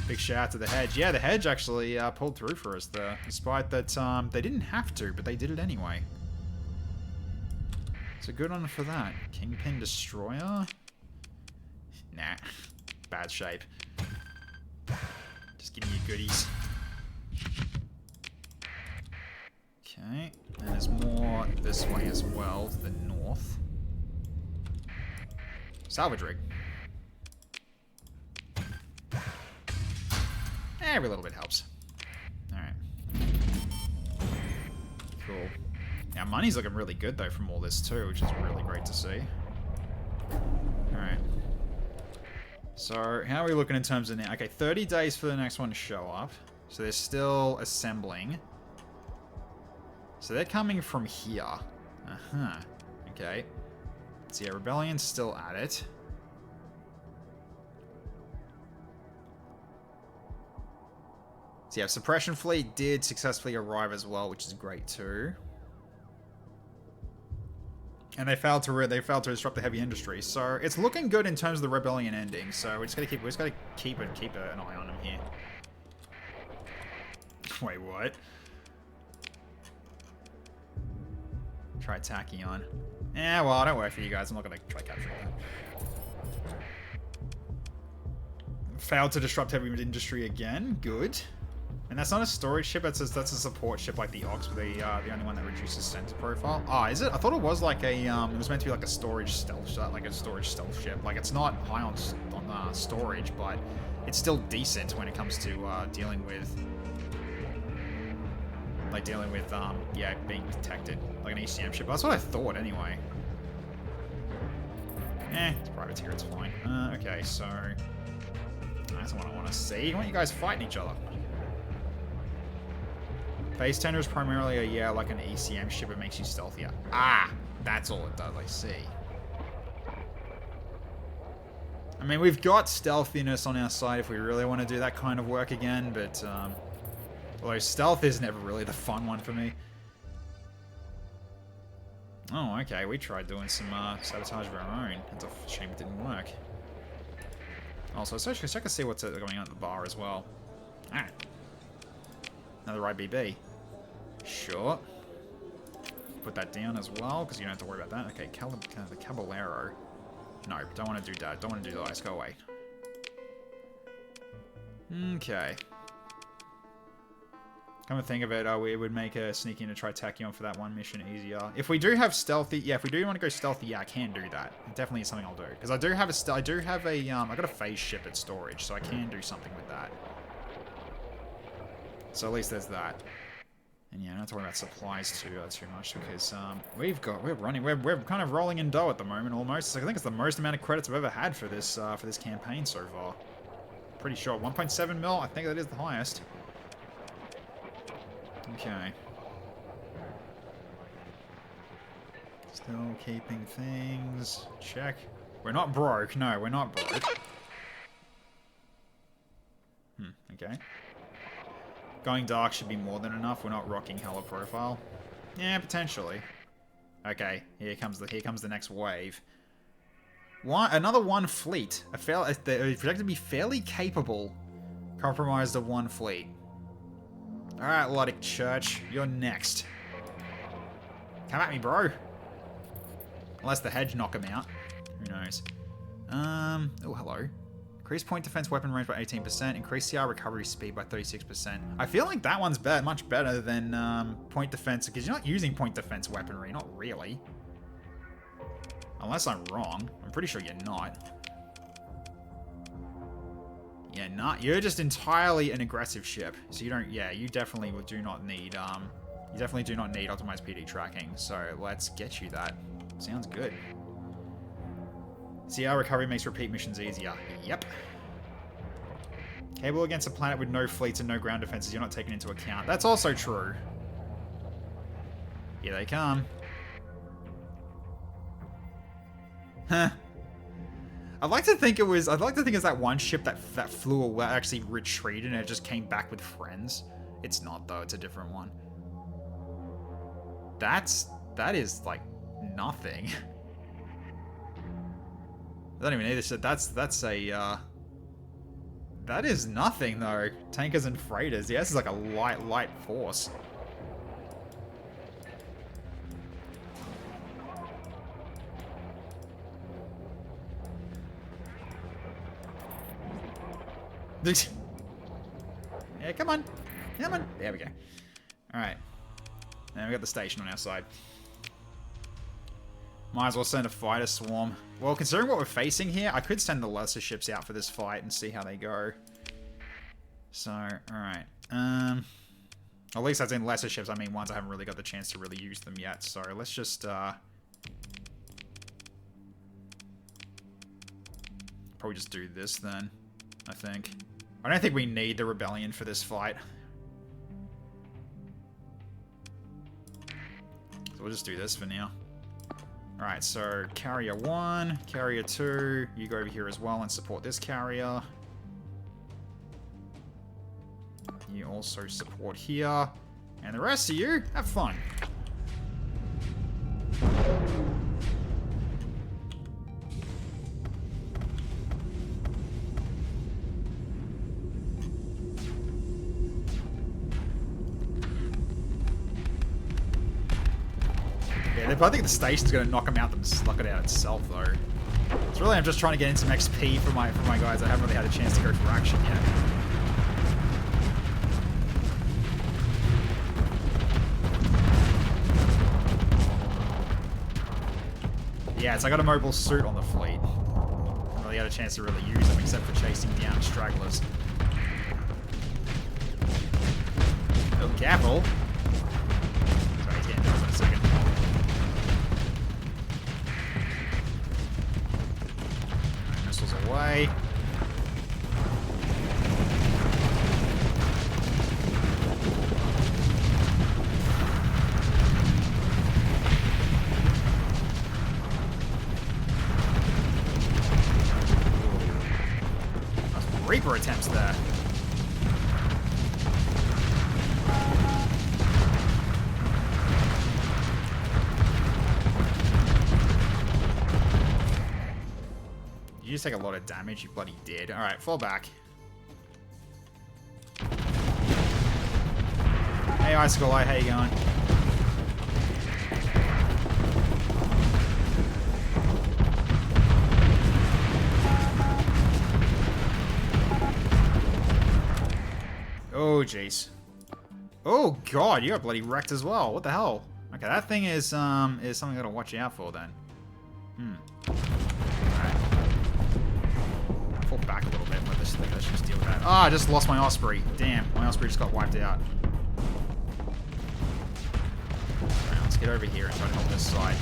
Big shout out to the Hedge. Yeah, the Hedge actually pulled through for us there, despite that they didn't have to, but they did it anyway. So good on for that. Kingpin Destroyer? Nah. Bad shape. Just give me your goodies. Okay. And there's more this way as well, to the north. Salvage rig. Every little bit helps. Alright. Cool. Now, money's looking really good, though, from all this, too, which is really great to see. Alright. So, how are we looking in terms of now? Okay, 30 days for the next one to show up. So, they're still assembling. So, they're coming from here. Uh-huh. Okay. So, yeah, Rebellion's still at it. So, yeah, Suppression Fleet did successfully arrive as well, which is great, too. And they failed to disrupt the heavy industry, so it's looking good in terms of the rebellion ending. So we just gotta keep an eye on them here. Wait, what? Try Tachyon. Yeah, well, I don't work for you guys. I'm not gonna try capturing that. Failed to disrupt heavy industry again. Good. And that's not a storage ship, that's a support ship like the Ox, with the only one that reduces center profile. Ah, is it? I thought it was like a, it was meant to be like a storage stealth ship. Like, it's not high on storage, but it's still decent when it comes to dealing with, yeah, being detected. Like an ECM ship. That's what I thought, anyway. It's privateer, it's fine. Okay, so... That's what I want to see. I want you guys fighting each other. Base tender is primarily like an ECM ship. It makes you stealthier. Ah! That's all it does, I see. I mean, we've got stealthiness on our side if we really want to do that kind of work again, but, although stealth is never really the fun one for me. Oh, okay, we tried doing some, sabotage of our own. It's a shame it didn't work. Also, let's check to see what's going on at the bar as well. Alright. Another IBB. Sure. Put that down as well, because you don't have to worry about that. Okay, the Caballero. No, don't want to do that. Don't want to do the ice. Go away. Okay. Come to think of it, it would make sneaking into Tritachyon for that one mission easier. If we do have stealthy, yeah, if we do want to go stealthy, yeah, I can do that. It definitely is something I'll do. Because I got a phase ship at storage, so I can do something with that. So at least there's that. And yeah, not to worry about supplies too much, because we're kind of rolling in dough at the moment almost. I think it's the most amount of credits I've ever had for this campaign so far. Pretty sure 1.7 mil. I think that is the highest. Okay. Still keeping things. Check. We're not broke. No, we're not broke. Okay. Going dark should be more than enough. We're not rocking hella profile. Yeah, potentially. Okay, here comes the next wave. Another one fleet. They're projected to be fairly capable. Compromised of one fleet. Alright, Luddic Church, you're next. Come at me, bro. Unless the hedge knock him out. Who knows? Oh, hello. Increase point defense weapon range by 18%. Increase CR recovery speed by 36%. I feel like that one's much better than point defense, because you're not using point defense weaponry. Not really. Unless I'm wrong. I'm pretty sure you're not. Yeah, you're just entirely an aggressive ship. So you don't, yeah, you definitely do not need, optimized PD tracking. So let's get you that. Sounds good. CR recovery makes repeat missions easier. Yep. Cable against a planet with no fleets and no ground defenses, you're not taken into account. That's also true. Here they come. Huh. I'd like to think it's that one ship that flew away, actually retreated, and it just came back with friends. It's not though, it's a different one. That is like nothing. I don't even need this shit. That is nothing though. Tankers and freighters. Yeah, this is like a light force. Yeah, come on. Come on. There we go. Alright. Now we got the station on our side. Might as well send a fighter swarm. Well, considering what we're facing here, I could send the lesser ships out for this fight and see how they go. So, alright. At least that's in lesser ships. I mean, ones I haven't really got the chance to really use them yet. So, let's just, probably just do this then, I think. I don't think we need the rebellion for this fight. So we'll just do this for now. Alright, so carrier 1, carrier 2, you go over here as well and support this carrier. You also support here. And the rest of you, have fun. I think the station's going to knock it out itself, though. It's really, I'm just trying to get in some XP for my guys. I haven't really had a chance to go for action yet. Yeah, so I got a mobile suit on the fleet. I haven't really had a chance to really use them except for chasing down stragglers. Oh, careful. Sorry, he's getting down in a second. Away. Reaper attempts there. You just take a lot of damage, you bloody did. Alright, fall back. Hey, Icicle, how you going? Oh, jeez. Oh god, you got bloody wrecked as well. What the hell? Okay, that thing is something I gotta watch out for then. Alright. Fall back a little bit, but this thing, let's just deal with that. Ah, I just lost my Osprey. Damn, my Osprey just got wiped out. Alright, let's get over here and try to help this side.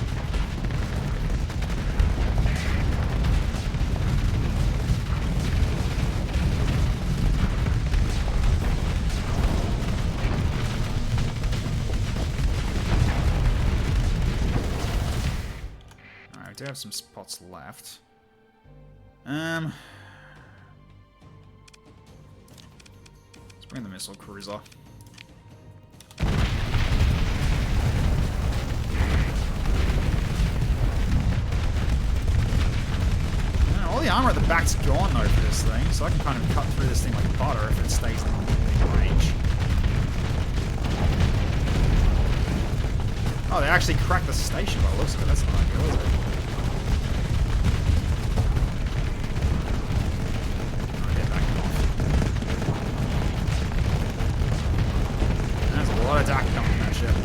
I do have some spots left. Let's bring the missile cruiser. All the armor at the back's gone though for this thing, so I can kind of cut through this thing like butter if it stays in range. Oh, they actually cracked the station by the looks of it. That's not ideal, is it? There's a lot of attack coming from that ship.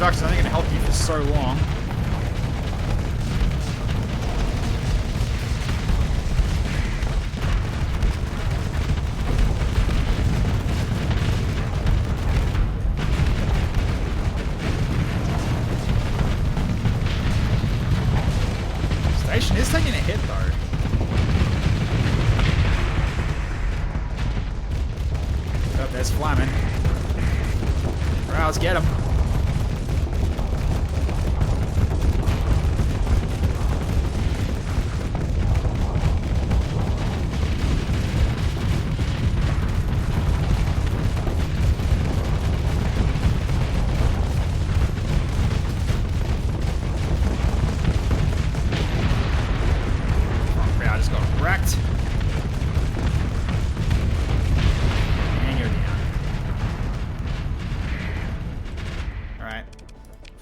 Reduction, I think, can help you for so long. Station is taking a hit, though. Oh, there's Flamin. Right, let's get him.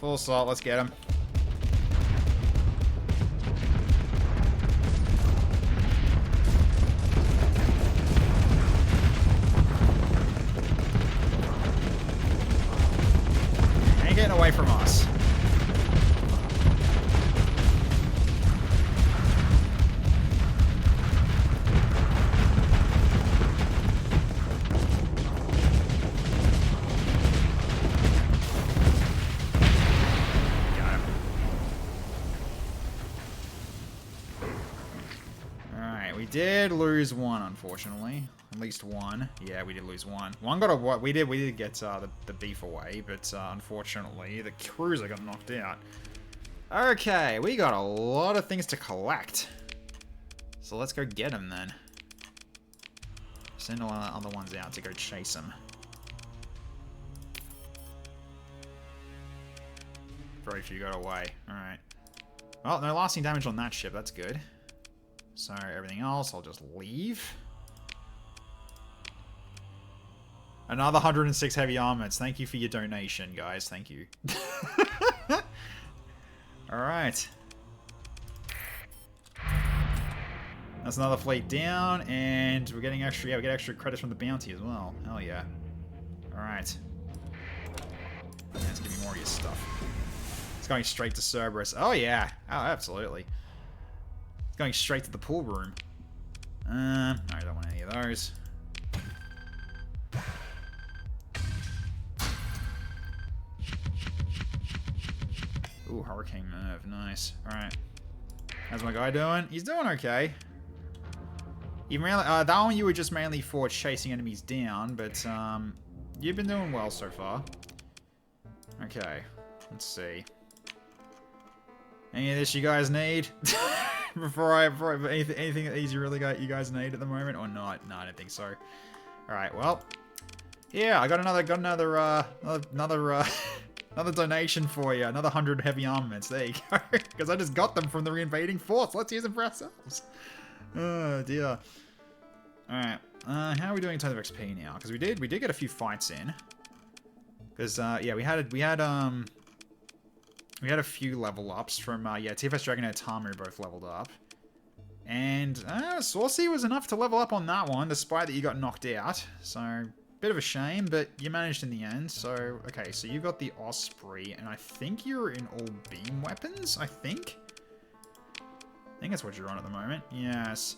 Full assault, let's get him. Ain't getting away from us. We did lose one, unfortunately. At least one. Yeah, we did lose one. One got a what? We did get the beef away, but unfortunately the cruiser got knocked out. Okay, we got a lot of things to collect. So let's go get them then. Send all the other ones out to go chase them. Very few got away. Alright. Well, no lasting damage on that ship. That's good. So everything else, I'll just leave. Another 106 heavy armaments. Thank you for your donation, guys. Thank you. Alright. That's another fleet down, and we're getting extra, yeah, we get extra credits from the bounty as well. Hell yeah. Alright. Let's give me more of your stuff. It's going straight to Cerberus. Oh yeah. Oh, absolutely. Going straight to the pool room. I don't want any of those. Ooh, Hurricane Merv. Nice. Alright. How's my guy doing? He's doing okay. You mainly, that one you were just mainly for chasing enemies down, but you've been doing well so far. Okay. Let's see. Any of this you guys need? before anything that you really got you guys need at the moment or not? No, I don't think so. All right, well, yeah, I got another another donation for you. Another 100 heavy armaments. There you go. Because I just got them from the reinvading force. Let's use them for ourselves. Oh dear. All right. How are we doing in terms of XP now? Because we did get a few fights in. Because yeah, we had a few level ups from yeah, TFS Dragon and Tamu both leveled up. And Saucy was enough to level up on that one, despite that you got knocked out. So bit of a shame, but you managed in the end. So okay, so you got the Osprey, and I think you're in all beam weapons. I think that's what you're on at the moment. Yes.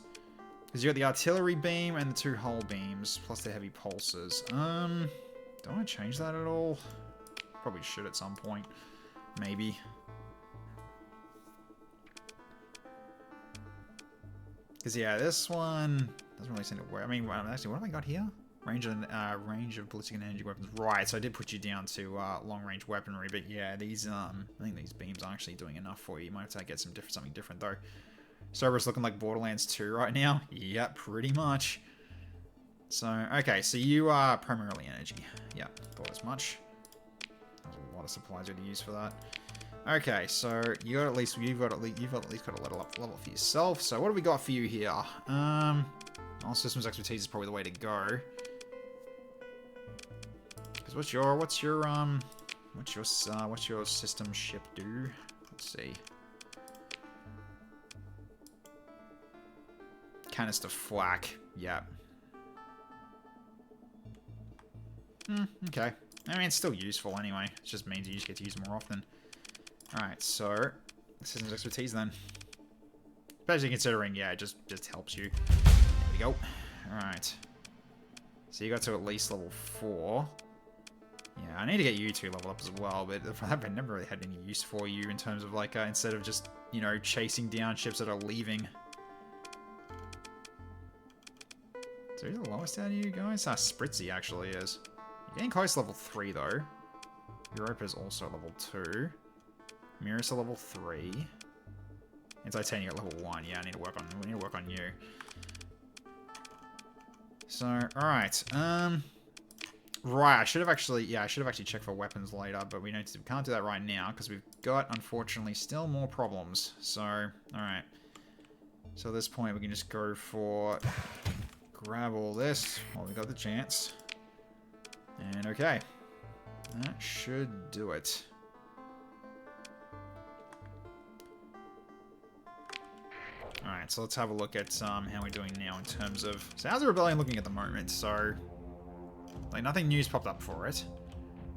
Because you got the artillery beam and the 2 hull beams, plus the heavy pulses. Do I want to change that at all? Probably should at some point. Maybe. Because yeah, this one doesn't really seem to work. I mean, actually, what have I got here? Range of ballistic and energy weapons. Right, so I did put you down to long-range weaponry, but yeah, these I think these beams aren't actually doing enough for you. You might have to get something different though. Cerberus looking like Borderlands 2 right now. Yep, pretty much. So, okay, so you are primarily energy. Yep, thought as much. There's a lot of supplies you had to use for that. Okay, so you've at least got a level up for yourself. So what have we got for you here? All systems expertise is probably the way to go. Because what's your system ship do? Let's see. Canister flak. Yeah. Okay. I mean, it's still useful anyway. It just means you just get to use it more often. Alright, so systems expertise then. Especially considering, yeah, it just helps you. There we go. Alright. So you got to at least level 4. Yeah, I need to get you 2 level up as well, but I've never really had any use for you in terms of like, instead of just, you know, chasing down ships that are leaving. So who's the lowest out of you guys? Spritzy actually is. You're getting close to level 3 though. Europa's also level 2. Mirror's a level 3. And Titania at level 1. Yeah, we need to work on you. So, alright. Right, I should have actually checked for weapons later, but we can't do that right now because we've got, unfortunately, still more problems. So, alright. So at this point we can just go for grab all this while we got the chance. And okay. That should do it. Alright, so let's have a look at how we're doing now in terms of... So how's the Rebellion looking at the moment? So, like, nothing new's popped up for it,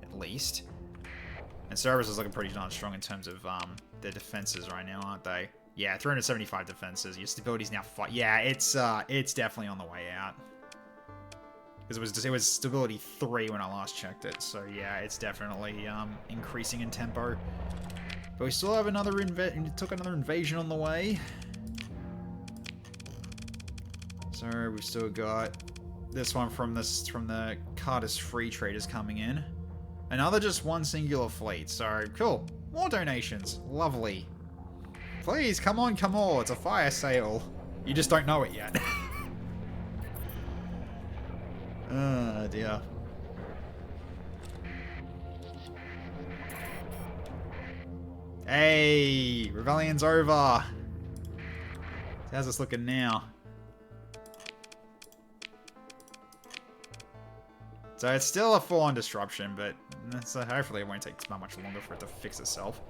at least. And Cerberus is looking pretty darn strong in terms of their defenses right now, aren't they? Yeah, 375 defenses. Your stability's now 5. Yeah, it's definitely on the way out. Because it was stability 3 when I last checked it. So yeah, it's definitely increasing in tempo. But we still have another invasion on the way. So we've still got this one from the Carter's Free Traders coming in. Another just one singular fleet. So cool. More donations. Lovely. Please, come on, come on. It's a fire sale. You just don't know it yet. Oh, dear. Hey, Rebellion's over. How's this looking now? So it's still a full-on disruption, but hopefully it won't take that much longer for it to fix itself.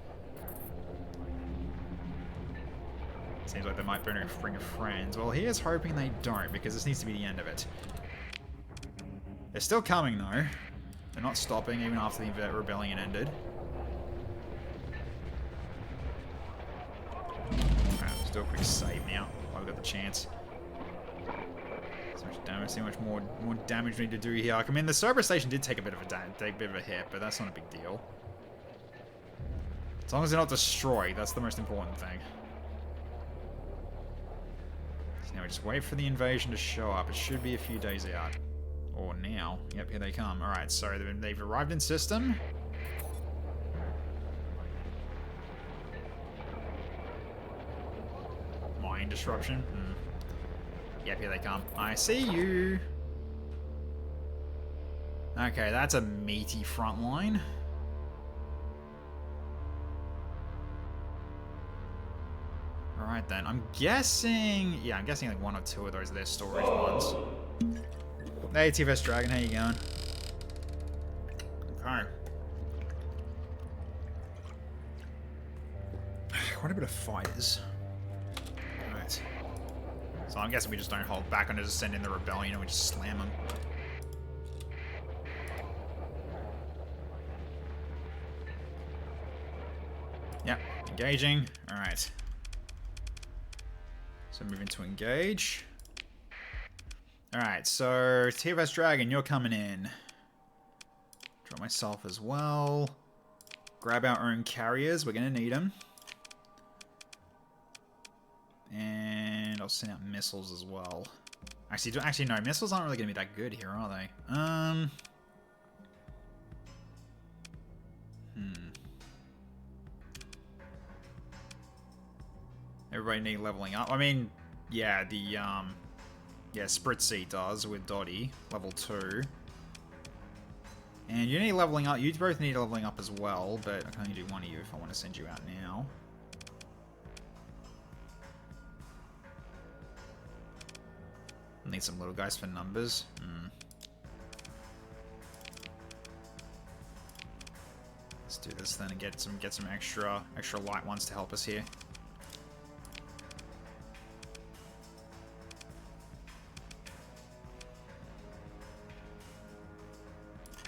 Seems like they might bring a friend. Well, here's hoping they don't, because this needs to be the end of it. They're still coming, though. They're not stopping, even after the rebellion ended. Alright, let's do a quick save now, while we've got the chance. So much damage, see how much more damage we need to do here. I mean, the Cerberus station did take a bit of a hit, but that's not a big deal. As long as they're not destroyed, that's the most important thing. So now we just wait for the invasion to show up. It should be a few days out. Or now. Yep, here they come. Alright, so they've arrived in system. terrain disruption. Yep, here they come. I see you. Okay, that's a meaty front line. Alright then, I'm guessing... Yeah, I'm guessing like 1 or 2 of those are their storage ones. Hey, TFS Dragon, how you going? Okay. Quite a bit of fighters. Alright. So I'm guessing we just don't hold back and just send in the rebellion and we just slam them. Yep, engaging. Alright. So moving to engage. Alright, so TFS Dragon, you're coming in. Draw myself as well. Grab our own carriers, we're going to need them. And I'll send out missiles as well. Actually, no, missiles aren't really going to be that good here, are they? Everybody need leveling up. I mean, yeah, the, yeah, Spritzy does with Dottie, level 2. And you need leveling up. You both need leveling up as well, but I can only do one of you if I want to send you out now. Need some little guys for numbers. Let's do this then and get some extra light ones to help us here.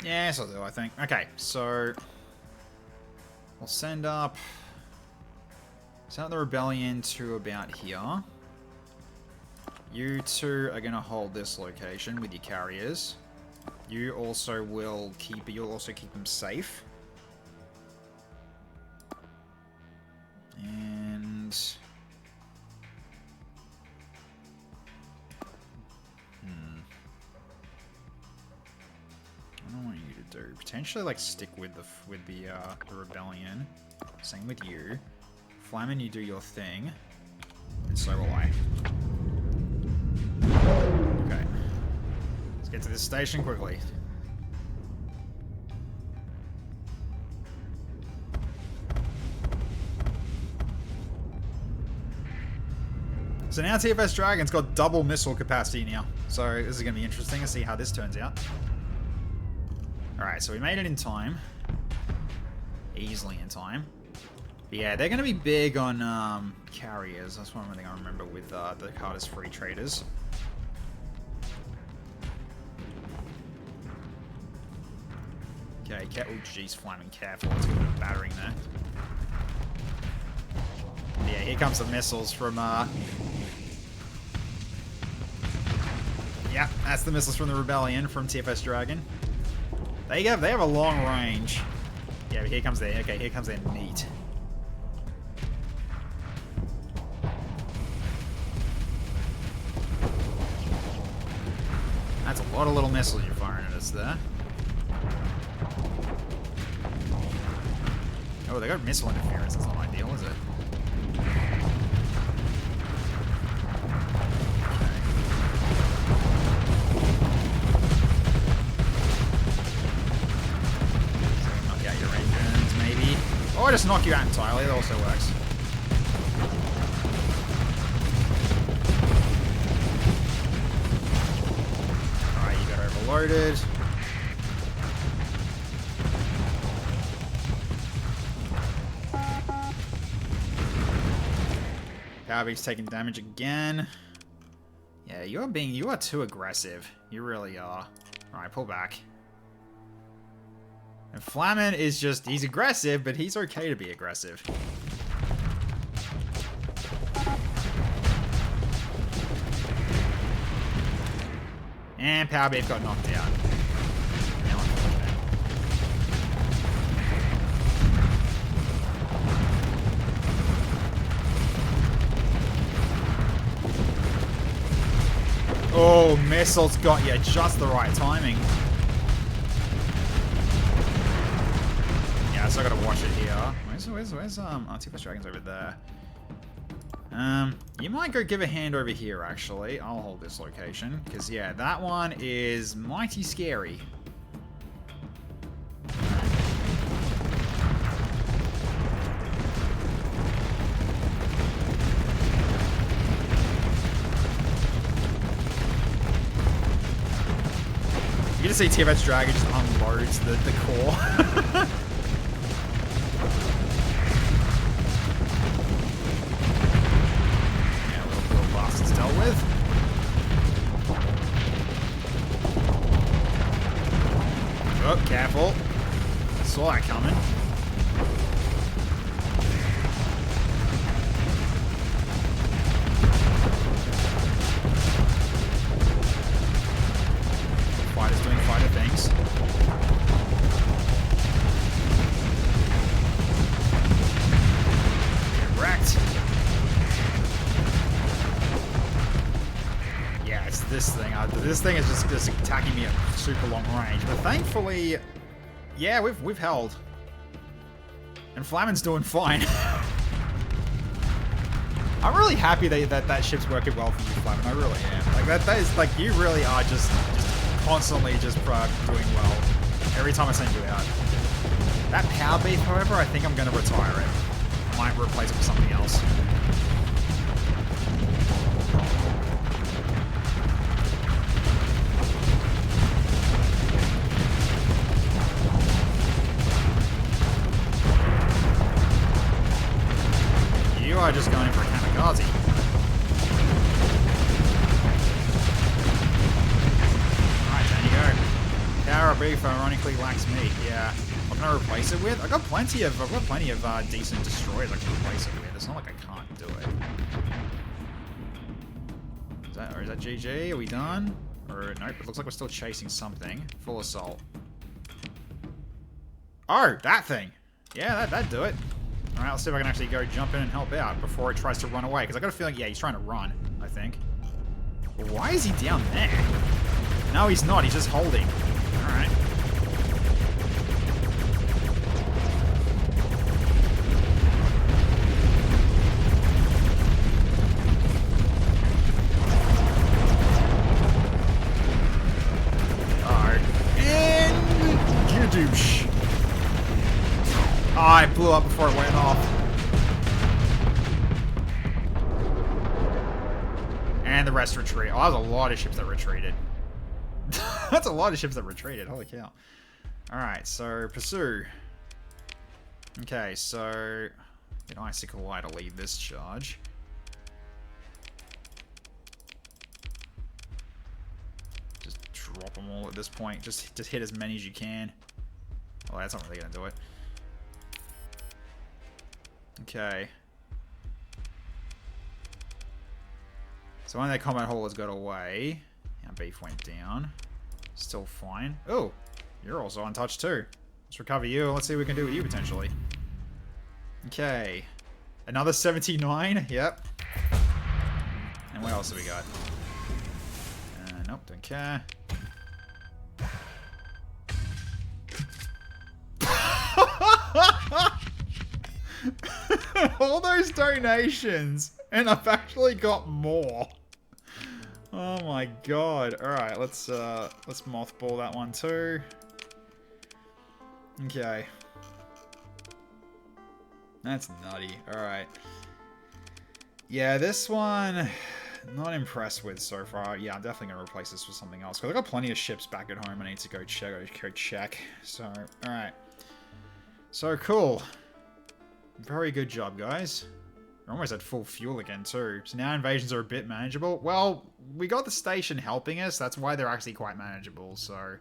Yes, I'll do, I think. Okay, so we'll send the rebellion to about here. You two are gonna hold this location with your carriers. You'll also keep them safe. And what do I want you to do? Potentially like stick with the rebellion. Same with you. Flamin, you do your thing. And so will I. Okay. Let's get to this station quickly. So now TFS Dragon's got double missile capacity now. So this is going to be interesting to see how this turns out. Alright, so we made it in time. Easily in time. But yeah, they're going to be big on carriers. That's one thing I remember with the hardest free traders. Okay, oh jeez, Flaming, careful. Let's get a bit of battering there. But yeah, here comes the missiles from... Yeah, that's the missiles from the Rebellion from TFS Dragon. They have a long range. Yeah, but here comes their... Okay, here comes their meat. That's a lot of little missiles you're firing at us there. Oh, they got missile interference. That's not ideal, is it? Knock out your engines, maybe. Or just knock you out entirely. That also works. Alright, you got overloaded. Powerbeak's taking damage again. Yeah, you are too aggressive. You really are. Alright, pull back. And Flamin is just, he's aggressive, but he's okay to be aggressive. And Powerbeak got knocked out. Oh, missiles got you just the right timing. Yeah, so I gotta watch it here. Where's TFS Dragon's over there? You might go give a hand over here, actually. I'll hold this location. Because, yeah, that one is mighty scary. You just see TFX Dragon just unloads the core. With. Oh, careful. Saw that coming. Fighter's doing fighter things. Get wrecked. This thing. This thing is just attacking me at super long range. But thankfully, yeah, we've held. And Flamin's doing fine. I'm really happy that ship's working well for you, Flamin. I really am. Like that is like you really are just constantly just doing well every time I send you out. That power beef, however, I think I'm going to retire it. I might replace it with something else. You are just going for a kamikaze. Alright, there you go. Power of beef ironically lacks meat. Yeah. What can I replace it with? I've got plenty of decent destroyers I can replace it with. It's not like I can't do it. Is that GG? Are we done? Or nope, it looks like we're still chasing something. Full assault. Oh, that thing! Yeah, that'd do it. Alright, let's see if I can actually go jump in and help out before it tries to run away. Because I got a feeling, yeah, he's trying to run, I think. But why is he down there? No, he's not. He's just holding. Alright. Alright. And... Gadoosh. Oh, I blew up before it went off. And the rest retreat. Oh, that was a lot of ships that retreated. That's a lot of ships that retreated. Holy cow. Alright, so pursue. Okay, so get Icicle Eye to lead this charge. Just drop them all at this point. Just hit as many as you can. Oh, that's not really gonna do it. Okay. So when that combat hole has got away, our beef went down. Still fine. Oh, you're also untouched too. Let's recover you. Let's see what we can do with you potentially. Okay. Another 79. Yep. And what else have we got? Nope, don't care. All those donations, and I've actually got more. Oh my god! All right, let's mothball that one too. Okay, that's nutty. All right, yeah, this one not impressed with so far. Yeah, I'm definitely gonna replace this with something else because I've got plenty of ships back at home. I need to go check. So, all right, so cool. Very good job, guys. We're almost at full fuel again, too. So now invasions are a bit manageable. Well, we got the station helping us. That's why they're actually quite manageable. So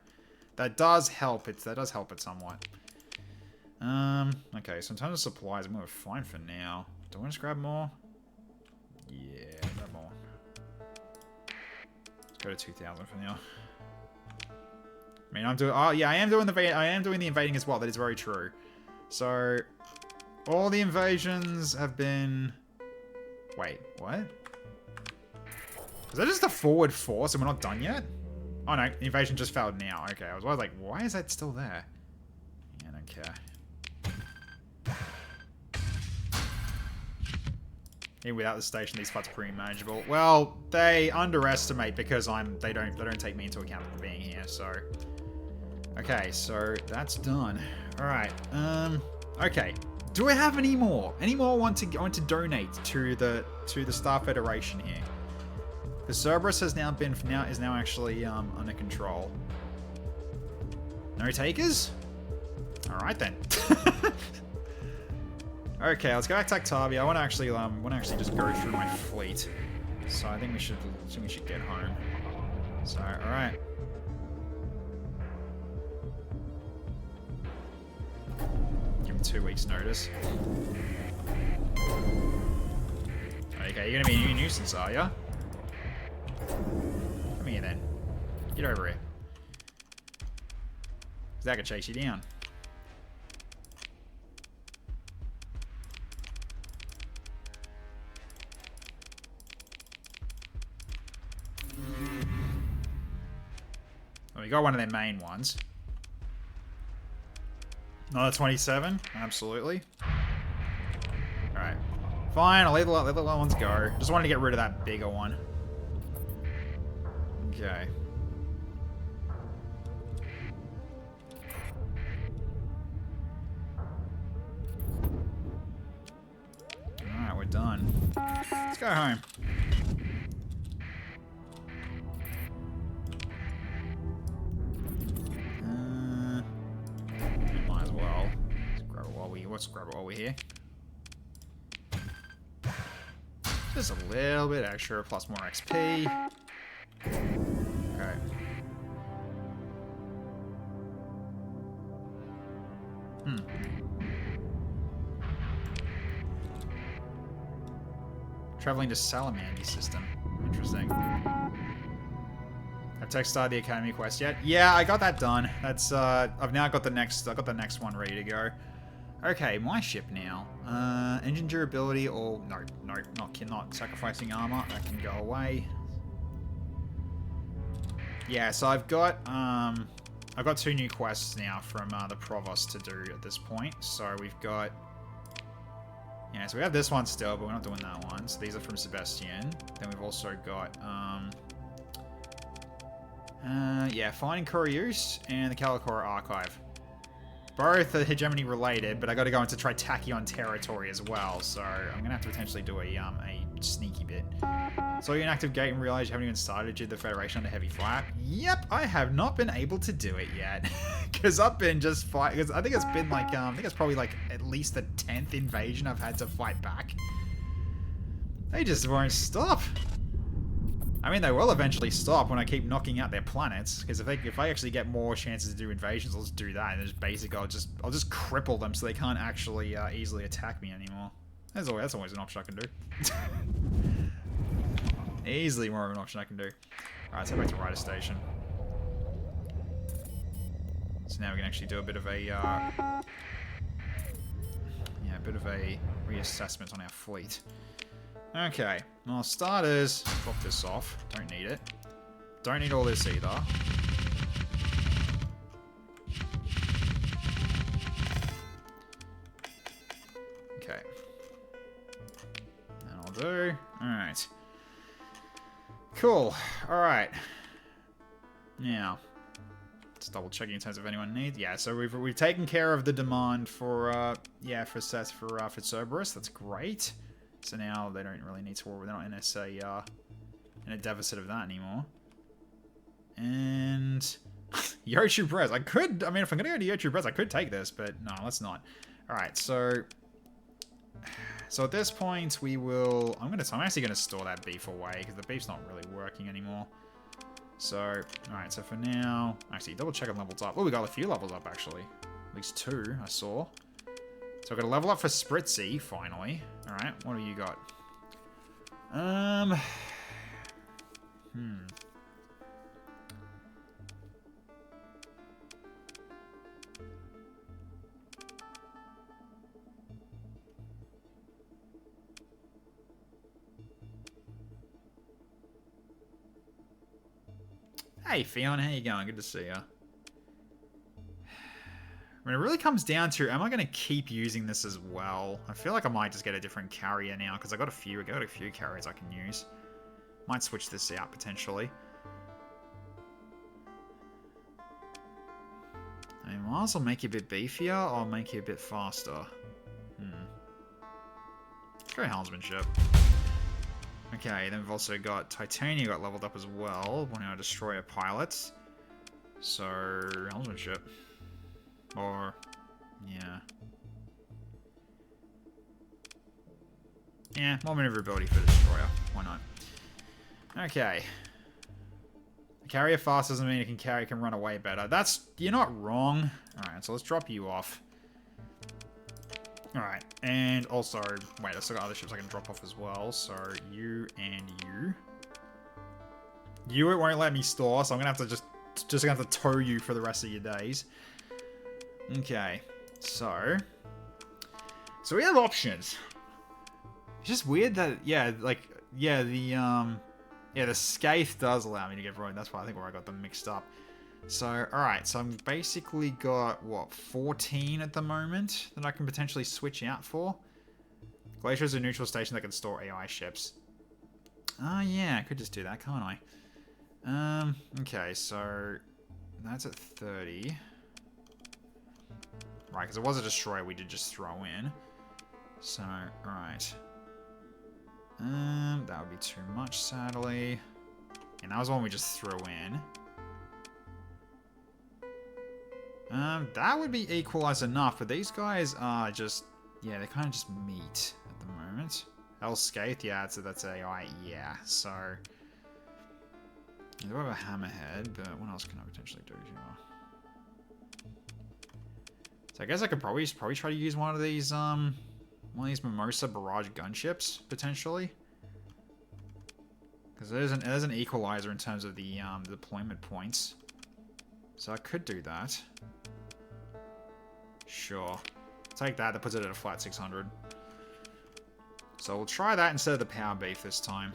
that does help. That does help it somewhat. Okay, so in terms of supplies, I'm going to fine for now. Do I want to grab more? Yeah, grab more. Let's go to 2,000 for now. I mean, I'm doing... Oh, yeah, I am doing the invading as well. That is very true. So... all the invasions have been... Wait, what? Is that just a forward force and we're not done yet? Oh no, the invasion just failed now. Okay, I was like, why is that still there? Yeah, I don't care. Even without the station, these fights are pretty manageable. Well, they underestimate because they don't take me into account for being here, so. Okay, so that's done. Alright, okay. Do I have any more? Any more want to donate to the Star Federation here? The Cerberus is now actually under control. No takers? Alright then. Okay, let's go back to Octavia. I want to actually just go through my fleet. So I think we should get home. So, alright. Give him 2 weeks notice. Okay, you're gonna be a nuisance, are ya? Come here then. Get over here. That could chase you down. Well, we got one of their main ones. Another 27? Absolutely. Alright. Fine, I'll let the little ones go. Just wanted to get rid of that bigger one. Okay. Alright, we're done. Let's go home. Might as well. Let's grab it while we're here. Just a little bit extra, plus more XP. Okay. Traveling to Salamandy system. Interesting. Have tech started the Academy quest yet? Yeah, I got that done. That's I've now got the next one ready to go. Okay, my ship now. Engine durability or no, not sacrificing armor. That can go away. Yeah, so I've got 2 new quests now from the Provost to do at this point. So we've got so we have this one still, but we're not doing that one. So these are from Sebastian. Then we've also got finding Corius and the Calicora Archive. Both are hegemony related, but I got to go into Tritachyon territory as well, so I'm gonna have to potentially do a sneaky bit. So you're an active gate and realize you haven't even started due to the Federation under heavy fire. Yep, I have not been able to do it yet, because I've been just fighting. Because I think it's been like I think it's probably like at least the 10th invasion I've had to fight back. They just won't stop. I mean, they will eventually stop when I keep knocking out their planets. Because if I actually get more chances to do invasions, I'll just do that. And just basically, I'll just cripple them so they can't actually easily attack me anymore. That's always an option I can do. Easily more of an option I can do. All right, so back to Rider Station. So now we can actually do a bit of a reassessment on our fleet. Okay, well, starters, drop this off. Don't need it. Don't need all this either. Okay. That'll do. Alright. Cool. Alright. Now, just double checking in terms of anyone needs. Yeah, so we've taken care of the demand for Cerberus. That's great. So now they don't really need to worry. They're not in a deficit of that anymore. And Yochu Press. I mean, if I'm gonna go to Yochu Press, I could take this, but no, let's not. All right, so at this point we will. I'm actually gonna store that beef away because the beef's not really working anymore. So all right, so for now, actually double check on levels up. Oh, we got a few levels up actually. At least 2 I saw. So I've got a level up for Spritzy, finally. Alright, what have you got? Hey, Fion, how you going? Good to see ya. I mean, it really comes down to, am I going to keep using this as well? I feel like I might just get a different carrier now, because I got a few carriers I can use. Might switch this out, potentially. I mean, might as well make it a bit beefier, or make it a bit faster. Let's go Helmsmanship. Okay, then we've also got Titania got leveled up as well. One of our destroyer pilots. So, Helmsmanship. Or, yeah. Yeah, more maneuverability for the destroyer. Why not? Okay. Carrier fast doesn't mean it can run away better. You're not wrong. Alright, so let's drop you off. Alright, and also, wait, I still got other ships I can drop off as well. So, you and you. You, it won't let me store, so I'm gonna have to just gonna have to tow you for the rest of your days. Okay, so we have options. It's just weird that, the Scathe does allow me to get road. That's why I think where I got them mixed up. So, alright, so I'm basically got, what, 14 at the moment that I can potentially switch out for? Glacier is a neutral station that can store AI ships. Oh, yeah, I could just do that, can't I? Okay, so that's at 30. Right, because it was a destroyer we did just throw in. So, alright. That would be too much, sadly. And that was one we just threw in. That would be equalized enough, but these guys are just, yeah, they're kind of just meat at the moment. Scathe, yeah, that's AI, yeah, so. I do have a hammerhead, but what else can I potentially do here? So I guess I could probably try to use one of these Mimosa barrage gunships, potentially. Because there's an equalizer in terms of the deployment points. So I could do that. Sure. Take that puts it at a flat 600. So we'll try that instead of the power beef this time.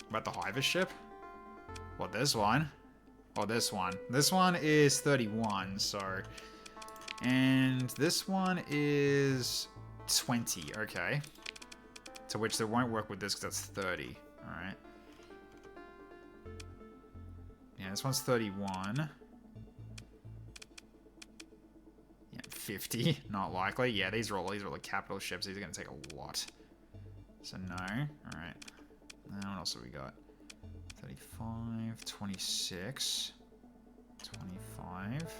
About the Hiver ship? What, this one? Oh, this one. This one is 31, so. And this one is 20, okay. To which they won't work with this because that's 30. Alright. Yeah, this one's 31. Yeah, 50. Not likely. Yeah, these are all the capital ships. These are going to take a lot. So no. Alright. Now what else have we got? 35, 26, 25.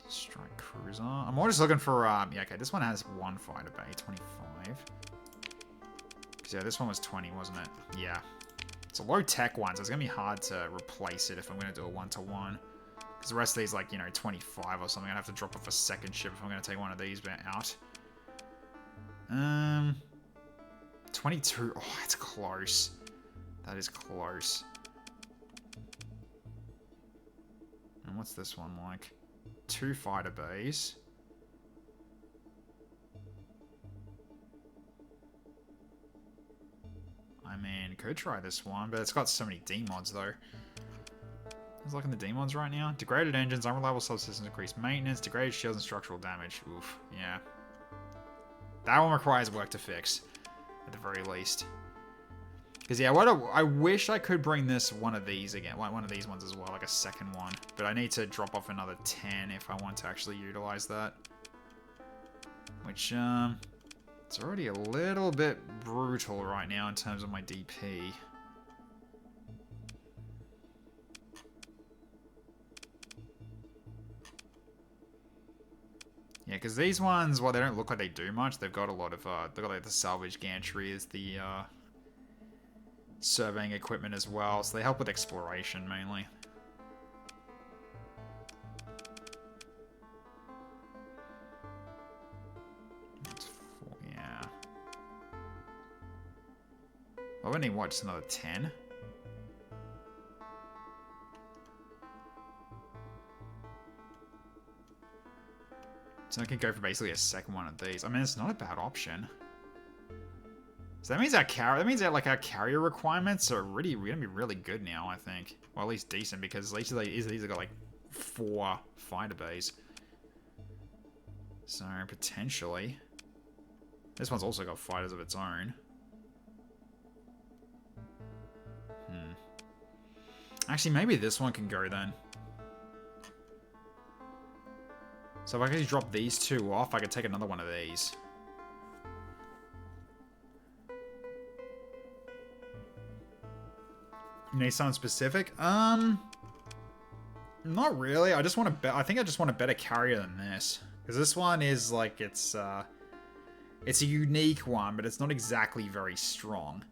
Strike cruiser. I'm more just looking for, yeah, okay, this one has one fighter bay, 25. So yeah, this one was 20, wasn't it? Yeah. It's a low-tech one, so it's going to be hard to replace it if I'm going to do a one-to-one. Because the rest of these, like, 25 or something. I'd have to drop off a second ship if I'm going to take one of these out. 22. Oh, that's close. That is close. And what's this one like? 2 fighter bays. I mean, could try this one, but it's got so many D-mods though. I was looking at the D-mods right now. Degraded engines, unreliable subsystems, increased maintenance, degraded shields, and structural damage. Oof, yeah. That one requires work to fix, at the very least. Because, yeah, I wish I could bring one of these again. One of these ones as well, like a second one. But I need to drop off another 10 if I want to actually utilize that. Which, it's already a little bit brutal right now in terms of my DP. Yeah, because these ones, well, they don't look like they do much. They've got a lot of, they've got like the salvage gantry as the, surveying equipment as well, so they help with exploration mainly. That's 4, yeah. I would need, what, just another 10? So I can go for basically a second one of these. I mean, it's not a bad option. So that means our carrier requirements are really gonna be really good now, I think. Well, at least decent, because at least these have got like 4 fighter bays. So, potentially. This one's also got fighters of its own. Actually, maybe this one can go then. So if I could drop these 2 off, I could take another one of these. You need something specific? Not really. I just want to. I think I just want a better carrier than this, because this one is like it's a unique one, but it's not exactly very strong.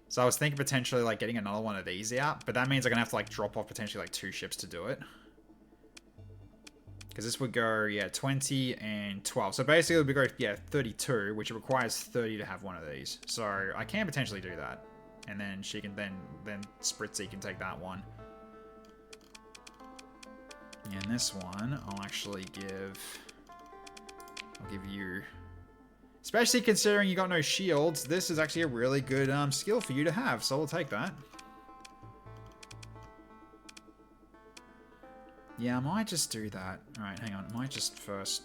So I was thinking potentially like getting another one of these out, but that means I'm gonna have to like drop off potentially like 2 ships to do it. Because this would go, yeah, 20 and 12. So basically it would go, yeah, 32, which requires 30 to have one of these. So I can potentially do that. And then she can then Spritzy can take that one. And this one, I'll actually I'll give you, especially considering you got no shields, this is actually a really good skill for you to have. So we'll take that. Yeah, I might just do that. Alright, hang on. I might just first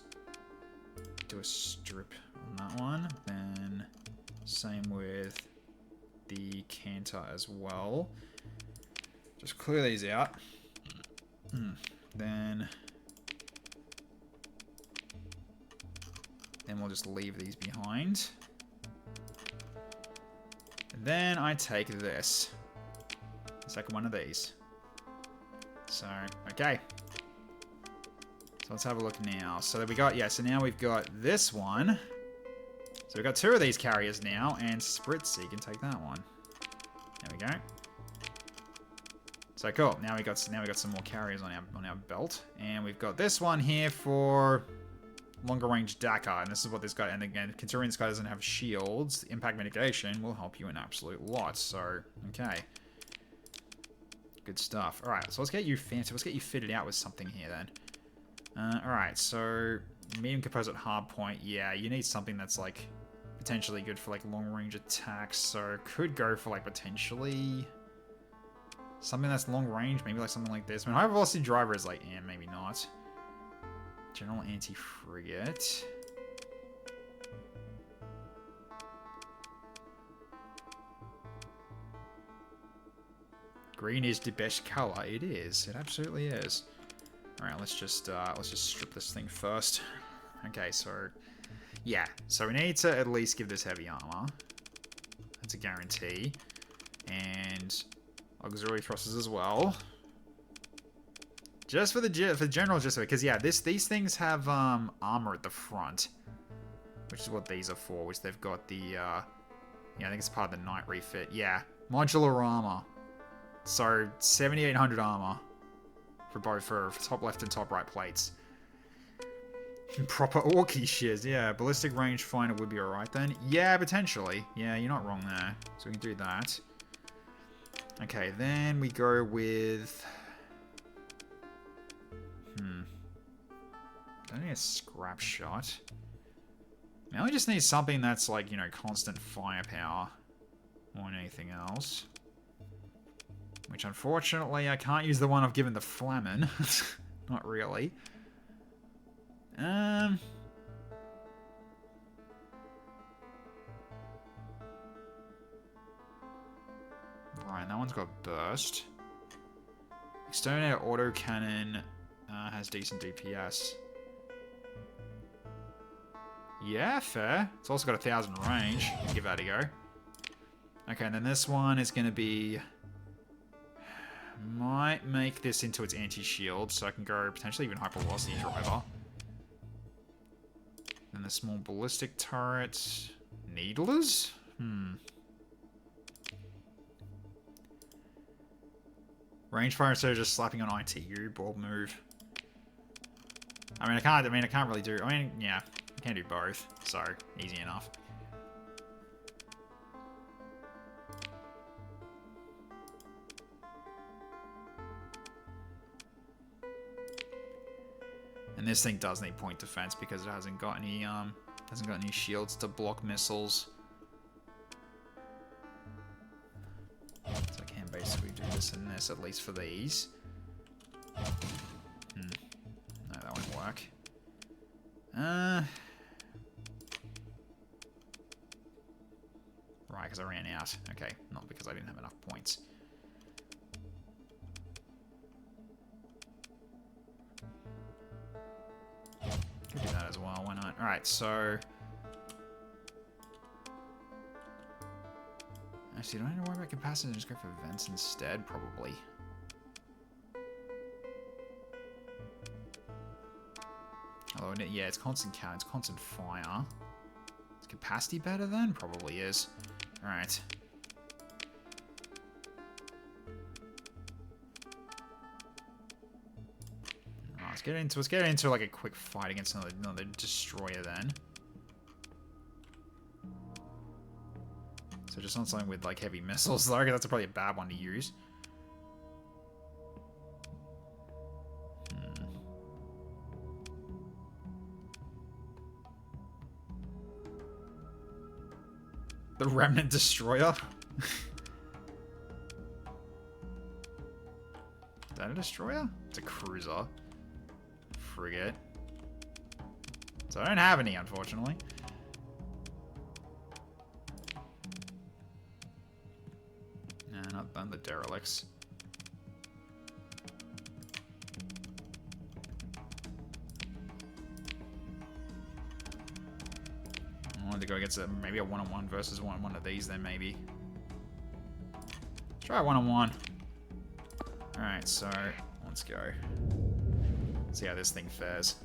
do a strip on that one. Then same with the canter as well. Just clear these out. Then we'll just leave these behind. And then I take this. The second one of these. So, okay. So let's have a look now. So we got, yeah, so now we've got this one. So we've got 2 of these carriers now, and Spritzy can take that one. There we go. So cool. Now we got some more carriers on our belt, and we've got this one here for longer range Dakar, and this is what this guy. And again, considering this guy doesn't have shields, impact mitigation will help you an absolute lot. So okay, good stuff. All right, so let's get you fancy. Let's get you fitted out with something here then. All right, so medium composite hard point. Yeah, you need something that's like potentially good for like long range attacks. So could go for like potentially something that's long range, maybe like something like this. I mean, high velocity driver is like, yeah, maybe not. General anti-frigate. Green is the best color. It is. It absolutely is. All right, let's just strip this thing first. Okay, so yeah, so we need to at least give this heavy armor. That's a guarantee, and auxiliary thrusters as well. Just for the general, just because yeah, these things have armor at the front, which is what these are for. Which they've got the yeah, I think it's part of the night refit. Yeah, modular armor. So 7,800 armor for both for top left and top right plates. Proper Orky shiz, yeah. Ballistic range finder would be alright then. Yeah, potentially. Yeah, you're not wrong there. So we can do that. Okay, then we go with... Don't need a scrap shot. Now we just need something that's like, you know, constant firepower. More than anything else. Which, unfortunately, I can't use the one I've given the Flamin. Not really. Right, that one's got burst. Exterminator autocannon has decent DPS. Yeah, fair. It's also got 1,000 range. Give that a go. Okay, and then this one is going to be... Might make this into its anti-shield, so I can go potentially even hypervelocity driver. Then the small ballistic turret. Needlers? Rangefire instead of just slapping on ITU. Bold move. I mean, I can't really do... I mean, yeah. I can do both, so easy enough. And this thing does need point defense because it hasn't got any shields to block missiles. So I can basically do this and this, at least for these. that won't work. Right, because I ran out. Okay, not because I didn't have enough points. Could do that as well, why not? Alright, so... Actually, don't I need to worry about capacity and just go for vents instead? Probably. Although, yeah, it's constant count, it's constant fire. Is capacity better then? Probably is. Alright. Let's get into like a quick fight against another destroyer then. So just not something with like heavy missiles though, because that's probably a bad one to use. The Remnant Destroyer? Is that a destroyer? It's a cruiser. Frigate. So I don't have any, unfortunately. Nah, not done the derelicts. I wanted to go against maybe a one-on-one versus one of these then, maybe. Try one-on-one. Alright, so let's go. See how this thing fares.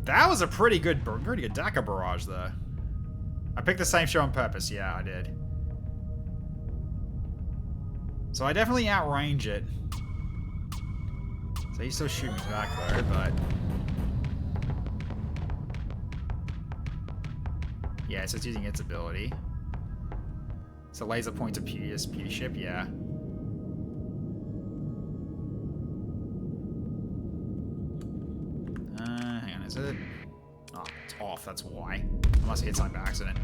That was a pretty good Dakar barrage there. I picked the same shot on purpose. Yeah, I did. So I definitely outrange it. So he's still shooting me back though, but... Yeah, so it's using its ability. So laser point to Pewter ship, yeah. Hang on, is it? Oh, it's off, that's why. I must have hit something by accident.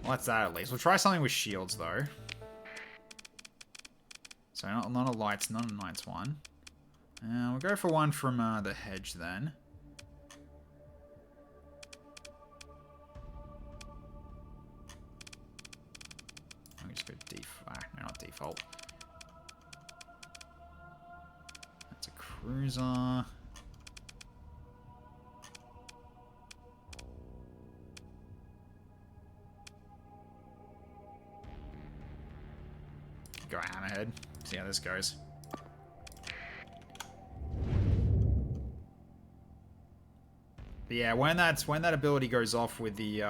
Well, that's that at least. We'll try something with shields though. So not a lights, not a knights one. We'll go for one from the hedge then. Let me just go default. No, not default. That's a cruiser. Go hammerhead. See how this goes. But yeah, when that ability goes off with the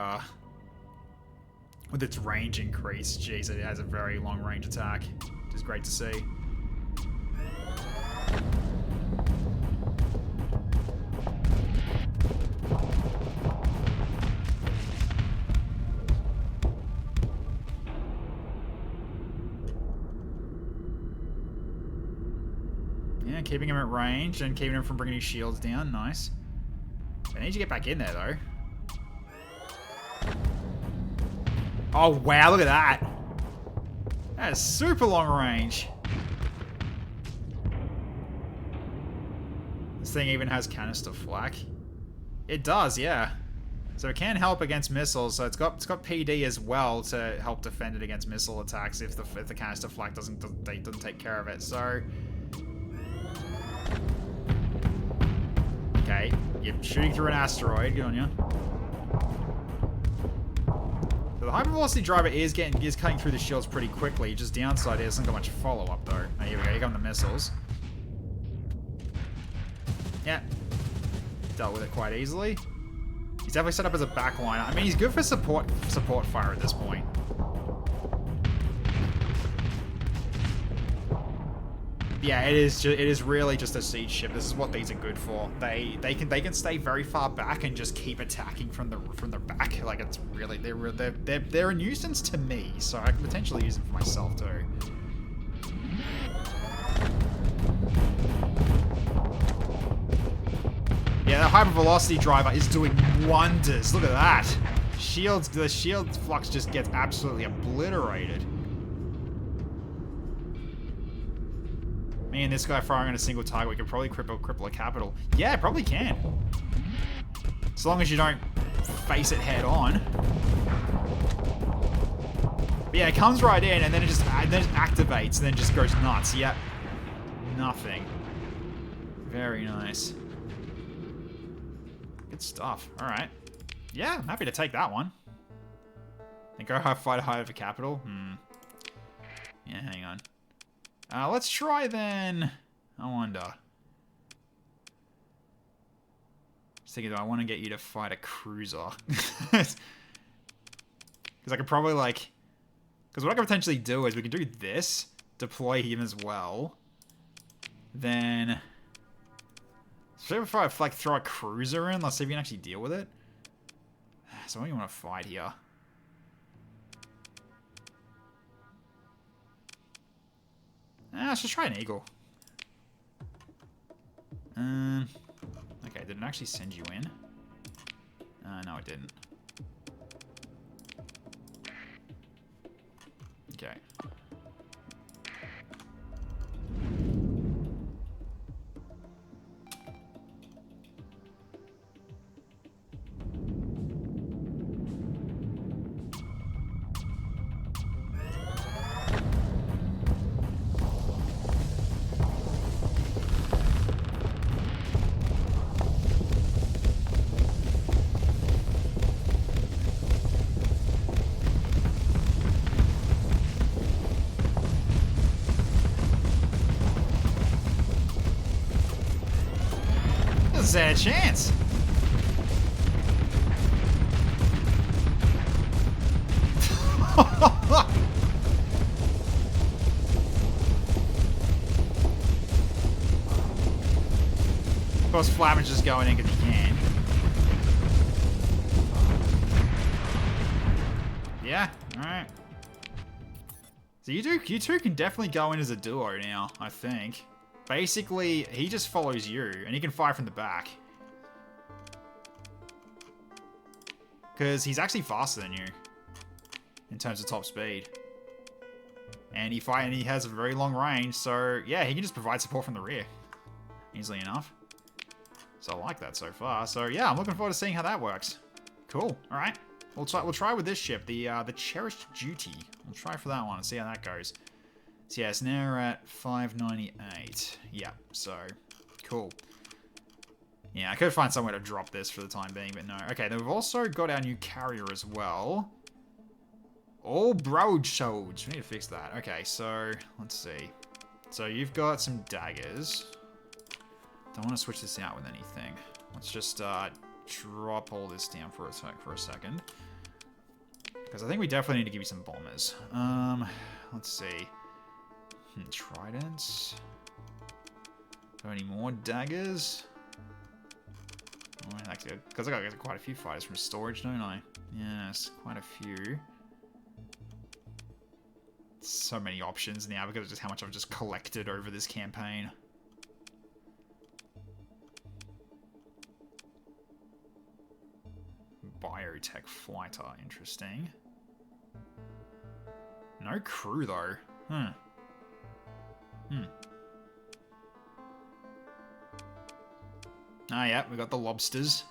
with its range increase, geez, it has a very long range attack, which is great to see. Yeah, keeping him at range and keeping him from bringing his shields down. Nice. I need to get back in there, though. Oh, wow, look at that. That is super long range. This thing even has canister flak. It does, yeah. So it can help against missiles. So it's got PD as well to help defend it against missile attacks if the canister flak doesn't take care of it. So okay, you're shooting through an asteroid. Good on you. So the hypervelocity driver is cutting through the shields pretty quickly. Just downside is it hasn't got much follow up though. Oh, here we go. Here come the missiles. Yeah, dealt with it quite easily. He's definitely set up as a backliner. I mean, he's good for support fire at this point. Yeah, it is really just a siege ship. This is what these are good for. They can stay very far back and just keep attacking from the back. Like, it's really they're a nuisance to me, so I can potentially use them for myself too. Yeah, the hypervelocity driver is doing wonders. Look at that. The shield flux just gets absolutely obliterated. Me and this guy firing on a single target, we could probably cripple a capital. Yeah, probably can. As long as you don't face it head on. But yeah, it comes right in and then it just activates and then just goes nuts. Yep. Nothing. Very nice. Good stuff. Alright. Yeah, I'm happy to take that one. And go fight a high over capital. Yeah, hang on. Let's try then. I wonder. Just thinking, do I want to get you to fight a cruiser? Because I could probably like. Because what I could potentially do is we can do this, deploy him as well. Then. So if I like throw a cruiser in, let's see if we can actually deal with it. So what do you want to fight here? Let's just try an eagle. Okay, did it actually send you in? No, it didn't. Okay. Stand a chance. Of course, Flavin's just going in because he can. Yeah, alright. So you two can definitely go in as a duo now, I think. Basically, he just follows you, and he can fire from the back. Because he's actually faster than you, in terms of top speed. And he has a very long range, so yeah, he can just provide support from the rear. Easily enough. So I like that so far. So yeah, I'm looking forward to seeing how that works. Cool, alright. We'll try with this ship, the Cherished Duty. We'll try for that one and see how that goes. So yeah, it's now at 598. Yeah, so cool. Yeah, I could find somewhere to drop this for the time being, but no. Okay, then we've also got our new carrier as well. All broadswords. We need to fix that. Okay, so let's see. So you've got some daggers. Don't want to switch this out with anything. Let's just drop all this down for a second. Because I think we definitely need to give you some bombers. Let's see. Tridents. Got any more daggers? Because I got quite a few fighters from storage, don't I? Yes, quite a few. So many options now because of just how much I've just collected over this campaign. Biotech fighter, interesting. No crew though. Ah, yeah, we got the lobsters.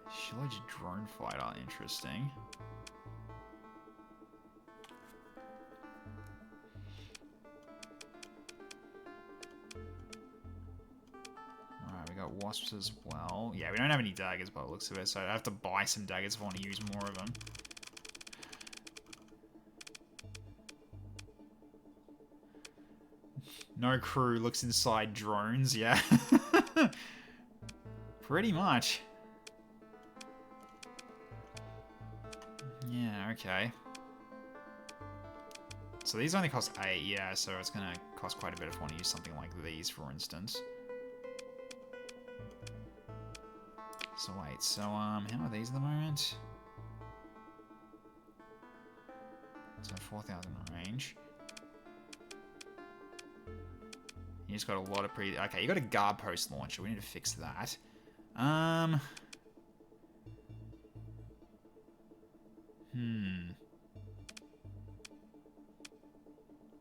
Shillage drone fighter, interesting. Alright, we got wasps as well. Yeah, we don't have any daggers by the looks of it, so I have to buy some daggers if I want to use more of them. No crew looks inside drones, yeah. Pretty much. Yeah, okay. So these only cost 8, yeah, so it's going to cost quite a bit if I want to use something like these, for instance. So wait, so how are these at the moment? So 4,000 range. You just got a lot of okay, you got a guard post launcher. We need to fix that.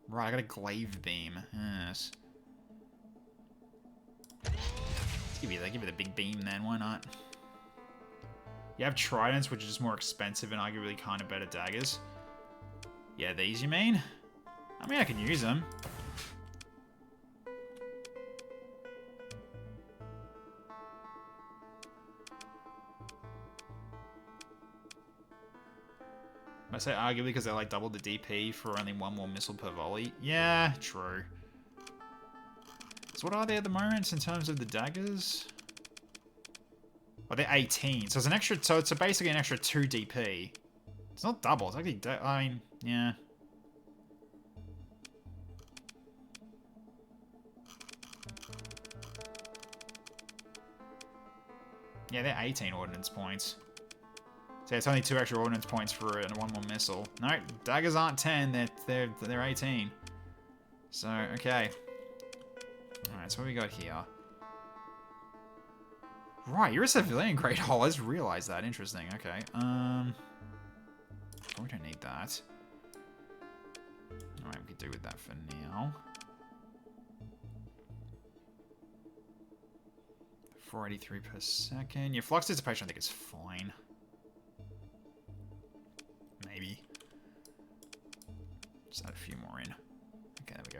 Right, I got a glaive beam. Yes. Let's give you the big beam then, why not? You have tridents, which is just more expensive and arguably kind of better daggers. Yeah, these you mean? I mean, I can use them. I say arguably because they like double the DP for only one more missile per volley. Yeah, true. So what are they at the moment in terms of the daggers? Oh, they're 18. So it's an extra. So it's basically an extra 2 DP. It's not double. It's actually. I mean, yeah. Yeah, they're 18 ordnance points. So it's only 2 extra ordnance points for 1 more missile. No, daggers aren't 10. They're 18. So okay. All right. So what we got here? Right, you're a civilian grade hull. I just realized that. Interesting. Okay. We don't need that. All right, we could do with that for now. 483 per second. Your flux dissipation, I think, is fine. Maybe. Just add a few more in. Okay, there we go.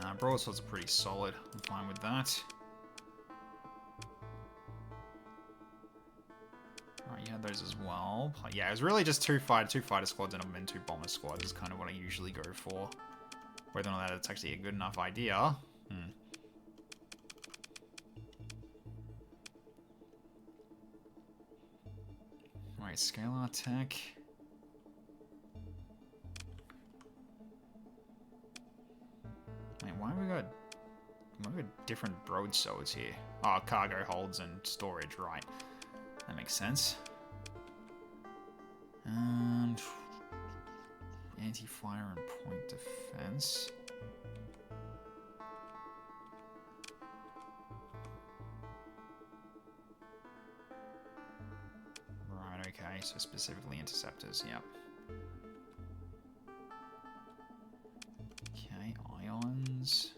Nah, broadswords are pretty solid. I'm fine with that. Alright, you had those as well. Yeah, it was really just two fighter squads and then 2 bomber squads is kind of what I usually go for. Whether or not that's actually a good enough idea. Right, scalar tech. Wait, why have we got different broadswords here? Oh, cargo holds and storage, right. That makes sense. Anti-fire and point defense. Right, okay, so specifically interceptors, yep. Okay, ions.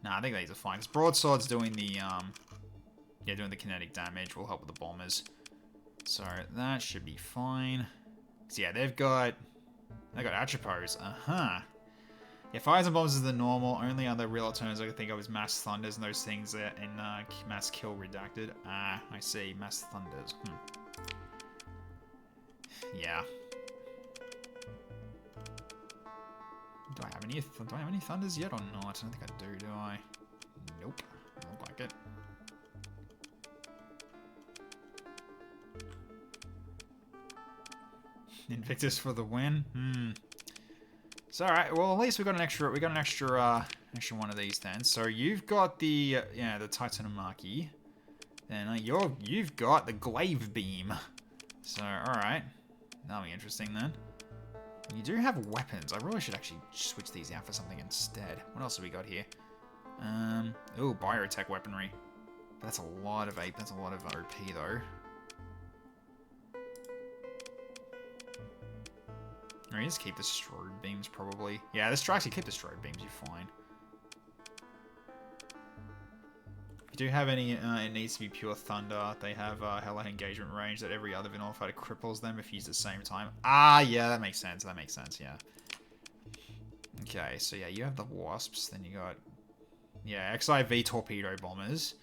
Nah, I think these are fine. Because broadsword's doing the, doing the kinetic damage. Will help with the bombers. So that should be fine. So yeah, they've got atropos. Yeah, fires and bombs is the normal. Only other real alternatives I can think of is mass thunders and those things that in mass kill redacted. I see. Mass thunders. Yeah. Do I have any thunders yet or not? I don't think I do I? Nope. Doesn't look like it. Invictus for the win. It's all right. Well, at least we got an extra one of these then. So you've got the the Titanomachy. Then you've got the glaive beam. So all right, that'll be interesting then. You do have weapons. I really should actually switch these out for something instead. What else have we got here? Oh, biotech weaponry. That's a lot of OP though. Or you just keep the strobe beams probably. Yeah, actually keep the strobe beams. You're fine. If you do have any, it needs to be pure thunder. They have hella engagement range that every other vanilla fighter cripples them if used at the same time. Yeah, that makes sense. That makes sense. Yeah. Okay, so yeah, you have the wasps. Then you got XIV torpedo bombers,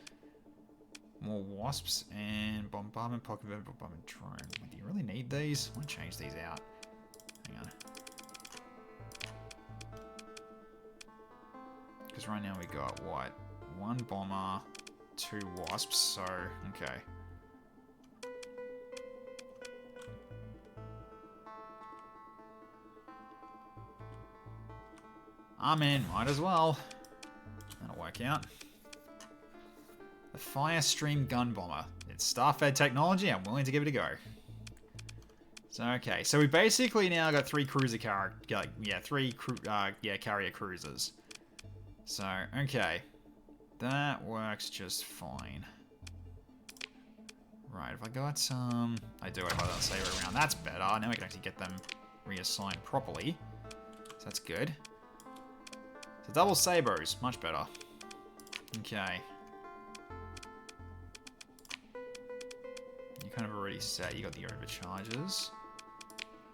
more wasps, and bombardment pocket bombardment drone. Do you really need these? I want to change these out. Hang on. Because right now we got, what? 1 bomber, 2 wasps, so, okay. I'm in, might as well. That'll work out. The Firestream Gun Bomber. It's Starfed technology, I'm willing to give it a go. So, okay, so we basically now got 3 cruiser carrier cruisers. So, okay. That works just fine. Right, if I got some... I do, if I don't saber around, that's better. Now we can actually get them reassigned properly. So that's good. So double sabers, much better. Okay. You kind of already set, you got the overcharges.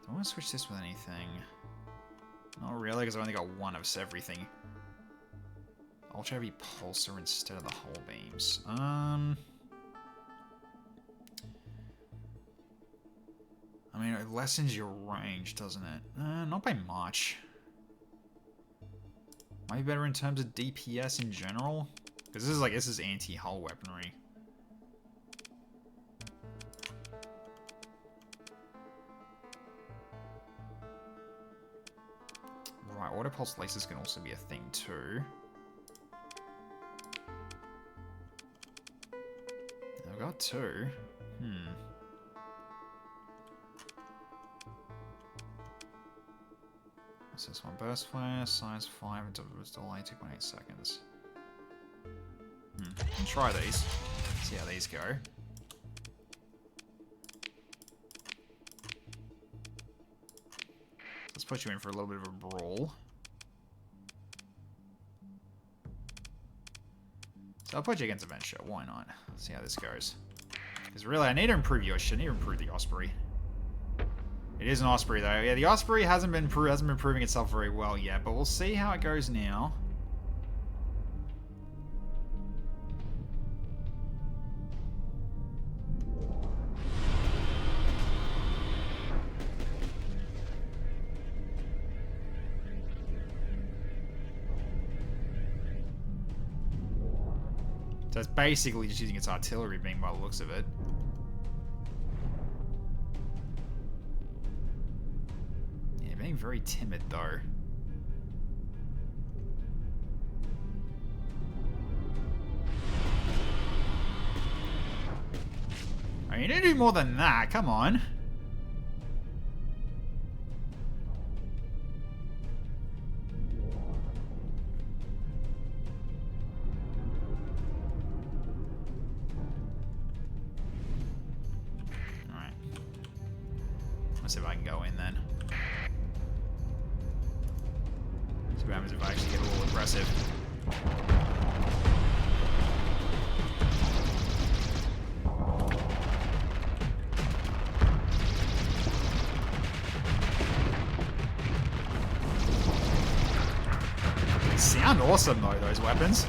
Do I want to switch this with anything? Not really, because I've only got 1 of everything. Ultra Heavy Pulsar instead of the hull beams. I mean, it lessens your range, doesn't it? Not by much. Might be better in terms of DPS in general. Because this is anti-hull weaponry. Right, Auto Pulse lasers can also be a thing too. I've got 2. What's this one? Burst flare, size 5, and delay 2.8 seconds. Can try these. See how these go. Let's put you in for a little bit of a brawl. So I'll put you against Adventure. Why not? See how this goes. Because really, I need to improve your shit. I need to improve the Osprey. It is an Osprey, though. Yeah, the Osprey hasn't been proving itself very well yet, but we'll see how it goes now. So it's basically just using its artillery beam by the looks of it. Yeah, being very timid though. I mean, you need to do more than that, come on. See if I can go in then. See what happens if I actually get a little aggressive. They sound awesome though, those weapons.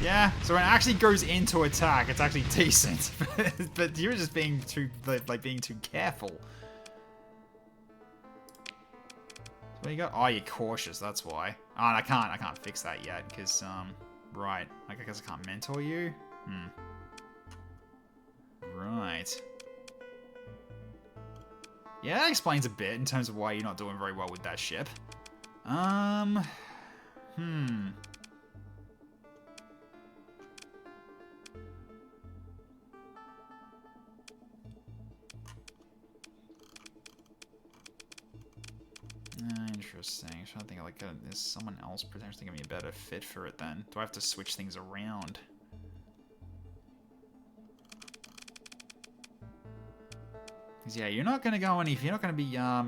Yeah, so when it actually goes into attack, it's actually decent. But you're just being too, being too careful. So what you got? Oh, you're cautious, that's why. Oh, and I can't fix that yet, because, right. I guess I can't mentor you? Right. Yeah, that explains a bit in terms of why you're not doing very well with that ship. Interesting. I'm trying to think, like, is someone else potentially gonna be a better fit for it then? Do I have to switch things around? Because yeah, you're not gonna go any. You're not gonna be yeah,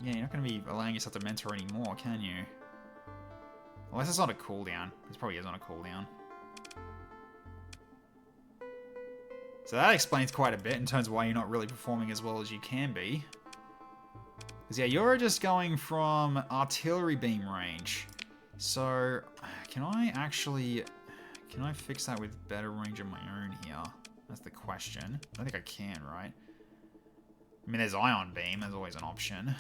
you're not gonna be allowing yourself to mentor anymore, can you? Unless it's on a cooldown. This probably is on a cooldown. So that explains quite a bit in terms of why you're not really performing as well as you can be. Because yeah, you're just going from artillery beam range. So, can I actually... Can I fix that with better range of my own here? That's the question. I don't think I can, right? I mean, there's ion beam. There's always an option.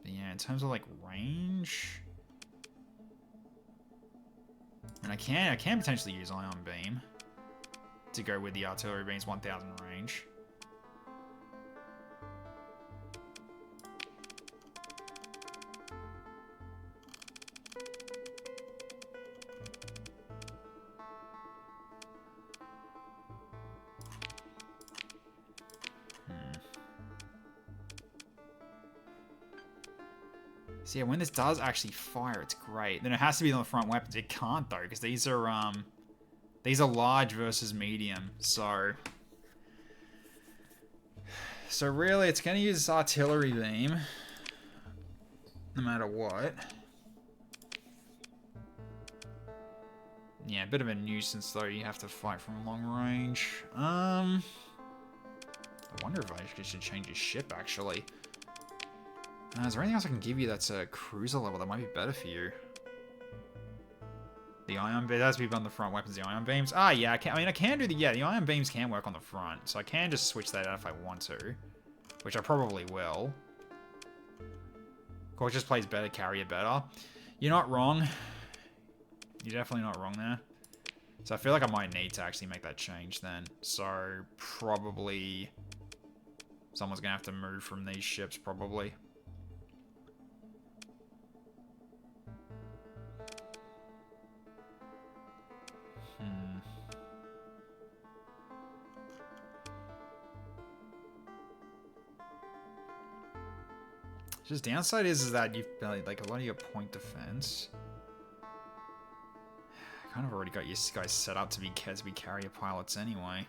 But yeah, in terms of like range, and I can potentially use ion beam to go with the artillery beam's 1000 range. So yeah, when this does actually fire, it's great. Then it has to be on the front weapons. It can't though, because these are large versus medium. So really, it's gonna use artillery beam, no matter what. Yeah, a bit of a nuisance though. You have to fight from long range. I wonder if I should change his ship actually. Is there anything else I can give you that's a cruiser level that might be better for you? The ion beam, it has to be on the front weapons, the ion beams. Ah, yeah, I can do the ion beams can work on the front, so I can just switch that out if I want to, which I probably will. Of course, just plays better, carrier better. You're not wrong. You're definitely not wrong there. So I feel like I might need to actually make that change then. So probably someone's gonna have to move from these ships, probably. Just downside is that you've like a lot of your point defense. Kind of already got you guys set up to be carrier pilots anyway.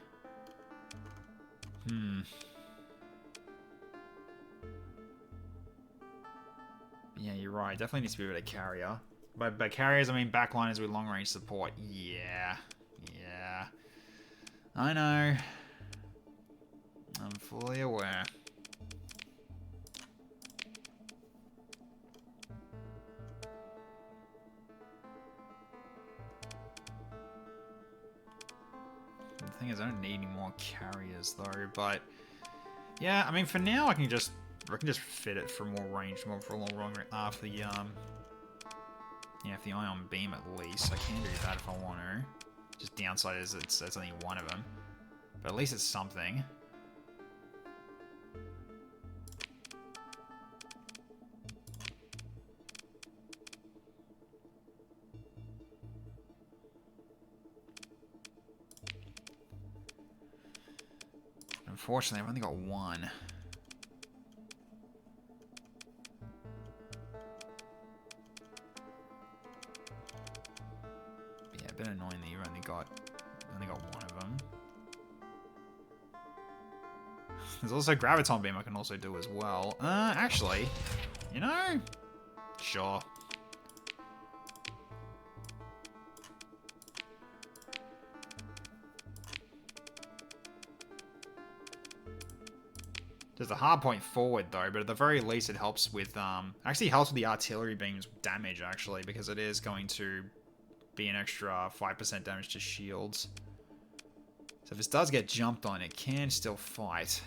Yeah, you're right. Definitely needs to be a bit of carrier. But by carriers, I mean backliners with long range support. Yeah. I know. I'm fully aware. The thing is, I don't need any more carriers though, but yeah, I mean for now I can just fit it for more range, for a long for the for the ion beam at least. I can do that if I want to. Just downside is it's only one of them, but at least it's something. Unfortunately, I've only got one. But yeah, a bit annoying that you've only got one of them. There's also graviton beam I can also do as well. Actually, you know, sure. There's a hard point forward though, but at the very least it helps with, actually helps with the artillery beam's damage actually, because it is going to be an extra 5% damage to shields. So if this does get jumped on, it can still fight.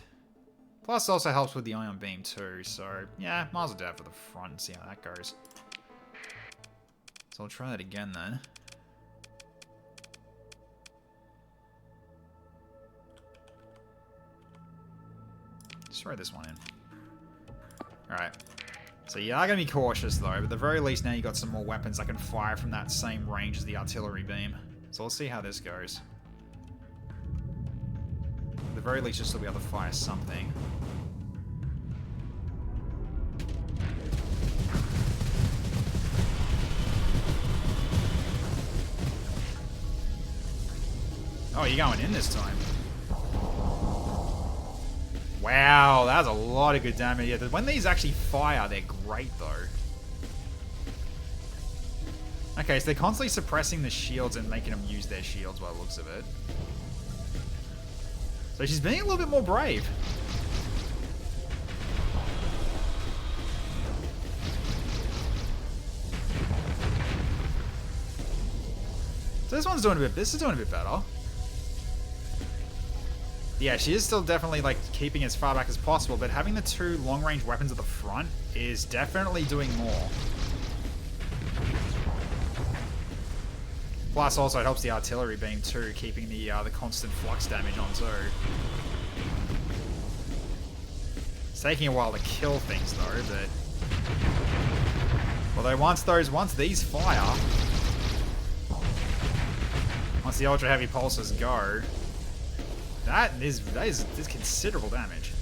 Plus it also helps with the ion beam too, so yeah, might as well do that for the front and see how that goes. So I'll try that again then. Just throw this one in. Alright. So you are going to be cautious though, but at the very least now you got some more weapons that can fire from that same range as the artillery beam. So let's see how this goes. At the very least you'll still be able to fire something. Oh, you're going in this time. Wow, that was a lot of good damage. Yeah, when these actually fire, they're great though. Okay, so they're constantly suppressing the shields and making them use their shields by the looks of it. So she's being a little bit more brave. So this one's doing a bit. This is doing a bit better. Yeah, she is still definitely like keeping as far back as possible, but having the 2 long-range weapons at the front is definitely doing more. Plus, also it helps the artillery beam too, keeping the constant flux damage on too. It's taking a while to kill things though, but although once these fire, once the ultra heavy pulses go, that is considerable damage.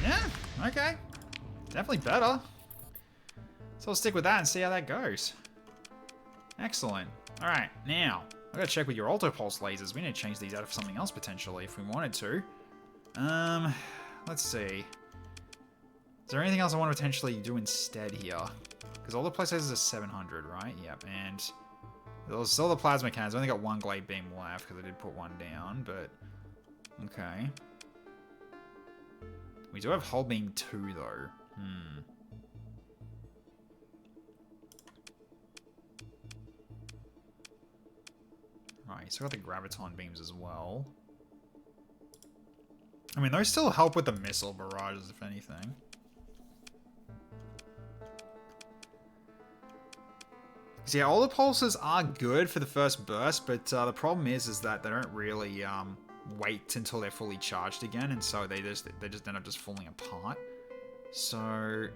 Yeah, okay. Definitely better. So we'll stick with that and see how that goes. Excellent. Alright, now, I gotta check with your auto pulse lasers. We need to change these out for something else potentially if we wanted to. Let's see. Is there anything else I want to potentially do instead here? Because all the pulse lasers are 700, right? Yep, and there's still the plasma cannons. I only got 1 glade beam left because I did put 1 down, but okay. We do have hull beam 2 though. Right, so I got the graviton beams as well. I mean, those still help with the missile barrages, if anything. So yeah, all the pulses are good for the first burst, but the problem is that they don't really wait until they're fully charged again, and so they just end up just falling apart. So I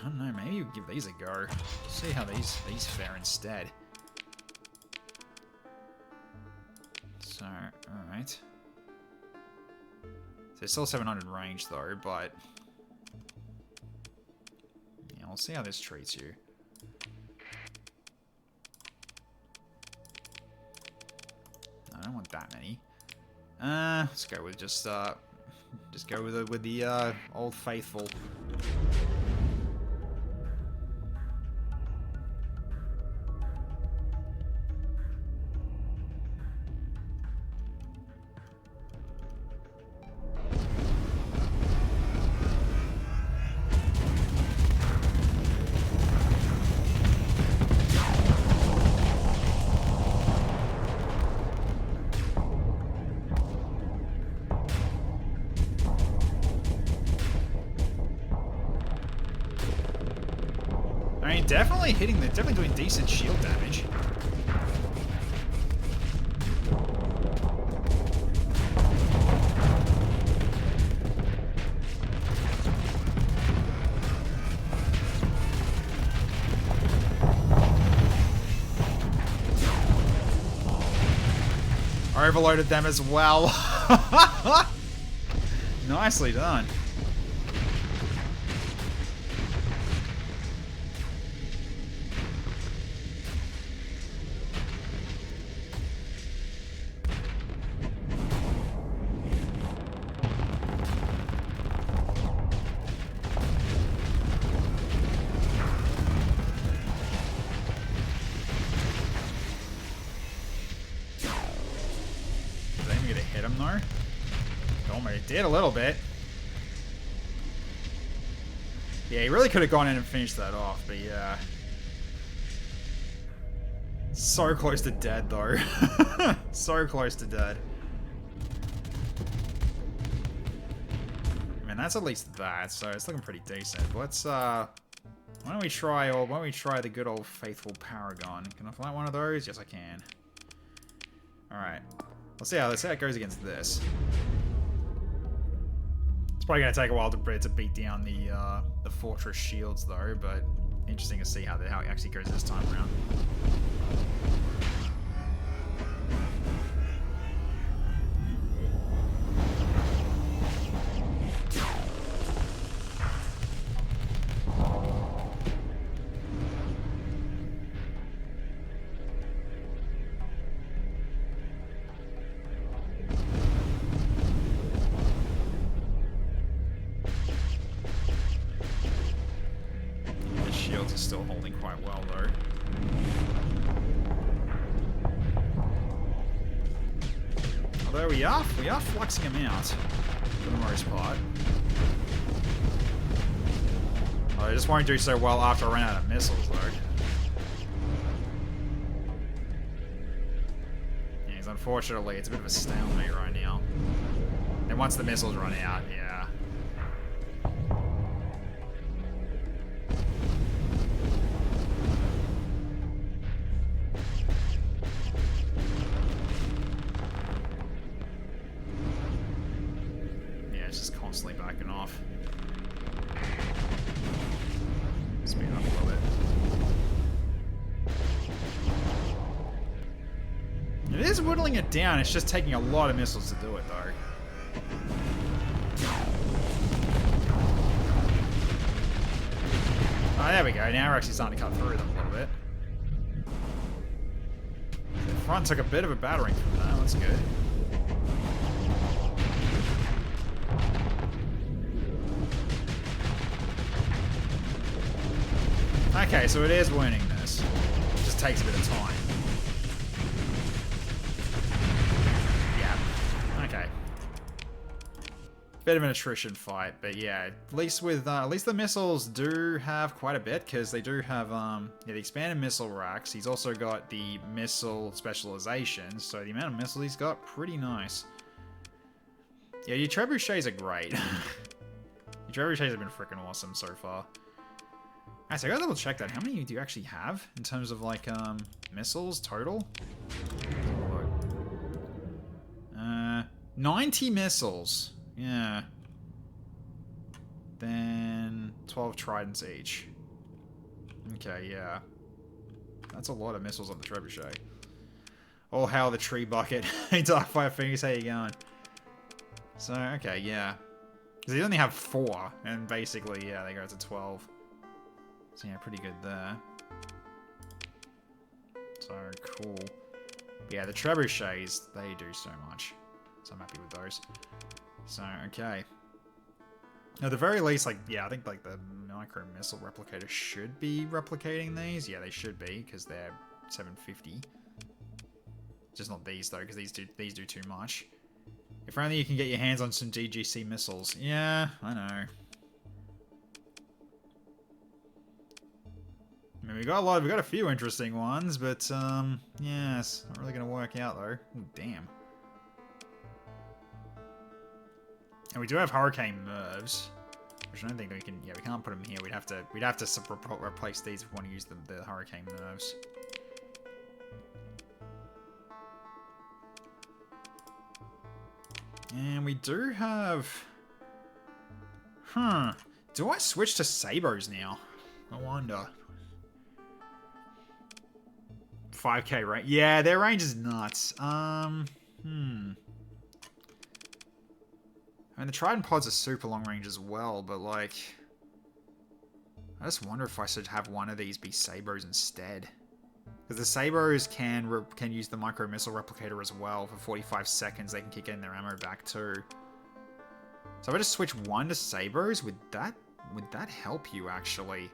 don't know, maybe we'll give these a go. See how these fare instead. So, alright. So it's still 700 range though, but yeah, we'll see how this treats you. I don't want that many. Let's go with just go with the old faithful. I mean, definitely doing decent shield damage. Overloaded them as well. Nicely done. Hit him though. Almost did a little bit. Yeah, he really could have gone in and finished that off, but yeah. So close to dead though. So close to dead. I mean, that's at least that, so it's looking pretty decent. But let's why don't we try the good old faithful Paragon? Can I fly one of those? Yes I can. Alright. Let's see how it goes against this. It's probably going to take a while to beat down the fortress shields though, but interesting to see how it actually goes this time around. Shields are still holding quite well though. Although we are fluxing them out. For the most part. Oh, I just won't do so well after I run out of missiles, though. Yeah, unfortunately, it's a bit of a stalemate right now. And once the missiles run out, yeah. Yeah, it's just constantly backing off. Speed up a little bit. It is whittling it down, it's just taking a lot of missiles to do it, though. Oh, there we go. Now we're actually starting to cut through them a little bit. The front took a bit of a battering from that. That's good. Okay, so it is winning this. It just takes a bit of time. Yeah. Okay. Bit of an attrition fight, but yeah, at least the missiles do have quite a bit, because they do have yeah, the expanded missile racks. He's also got the missile specialization, so the amount of missiles he's got, pretty nice. Yeah, your trebuchets are great. Your trebuchets have been freaking awesome so far. Alright, so I gotta double check that. How many do you actually have in terms of like missiles total? 90 missiles. Yeah. Then 12 tridents each. Okay, yeah. That's a lot of missiles on the trebuchet. Oh, hell, the tree bucket. Hey, Darkfire Fingers, how you going? So, okay, yeah. Because they only have 4, and basically, yeah, they go to 12. So, yeah, pretty good there. So, cool. Yeah, the trebuchets, they do so much. So, I'm happy with those. So, okay. At the very least, like, yeah, I think, like, the micro missile replicator should be replicating these. Yeah, they should be, because they're 750. Just not these, though, because these do too much. If only you can get your hands on some DGC missiles. Yeah, I know. I mean, we got a few interesting ones, but, yeah, it's not really going to work out, though. Ooh, damn. And we do have hurricane nerves, which I don't think we can. Yeah, we can't put them here. We'd have to replace these if we want to use the hurricane nerves. And we do have. Huh? Do I switch to sabers now? I wonder. 5K range. Yeah, their range is nuts. I mean, the Trident pods are super long range as well, but like, I just wonder if I should have one of these be Sabros instead. Because the Sabros can use the micro missile replicator as well. For 45 seconds, they can keep getting their ammo back too. So if I just switch one to Sabros, would that help you actually?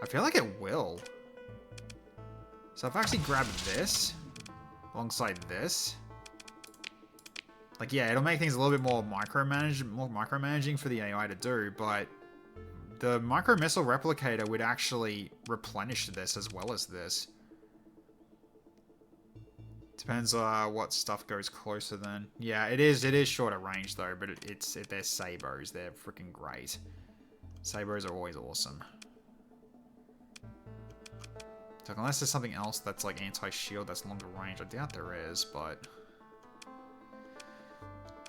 I feel like it will. So if I actually grab this alongside this. Like, yeah, it'll make things a little bit more micromanaging for the AI to do, but the micro missile replicator would actually replenish this as well as this. Depends what stuff goes closer then. Yeah, it is shorter range though, but they're Sabros. They're freaking great. Sabros are always awesome. So unless there's something else that's like anti-shield that's longer range, I doubt there is, but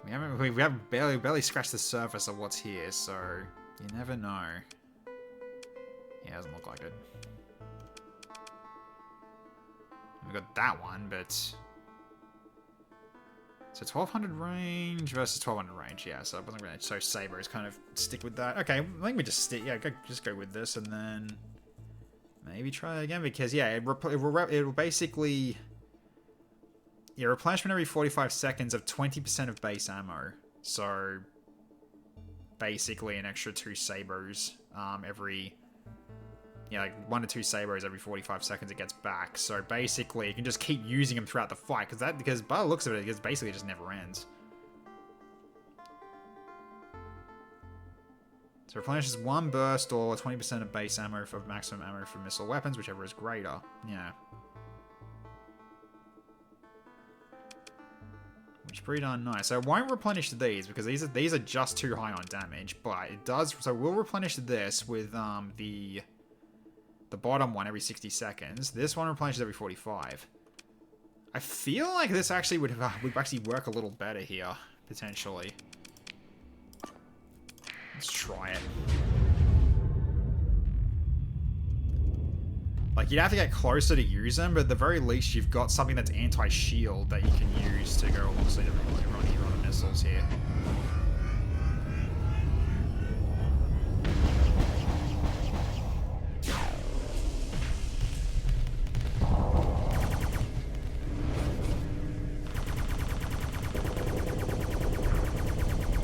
we haven't barely scratched the surface of what's here, so you never know. Yeah, it doesn't look like it. We got that one, but so 1200 range versus 1200 range. Yeah, so it wasn't really so Sabers kind of stick with that. Okay, I think we just stick. Yeah, just go with this and then maybe try it again because yeah, it will basically. Yeah, replenishment every 45 seconds of 20% of base ammo. So, basically an extra 2 sabers every... Yeah, like 1 to 2 sabers every 45 seconds it gets back. So, basically, you can just keep using them throughout the fight. Because by the looks of it, basically it just never ends. So replenishes 1 burst or 20% of base ammo for maximum ammo for missile weapons, whichever is greater. Yeah. Which is pretty darn nice. So it won't replenish these because these are just too high on damage, but it does. So we'll replenish this with the bottom one every 60 seconds. This one replenishes every 45. I feel like this actually would actually work a little better here potentially. Let's try it. Like, you'd have to get closer to use them, but at the very least, you've got something that's anti-shield that you can use to go alongside everyone on the missiles here.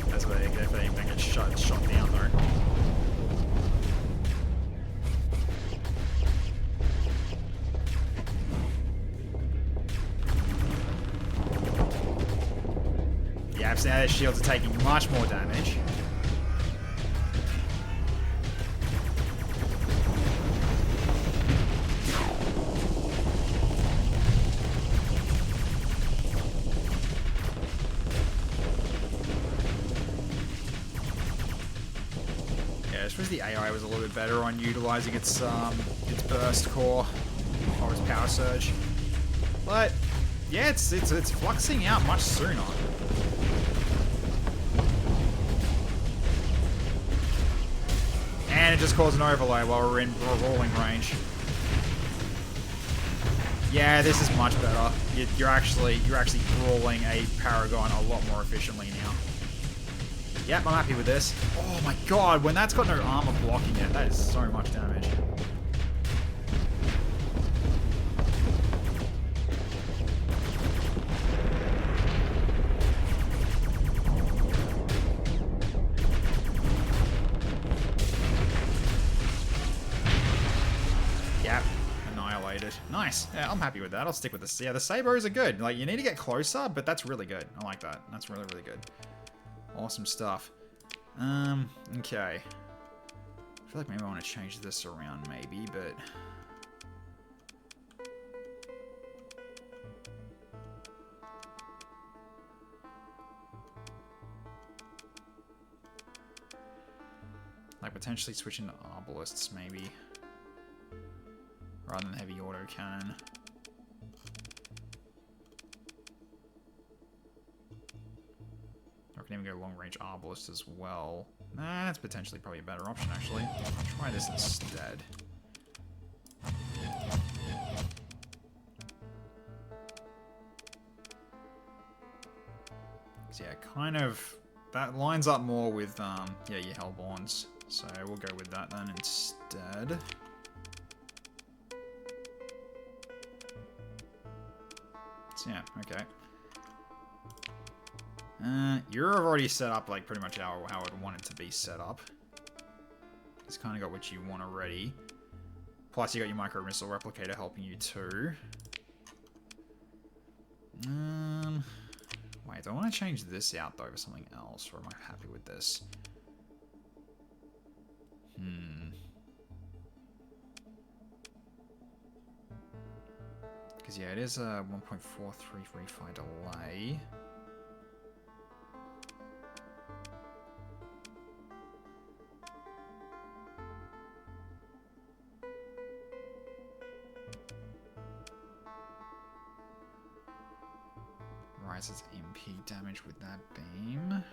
That's where they get shot down, though. Yeah, so now their shields are taking much more damage. Yeah, I suppose the AI was a little bit better on utilizing its burst core or its power surge, but yeah, it's fluxing out much sooner. And it just caused an overload while we're in rolling range. Yeah, this is much better. You're actually brawling a Paragon a lot more efficiently now. Yep, I'm happy with this. Oh my god, when that's got no armor blocking it, that is so much damage. Nice. Yeah, I'm happy with that. I'll stick with this. Yeah, the sabers are good. Like, you need to get closer, but that's really good. I like that. That's really, really good. Awesome stuff. Okay. I feel like maybe I want to change this around, maybe, but... like, potentially switching to arbalists, maybe. Rather than heavy autocannon. Or I can even go long range arbalist as well. Nah, that's potentially probably a better option actually. I'll try this instead. So yeah, kind of that lines up more with yeah, your Hellborns. So we'll go with that then instead. Yeah, okay. You're already set up like pretty much how I'd want it to be set up. It's kind of got what you want already. Plus you got your micro missile replicator helping you too. Wait, do I want to change this out though for something else, or am I happy with this? Because, yeah, it is a 1.43 refi delay. Rises MP damage with that beam.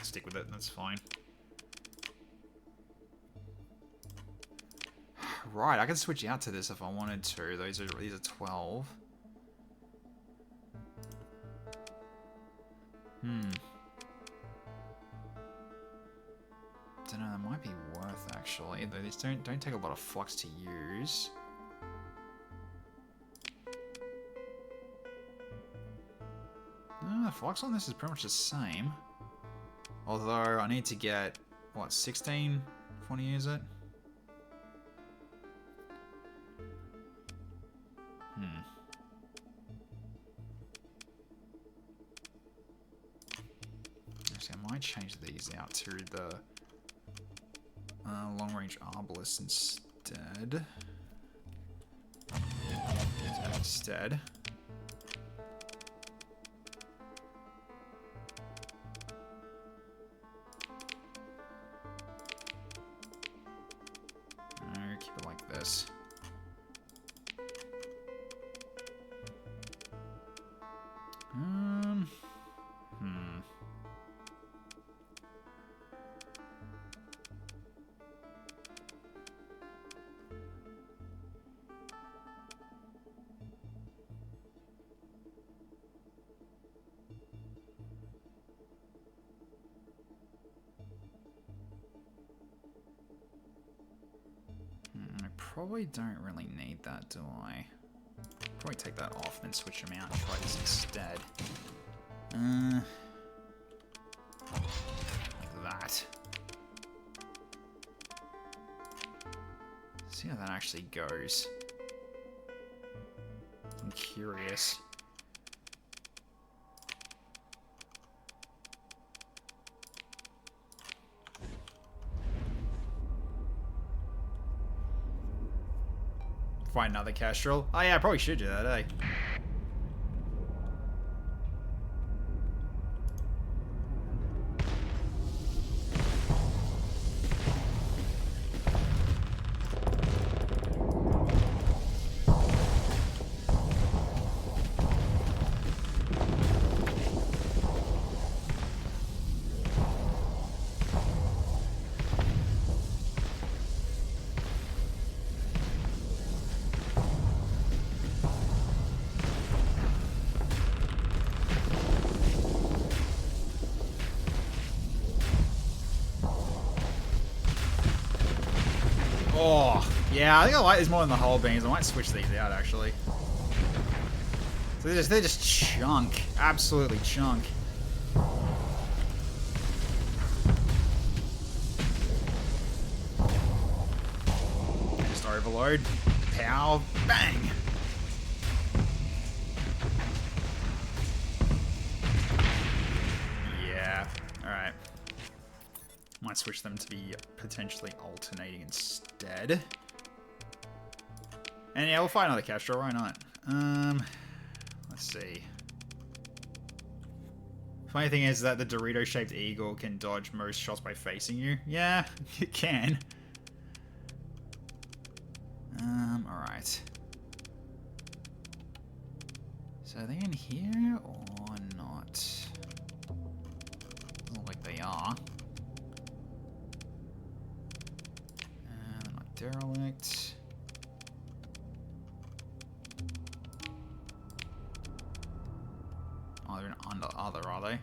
Stick with it, that's fine. Right, I can switch out to this if I wanted to. These are 12. Don't know, that might be worth actually. Though these don't take a lot of flux to use. The flux on this is pretty much the same. Although I need to get, what, 16 if I want to use it? might change these out to the long-range arbalist instead. Keep it like this. I probably don't really need that, do I? Probably take that off and then switch them out and try this instead. Like that. See how that actually goes. I'm curious. Find another Kestrel. Oh yeah, I probably should do that, eh? Oh, yeah, I think I like these more than the hull beams. I might switch these out, actually. So they're just chunk. Absolutely chunk. Just overload. Pow. Bang. Yeah. Alright. Might switch them to be potentially alternating instead. And yeah, we'll find another Kestrel, why not? Let's see. Funny thing is that the Dorito-shaped eagle can dodge most shots by facing you. Yeah, it can. Alright. So are they in here or not? Doesn't look like they are. Derelict. Oh, they're under other, are they?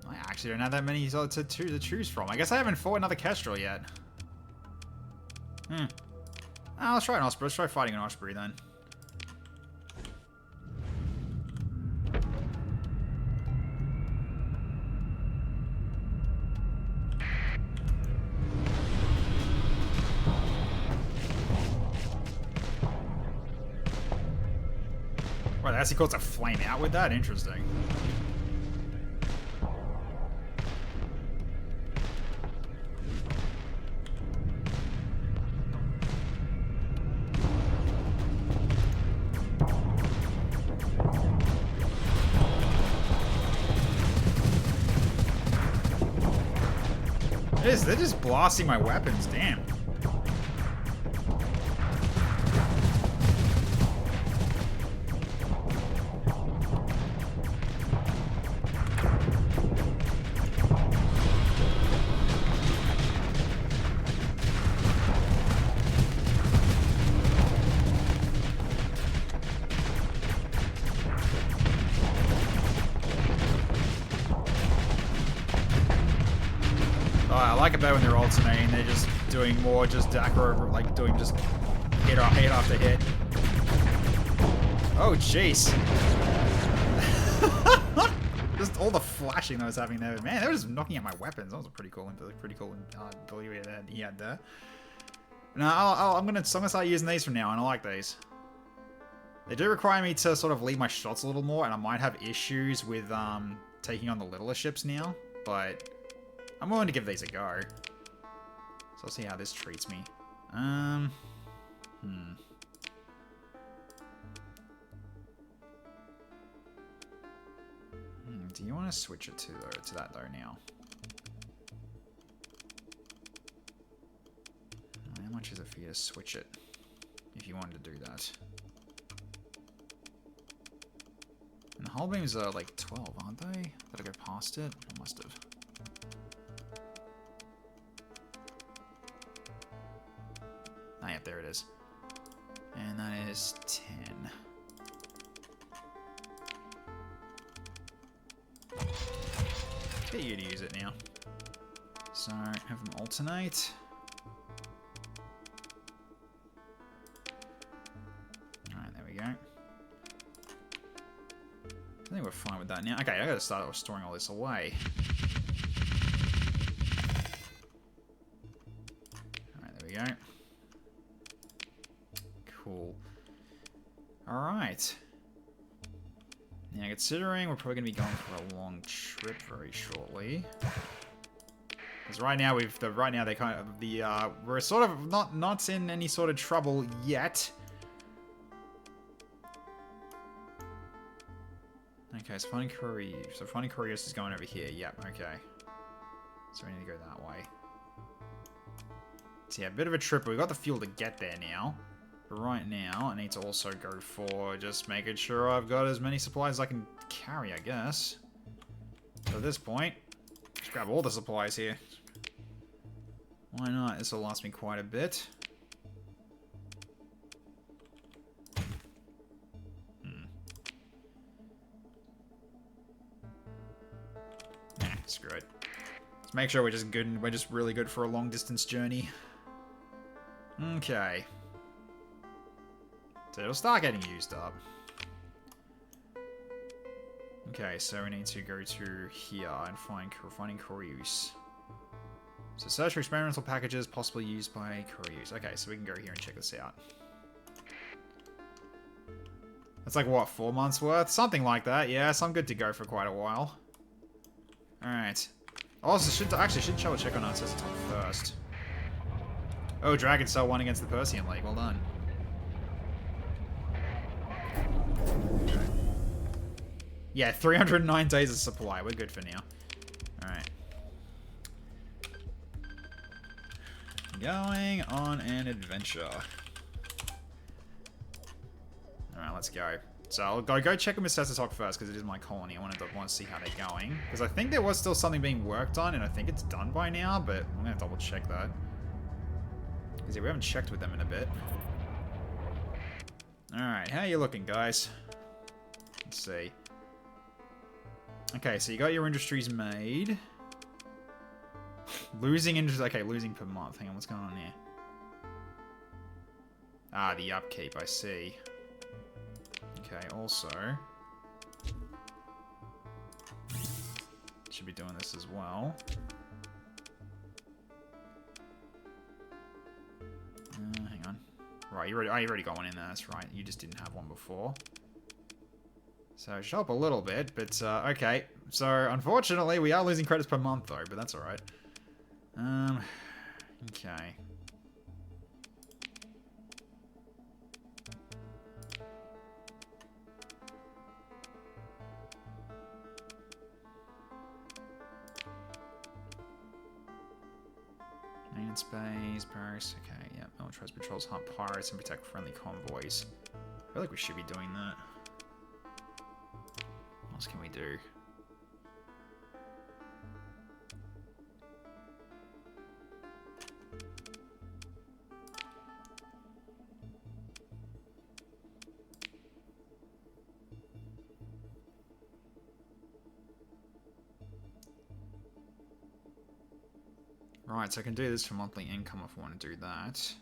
I actually don't have that many to choose from. I guess I haven't fought another Kestrel yet. Let's try an Osprey. Let's try fighting an Osprey then. Wow, that's he calls a flame out with that? Interesting. They're just blasting my weapons, damn. I like it better when they're alternating. They're just doing more just aggro, like doing just hit after hit. Oh, jeez. Just all the flashing that was happening there. Man, they were just knocking out my weapons. That was a pretty cool ability that he had there. No, I'm gonna start using these from now on. I like these. They do require me to sort of lead my shots a little more, and I might have issues with taking on the littler ships now, but I'm willing to give these a go. So I'll see how this treats me. Do you want to switch it to that though now? How much is it for you to switch it? If you wanted to do that. And the hull beams are like 12, aren't they? Did I go past it? I must have. Ah, yep, there it is. And that is 10. Get you to use it now. So, have them alternate. Alright, there we go. I think we're fine with that now. Okay, I gotta start storing all this away. Alright, there we go. Cool. Alright. Now, considering we're probably going to be going for a long trip very shortly. Because right now we're sort of not in any sort of trouble yet. Okay, so finding couriers is going over here. Yep, okay. So we need to go that way. So yeah, a bit of a trip, but we've got the fuel to get there now. But right now, I need to also go for just making sure I've got as many supplies as I can carry, I guess. So at this point, just grab all the supplies here. Why not? This will last me quite a bit. Screw it. Let's make sure we're just good. We're just really good for a long distance journey. Okay. So it'll start getting used up. Okay, so we need to go to here and finding couriers. So search for experimental packages possibly used by couriers. Okay, so we can go here and check this out. That's like, what, 4 months worth? Something like that, yes. I'm good to go for quite a while. Alright. Also, should double check on our Starsector first. Oh, Dragon Cell won against the Persian League. Well done. Okay. Yeah, 309 days of supply. We're good for now. Alright. Going on an adventure. Alright, let's go. So I'll go check with Mr. Starsector first, because it is my colony. I want to see how they're going. Because I think there was still something being worked on, and I think it's done by now, but I'm going to double check that. Because yeah, we haven't checked with them in a bit. Alright, how are you looking, guys? Let's see. Okay, so you got your industries made. Losing industries. Okay, losing per month. Hang on, what's going on here? Ah, the upkeep, I see. Okay, also... should be doing this as well. Hang on. Right, you already got one in there, that's right. You just didn't have one before. So, it should help a little bit, but, okay. So, unfortunately, we are losing credits per month, though, but that's alright. Okay. Maintenance base, barracks, okay, yep. Militarized patrols, hunt pirates, and protect friendly convoys. I feel like we should be doing that. What else can we do? Right, so I can do this for monthly income if I want to do that.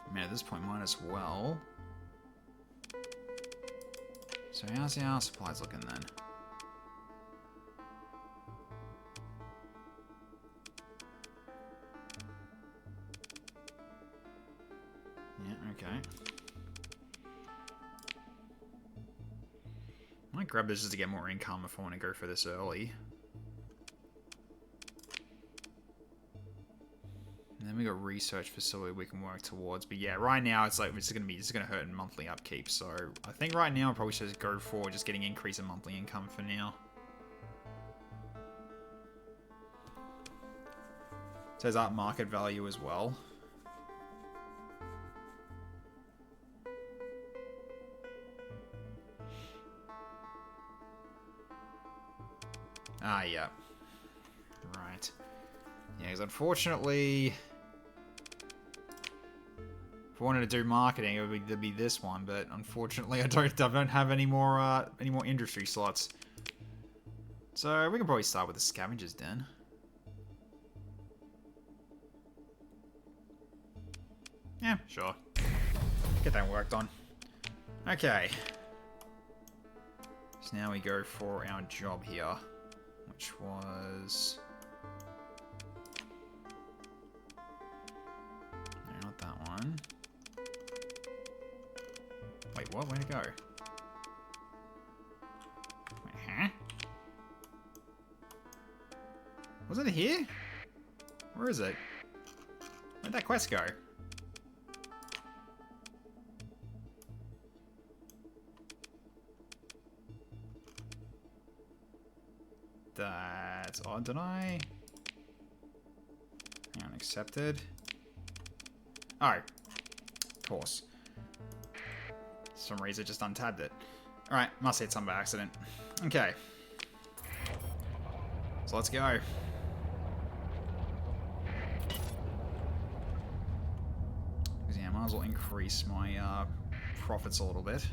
I mean, at this point, might as well. So how's our supplies looking then? Okay. I might grab this just to get more income if I want to go for this early. And then we got research facility we can work towards. But yeah, right now it's like it's gonna hurt in monthly upkeep. So I think right now I probably should just go for just getting increase in monthly income for now. It says up market value as well. Ah, yeah. Right. Yeah, because unfortunately, if I wanted to do marketing, it'd be this one. But unfortunately, I don't have any more industry slots. So we can probably start with the scavengers den. Yeah, sure. Get that worked on. Okay. So now we go for our job here, which was... No, not that one. Wait, what? Where'd it go? Wait, huh? Was it here? Where is it? Where'd that quest go? That's odd, did I? Hang on, accepted. Oh, of course. For some reason, just untabbed it. Alright, must hit some by accident. Okay. So let's go. Because yeah, I might as well increase my profits a little bit.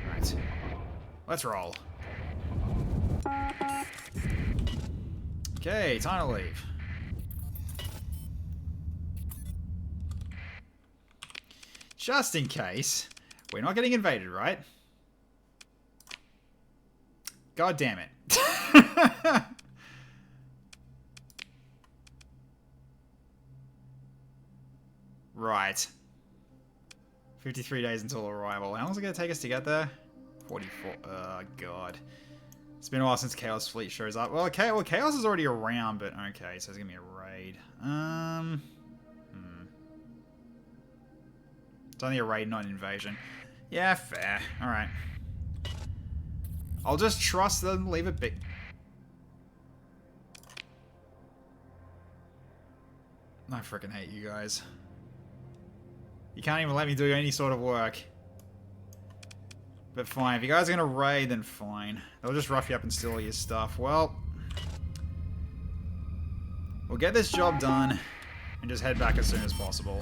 Alright. Let's roll. Okay, time to leave. Just in case. We're not getting invaded, right? God damn it. Right. 53 days until arrival. How long is it going to take us to get there? 44. Oh, God. It's been a while since Chaos Fleet shows up. Well, Chaos is already around, but okay, so it's going to be a raid. It's only a raid, not an invasion. Yeah, fair. Alright. I'll just trust them, leave it be. I freaking hate you guys. You can't even let me do any sort of work. But fine, if you guys are gonna raid, then fine. They'll just rough you up and steal all your stuff. Well, we'll get this job done and just head back as soon as possible.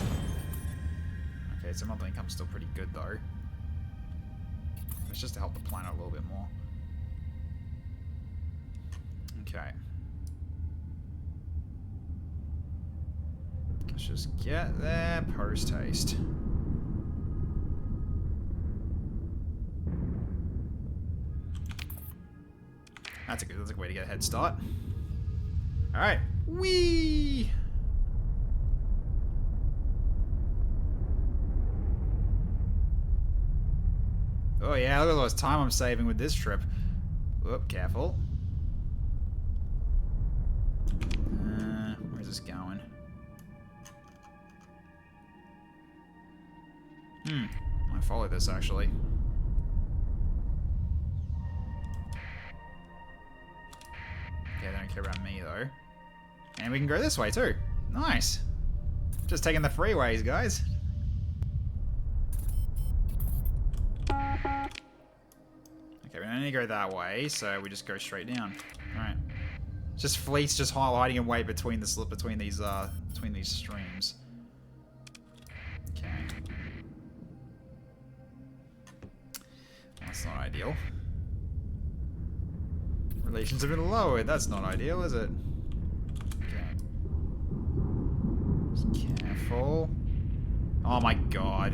Okay, so monthly income's still pretty good though. It's just to help the planet a little bit more. Okay. Let's just get there post-haste. That's a good way to get a head start. Alright. Whee! Oh yeah, look at all this time I'm saving with this trip. Whoop, careful. Where's this going? Might follow this actually. Okay, they don't care about me though. And we can go this way too. Nice. Just taking the freeways, guys. Okay, we don't need to go that way, so we just go straight down. Alright. Just fleets just hiding in wait between these streams. Okay. That's not ideal. Relations have been lowered. That's not ideal, is it? Okay. Just careful. Oh my god.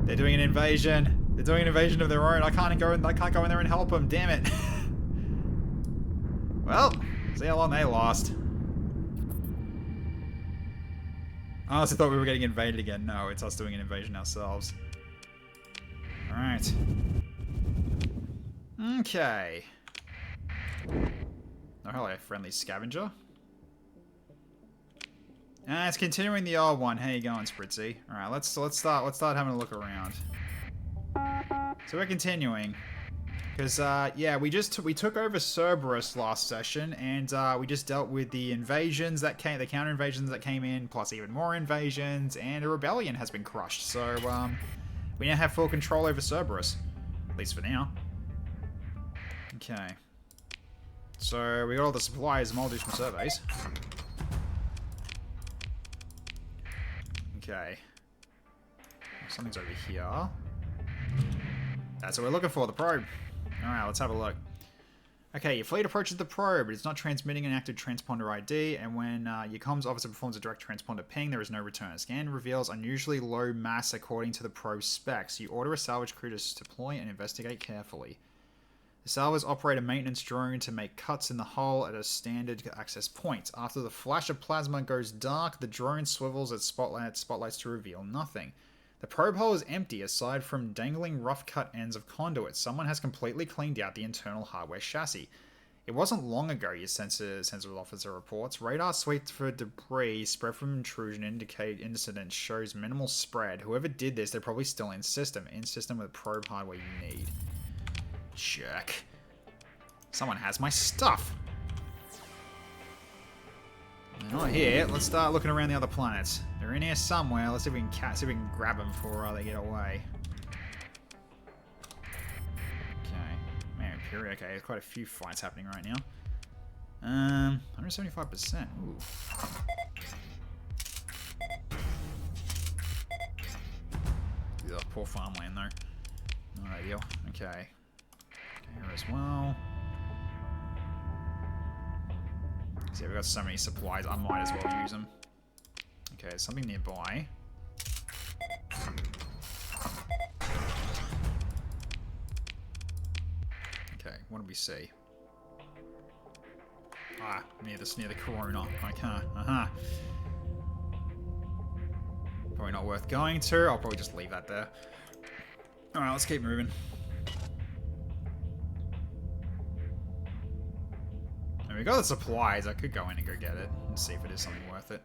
They're doing an invasion. They're doing an invasion of their own. I can't go in there and help them. Damn it. Well, See how long they last. I honestly thought we were getting invaded again. No, it's us doing an invasion ourselves. Alright. Okay. Oh, hello, friendly scavenger. It's continuing the old one. How you going, Spritzy? Alright, let's start having a look around. So we're continuing. Because, yeah, we took over Cerberus last session, and we just dealt with the invasions that came, the counter invasions that came in, plus even more invasions, and a rebellion has been crushed. So, we now have full control over Cerberus. At least for now. Okay. So, we got all the supplies, and I'll do some surveys. Okay. Something's over here. That's what we're looking for, the probe. Alright, let's have a look. Okay, your fleet approaches the probe. It is not transmitting an active transponder ID, and when your comms officer performs a direct transponder ping, there is no return. Scan reveals unusually low mass according to the probe specs. You order a salvage crew to deploy and investigate carefully. The salvors operate a maintenance drone to make cuts in the hull at a standard access point. After the flash of plasma goes dark, the drone swivels its spotlights to reveal nothing. The probe hull is empty aside from dangling rough-cut ends of conduits. Someone has completely cleaned out the internal hardware chassis. It wasn't long ago, your sensor officer reports. Radar sweeps for debris spread from intrusion indicate incident shows minimal spread. Whoever did this, they're probably still in system. In system with probe hardware you need. Jerk. Someone has my stuff. They're not here. Let's start looking around the other planets. They're in here somewhere. Let's see if we can grab them before they get away. Okay. Man, Imperial. Okay, there's quite a few fights happening right now. 175%. Ooh. Ugh, poor farmland though. Not ideal. Okay. Here as well. See, we've got so many supplies, I might as well use them. Okay, there's something nearby. Okay, what do we see? Ah, near the Corona. Okay, Probably not worth going to. I'll probably just leave that there. Alright, let's keep moving. We got the supplies. I could go in and go get it and see if it is something worth it.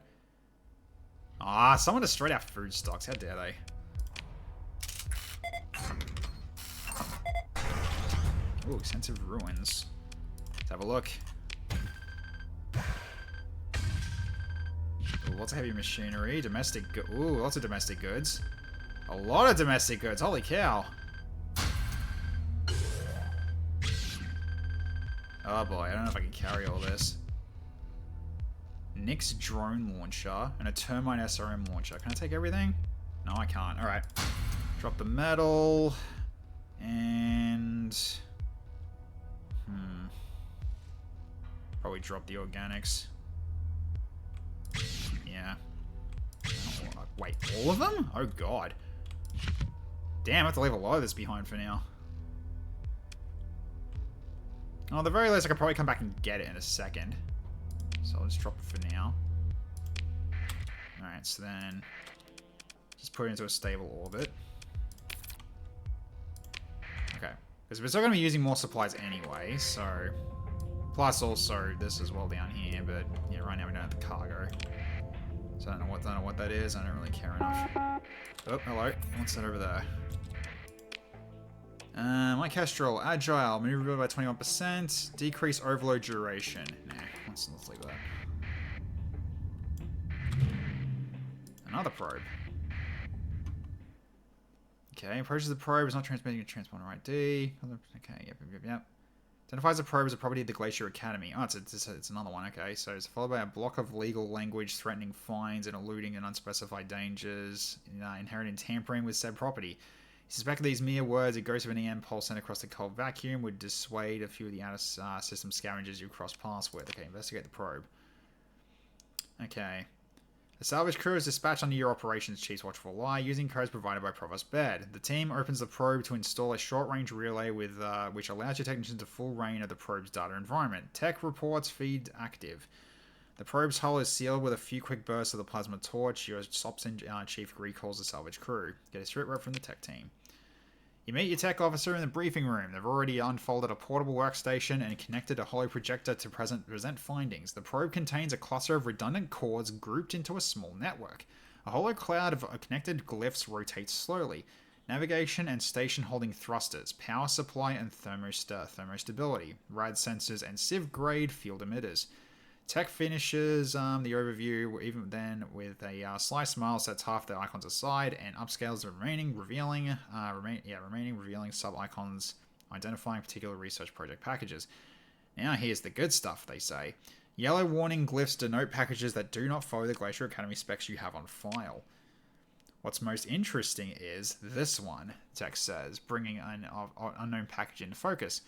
Ah, someone destroyed our food stocks. How dare they? Ooh, extensive ruins. Let's have a look. Ooh, lots of heavy machinery. Domestic goods. Ooh, lots of domestic goods. A lot of domestic goods. Holy cow. Oh boy, I don't know if I can carry all this. Nick's drone launcher and a termite SRM launcher. Can I take everything? No, I can't. Alright. Drop the metal. And... Probably drop the organics. Yeah. Wait, all of them? Oh god. Damn, I have to leave a lot of this behind for now. Oh, at the very least, I could probably come back and get it in a second. So I'll just drop it for now. Alright, so then... just put it into a stable orbit. Okay. Because we're still going to be using more supplies anyway, so... plus also this as well down here, but yeah, right now we don't have the cargo. So I don't know what that is, I don't really care enough. Oh, hello. What's that over there? My Kestrel, agile, maneuverability by 21%, decrease overload duration. Nah, let's leave that. Another probe. Okay, approaches the probe, is not transmitting a transponder ID. Okay, yep. Identifies the probe as a property of the Glacier Academy. Oh, it's another one, okay. So it's followed by a block of legal language threatening fines and eluding and unspecified dangers inherent in tampering with said property. Suspect these mere words, a ghost of an EM pulse sent across the cold vacuum would dissuade a few of the outer system scavengers you cross paths with. Okay, investigate the probe. Okay. The salvage crew is dispatched under your operations chief's watchful eye using codes provided by Provost Baird. The team opens the probe to install a short-range relay with which allows your technicians to full reign of the probe's data environment. Tech reports feed active. The probe's hull is sealed with a few quick bursts of the plasma torch. Your SOPS chief recalls the salvage crew. Get a straight rep from the tech team. You meet your tech officer in the briefing room. They've already unfolded a portable workstation and connected a holo projector to present findings. The probe contains a cluster of redundant cords grouped into a small network. A holo cloud of connected glyphs rotates slowly. Navigation and station holding thrusters, power supply and thermostability, rad sensors and civ-grade field emitters. Tech finishes the overview even then with a sly smile, sets half the icons aside, and upscales the remaining, revealing sub-icons, identifying particular research project packages. Now here's the good stuff, they say. Yellow warning glyphs denote packages that do not follow the Glacier Academy specs you have on file. What's most interesting is this one, Tech says, bringing an unknown package into focus.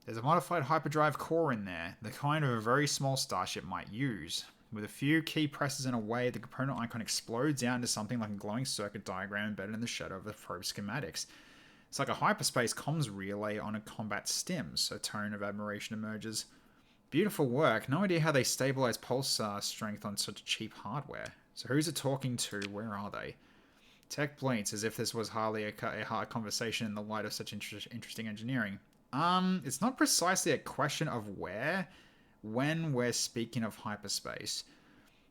There's a modified hyperdrive core in there, the kind of a very small starship might use. With a few key presses in a way, the component icon explodes out into something like a glowing circuit diagram embedded in the shadow of the probe schematics. It's like a hyperspace comms relay on a combat stims. A tone of admiration emerges. Beautiful work. No idea how they stabilize pulse strength on such cheap hardware. So who's it talking to? Where are they? Tech blinks as if this was hardly a hard conversation in the light of such interesting engineering. It's not precisely a question of where, when we're speaking of hyperspace.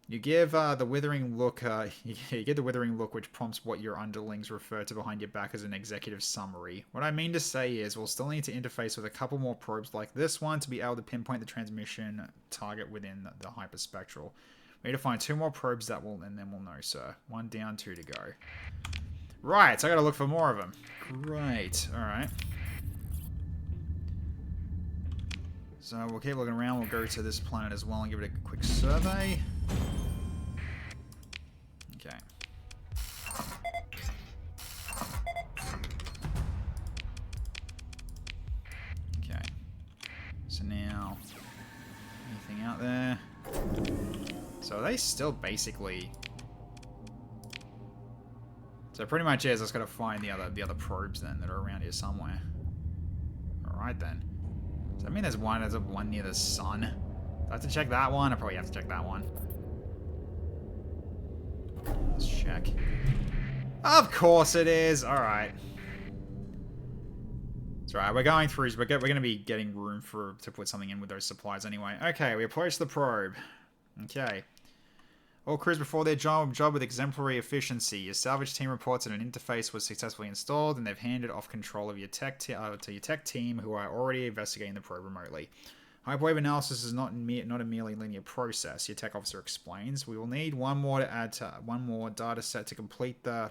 You give the withering look. You get the withering look, which prompts what your underlings refer to behind your back as an executive summary. What I mean to say is, we'll still need to interface with a couple more probes like this one to be able to pinpoint the transmission target within the hyperspectral. We need to find 2 more probes and then we'll know, sir. 1 down, 2 to go. Right, so I gotta look for more of them. Great. All right. So we'll keep looking around. We'll go to this planet as well and give it a quick survey. Okay. Okay. So now, anything out there? So are they still basically... So pretty much is, I just gotta find the other probes then that are around here somewhere. Alright then. Does that mean there's one near the sun? Do I have to check that one? I probably have to check that one. Let's check. Of course it is! Alright. It's alright, we're going through, we're going to be getting room to put something in with those supplies anyway. Okay, we approach the probe. Okay. All crews before their job with exemplary efficiency. Your salvage team reports that an interface was successfully installed, and they've handed off control of your to your tech team, who are already investigating the probe remotely. Hyperwave analysis is not a merely linear process. Your tech officer explains. We will need one more data set to complete the.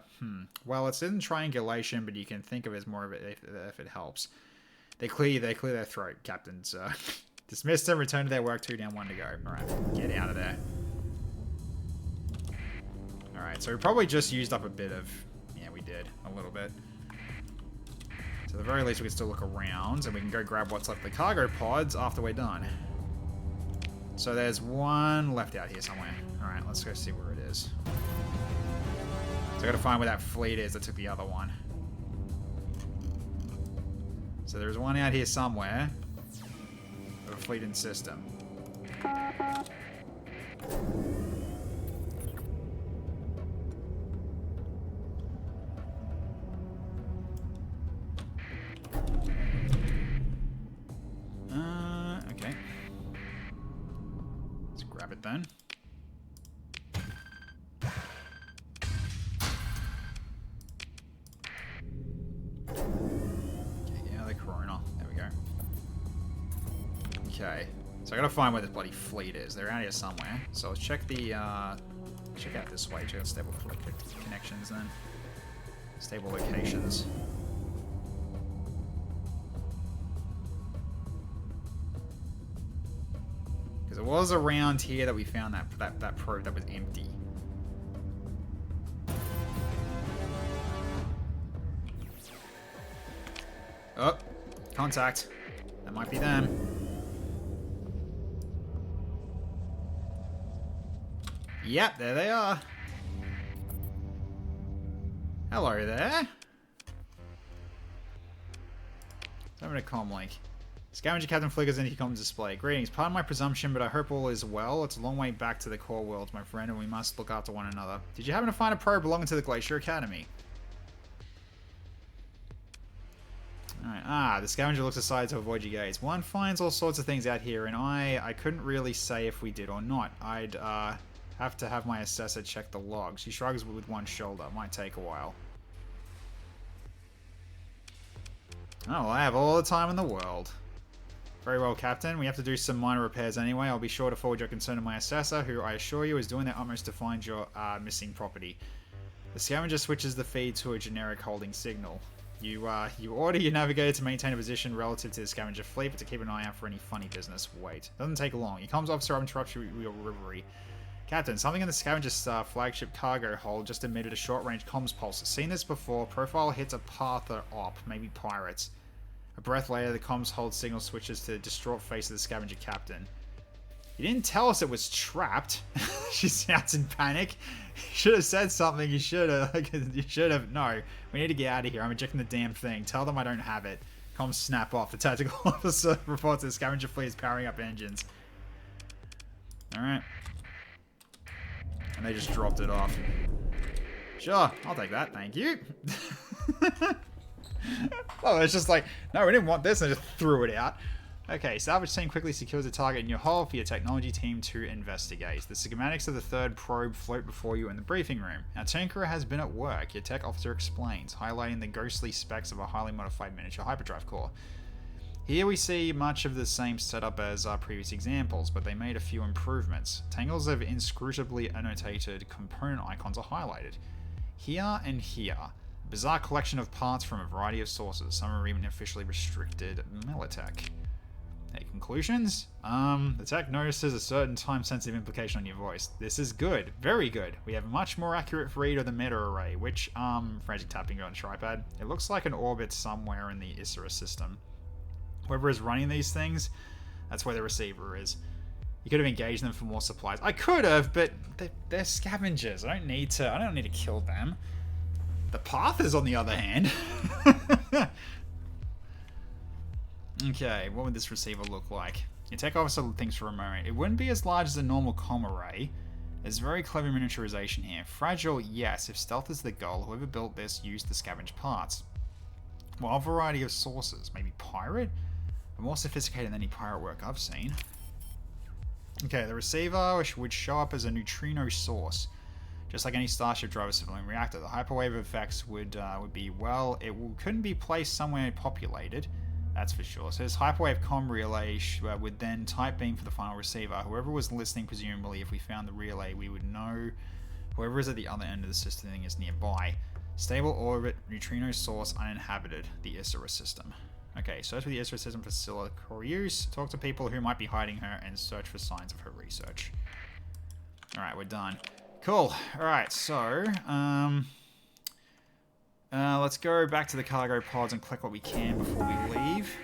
Well, it's in triangulation, but you can think of it as more of it if it helps. They clear their throat, captains. Dismiss them. Return to their work. 2 down, 1 to go. All right, get out of there. Alright, so we probably just used up a bit of... Yeah, we did. A little bit. So at the very least, we can still look around, and we can go grab what's left of the cargo pods after we're done. So there's one left out here somewhere. Alright, let's go see where it is. So I gotta find where that fleet is that took the other one. So there's one out here somewhere. Of a fleet in system. Okay. Let's grab it then. Okay, yeah, the Corona. There we go. Okay. So I gotta find where this bloody fleet is. They're out here somewhere. So let's check the, check out this way. Check out stable connections then. Stable locations. Because it was around here that we found that probe that was empty. Oh, contact. That might be them. Yep, there they are. Hello there. Having a comm link. Scavenger Captain flickers into comm display. Greetings. Pardon my presumption, but I hope all is well. It's a long way back to the core world, my friend, and we must look after one another. Did you happen to find a probe belonging to the Glacier Academy? Alright, the scavenger looks aside to avoid your gaze. One finds all sorts of things out here, and I couldn't really say if we did or not. I'd have to have my assessor check the logs. She shrugs with one shoulder. Might take a while. Oh, well, I have all the time in the world. Very well, Captain. We have to do some minor repairs anyway. I'll be sure to forward your concern to my assessor, who I assure you is doing their utmost to find your missing property. The scavenger switches the feed to a generic holding signal. You order your navigator to maintain a position relative to the scavenger fleet, but to keep an eye out for any funny business. Wait. Doesn't take long. Your comms officer interrupts your reverie. Captain, something in the scavenger's flagship cargo hold just emitted a short-range comms pulse. Seen this before. Profile hits a Parther op, maybe pirates. A breath later, the comms hold signal switches to the distraught face of the scavenger captain. You didn't tell us it was trapped. She shouts in panic. You should have said something. You should have. You should have. No, we need to get out of here. I'm ejecting the damn thing. Tell them I don't have it. Comms snap off. The tactical officer reports the scavenger fleet is powering up engines. Alright. And they just dropped it off. Sure, I'll take that. Thank you. Oh, it's just like, no, we didn't want this, and I just threw it out. Okay, salvage team quickly secures a target in your hull for your technology team to investigate. The schematics of the third probe float before you in the briefing room. Our tinkerer has been at work, your tech officer explains, highlighting the ghostly specs of a highly modified miniature hyperdrive core. Here we see much of the same setup as our previous examples, but they made a few improvements. Tangles of inscrutably annotated component icons are highlighted. Here and here. A bizarre collection of parts from a variety of sources. Some are even officially restricted Militech. Hey, conclusions? The tech notices a certain time-sensitive implication on your voice. This is good. Very good. We have a much more accurate read of the meta array, which, frantic tapping on a tripod. It looks like an orbit somewhere in the Isra system. Whoever is running these things, that's where the receiver is. You could have engaged them for more supplies. I could have, but they're scavengers. I don't need to kill them. The Pathers, on the other hand. Okay, what would this receiver look like? Your tech officer thinks for a moment. It wouldn't be as large as a normal comm array. There's very clever miniaturization here. Fragile, yes. If stealth is the goal, whoever built this used the scavenge parts. Well, a variety of sources. Maybe pirate? But more sophisticated than any pirate work I've seen. Okay, the receiver would show up as a neutrino source. Just like any Starship driver civilian reactor. The hyperwave effects would be, well, couldn't be placed somewhere populated. That's for sure. So this hyperwave comm relay would then type beam for the final receiver. Whoever was listening, presumably, if we found the relay, we would know whoever is at the other end of the system is nearby. Stable orbit, neutrino source, uninhabited, the Isra system. Okay, search for the Isra system for core use, talk to people who might be hiding her, and search for signs of her research. Alright, we're done. Cool. Alright, so, let's go back to the cargo pods and collect what we can before we leave.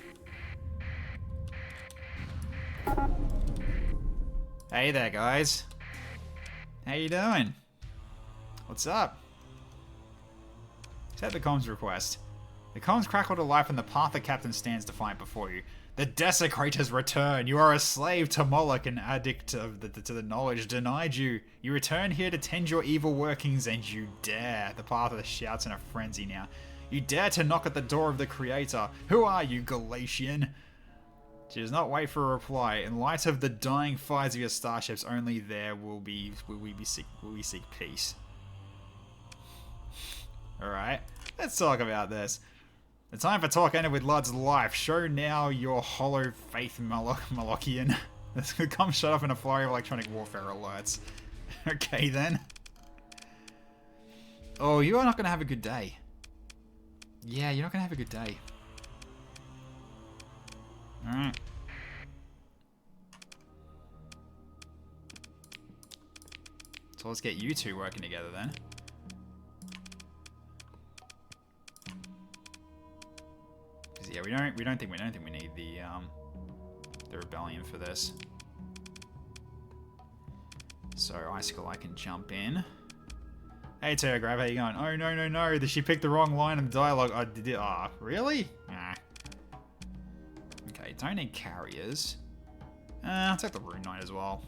Hey there, guys. How you doing? What's up? Accept the comms request. The comms crackle to life and the Parther captain stands defiant before you. The Desecrators return. You are a slave to Moloch, an addict to the knowledge denied you. You return here to tend your evil workings, and you dare. The Parther shouts in a frenzy now. You dare to knock at the door of the Creator. Who are you, Galatian? She does not wait for a reply. In light of the dying fires of your starships, only there will we seek peace. Alright, let's talk about this. The time for talk ended with Lud's life. Show now your hollow faith, Molochian. This could come shut off in a flurry of electronic warfare alerts. Okay then. Oh, you are not going to have a good day. Yeah, you're not going to have a good day. Alright. So let's get you two working together then. Yeah, we don't think we need the rebellion for this. So Icicle, I can jump in. Hey, Terragrab, how you going? Oh, no, no, no. Did she pick the wrong line of dialogue? Oh, did it? Ah, really? Nah. Okay, don't need carriers. I'll take the Rune Knight as well.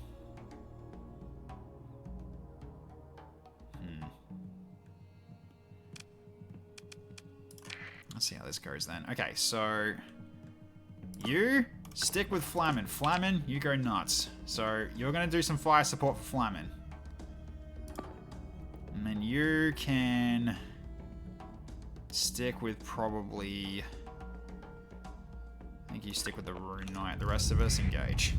Let's see how this goes then. Okay, so you stick with Flamin. Flamin, you go nuts. So you're going to do some fire support for Flamin. And then you can stick with probably... I think you stick with the Rune Knight. The rest of us engage.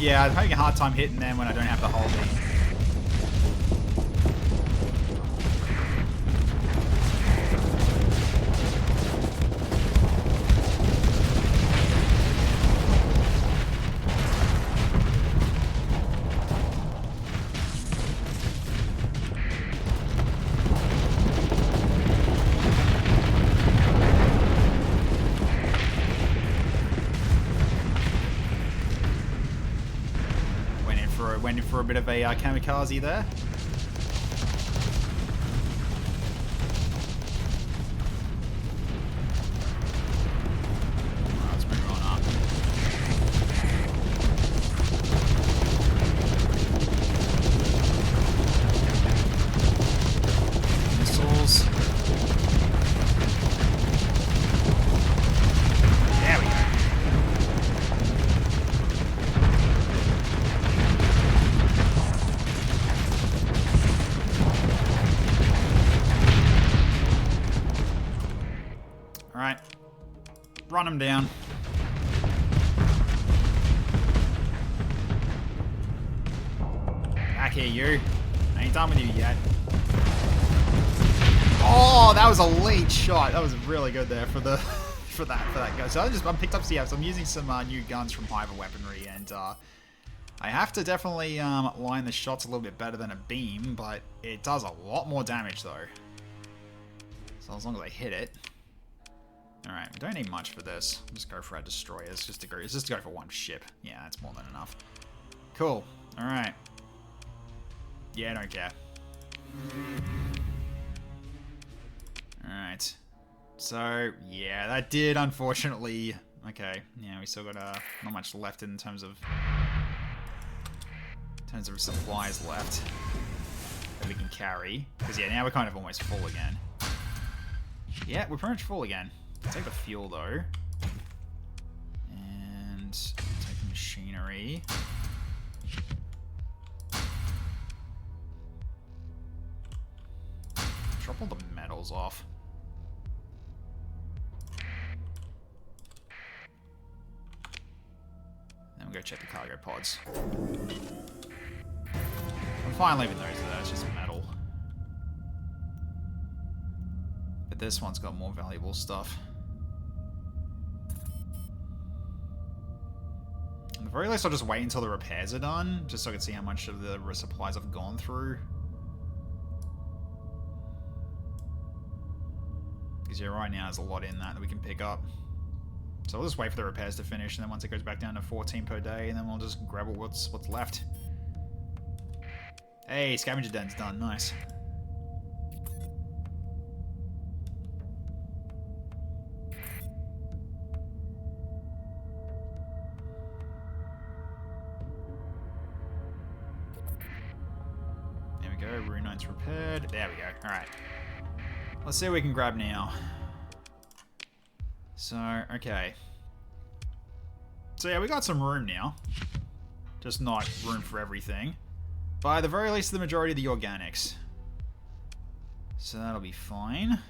Yeah, I'm having a hard time hitting them when I don't have the whole thing. Went in for a bit of a kamikaze there. Let's move on up. Missiles. There we go. Alright. Run them down. Back here, you. I ain't done with you yet. Oh, that was a lead shot. That was really good there for the for that guy. So I picked up CFs. I'm using some new guns from Hive Weaponry, and I have to definitely line the shots a little bit better than a beam, but it does a lot more damage though. So as long as I hit it. Alright, we don't need much for this. Just go for our destroyers. Just to go for one ship. Yeah, that's more than enough. Cool. Alright. Yeah, I don't care. Alright. So, yeah, that did unfortunately... Okay, yeah, we still got not much left in terms of supplies left that we can carry. Because, yeah, now we're kind of almost full again. Yeah, we're pretty much full again. Take the fuel though, and take the machinery. Drop all the metals off. Then we'll go check the cargo pods. I'm fine leaving those there, it's just metal. But this one's got more valuable stuff. At the very least, I'll just wait until the repairs are done, just so I can see how much of the supplies I've gone through. Because yeah, right now there's a lot in that we can pick up. So I'll just wait for the repairs to finish, and then once it goes back down to 14 per day, and then we'll just grab what's left. Hey, scavenger den's done. Nice. Rune Knight's repaired. There we go. Alright. Let's see what we can grab now. So, okay. So yeah, we got some room now. Just not room for everything. But at the very least, the majority of the organics. So that'll be fine.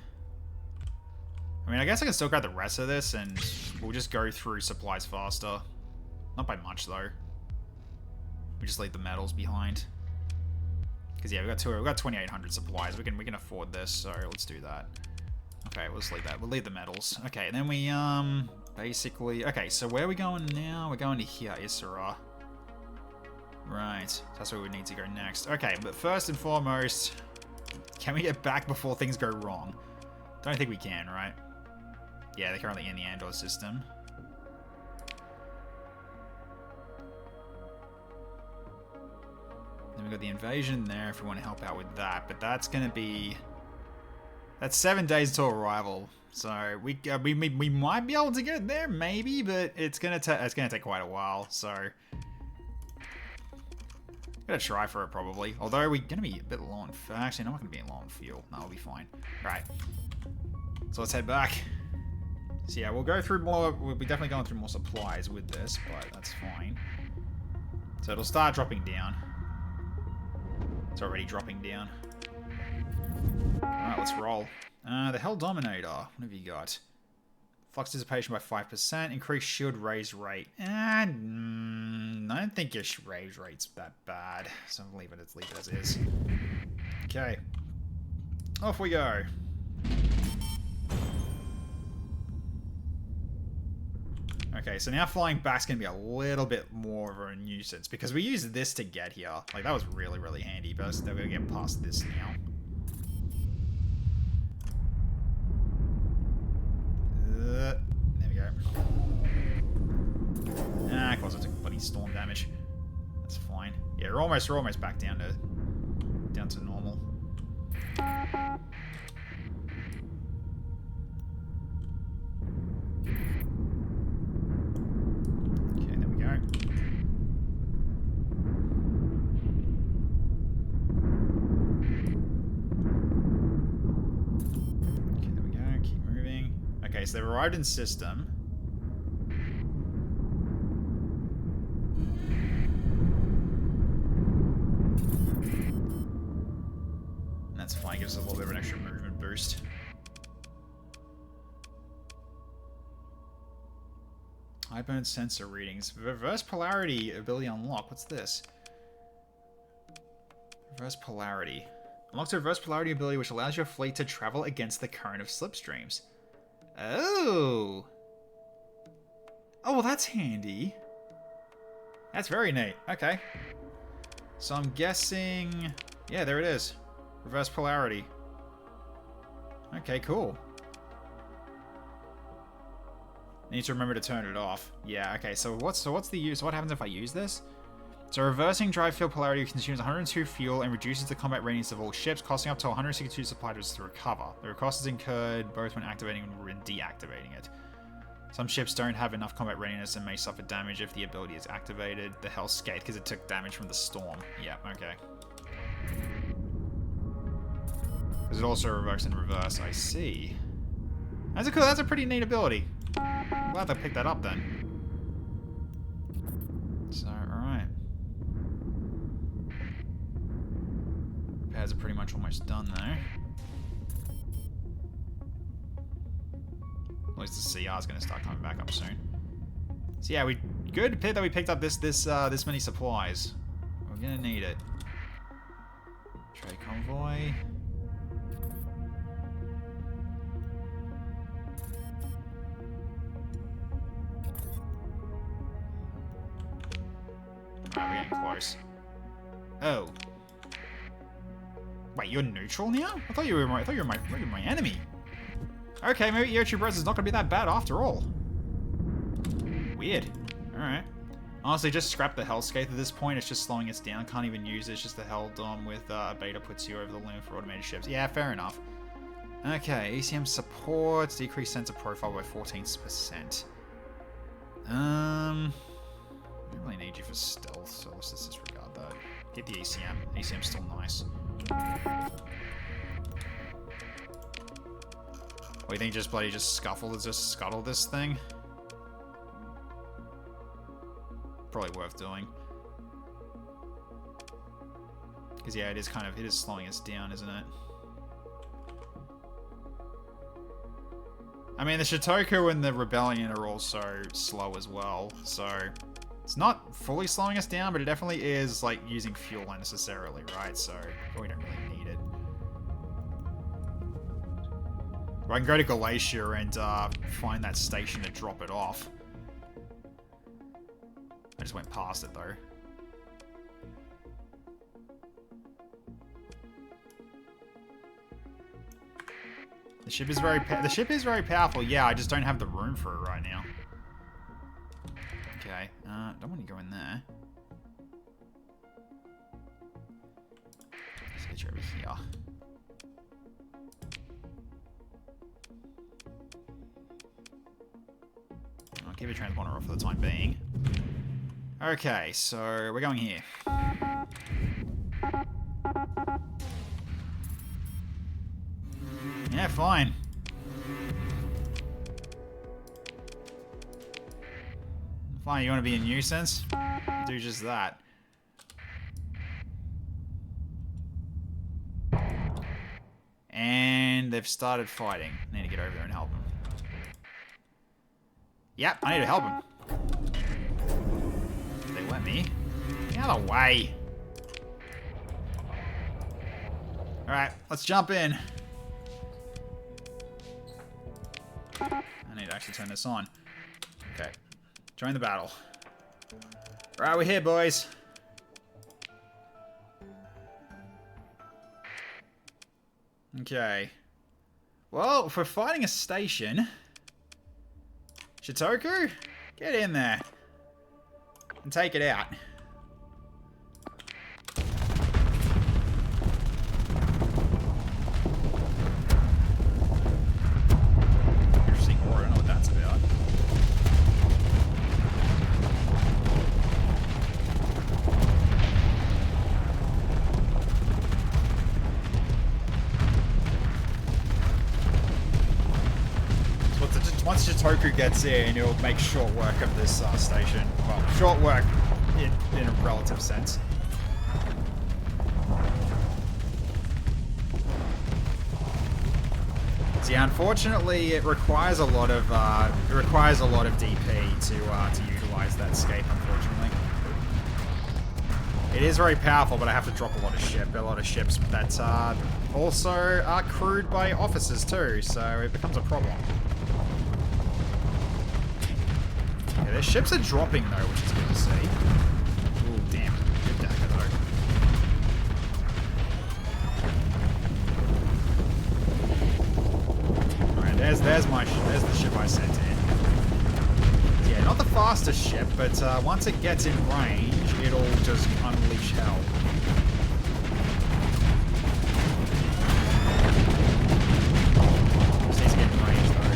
I mean, I guess I can still grab the rest of this, and we'll just go through supplies faster. Not by much, though. We just leave the metals behind. Because, yeah, we've got 2,800 supplies. We can afford this, so let's do that. Okay, we'll just leave that. We'll leave the metals. Okay, and then we, basically... Okay, so where are we going now? We're going to here, Isra. Right, that's where we need to go next. Okay, but first and foremost, can we get back before things go wrong? Don't think we can, right? Yeah, they're currently in the Andor system. Then we've got the invasion there if we want to help out with that, but that's going to be... That's 7 days till arrival, so we might be able to get there, maybe, but it's gonna take quite a while. So gonna try for it probably. Although we're gonna be a bit low on. Actually, no, I'm not gonna be low on fuel. No, we'll be fine. Right. So let's head back. So yeah, we'll go through more. We'll be definitely going through more supplies with this, but that's fine. So it'll start dropping down. It's already dropping down. Alright, let's roll. The Hell Dominator. What have you got? Flux dissipation by 5%. Increased shield raise rate. I don't think your raise rate's that bad. So leave it as is. Okay. Off we go. Okay, so now flying back's gonna be a little bit more of a nuisance because we used this to get here. Like, that was really, really handy, but we're gonna get past this now. There we go. Ah, of course I took bloody storm damage. That's fine. Yeah, we're almost back down to normal. Okay, there we go. Okay, there we go. Keep moving. Okay, so they've arrived in system. And that's fine, gives us a little bit of an extra movement boost. High burn sensor readings. Reverse polarity ability unlock. What's this? Reverse polarity. Unlocks a reverse polarity ability which allows your fleet to travel against the current of slipstreams. Oh. Oh, well, that's handy. That's very neat. Okay. So I'm guessing... Yeah, there it is. Reverse polarity. Okay, cool. Need to remember to turn it off. Yeah, okay, so what's the use? What happens if I use this? So reversing drive field polarity consumes 102 fuel and reduces the combat readiness of all ships, costing up to 162 supply drops to recover. The cost is incurred both when activating and when deactivating it. Some ships don't have enough combat readiness and may suffer damage if the ability is activated. The Hellscape, because it took damage from the storm. Yeah, okay. Because it also revokes in reverse, I see. That's a pretty neat ability. I'm glad they picked that up then. So, alright. Repairs are pretty much almost done though. At least the CR is going to start coming back up soon. So yeah, good that we picked up this many supplies. We're going to need it. Trade convoy. Alright, we're getting close. Oh. Wait, you're neutral now? I thought you were my enemy. Okay, maybe Yoshi Bros is not gonna be that bad after all. Weird. Alright. Honestly, just scrap the Hellscape at this point. It's just slowing us down. Can't even use it. It's just the Hell Dom with beta puts you over the limit for automated ships. Yeah, fair enough. Okay, ECM supports. Decrease sensor profile by 14%. I don't really need you for stealth, so let's just disregard that. Get the ECM. ECM's still nice. What, you think just scuttle this thing? Probably worth doing. Because yeah, it is slowing us down, isn't it? I mean, the Shitoku and the Rebellion are also slow as well, so it's not fully slowing us down, but it definitely is, like, using fuel unnecessarily, right? So we don't really need it. Or I can go to Galatia and find that station to drop it off. I just went past it, though. The ship is very powerful. Yeah, I just don't have the room for it right now. Okay, don't want to go in there. Let's get you over here. I'll keep a transponder off for the time being. Okay, so we're going here. Yeah, fine. Fine, you want to be a nuisance? Do just that. And they've started fighting. I need to get over there and help them. Yep, I need to help them. If they let me. Get out of the way. Alright, let's jump in. I need to actually turn this on. Okay. Join the battle. Alright, we're here, boys. Okay. Well, if we're fighting a station... Shitoku? Get in there. And take it out. Interesting aura, I don't know what that's about. Once Shitoku gets in, he'll make short work of this station. Well, short work in a relative sense. See, unfortunately, it requires a lot of DP to utilize that escape. Unfortunately, it is very powerful, but I have to drop a lot of ships that also are crewed by officers too, so it becomes a problem. Okay, their ships are dropping though, which is good to see. Ooh, damn. Good dagger though. Alright, there's the ship I sent in. Yeah, not the fastest ship, but once it gets in range, it'll just unleash hell. Just needs to get in range though.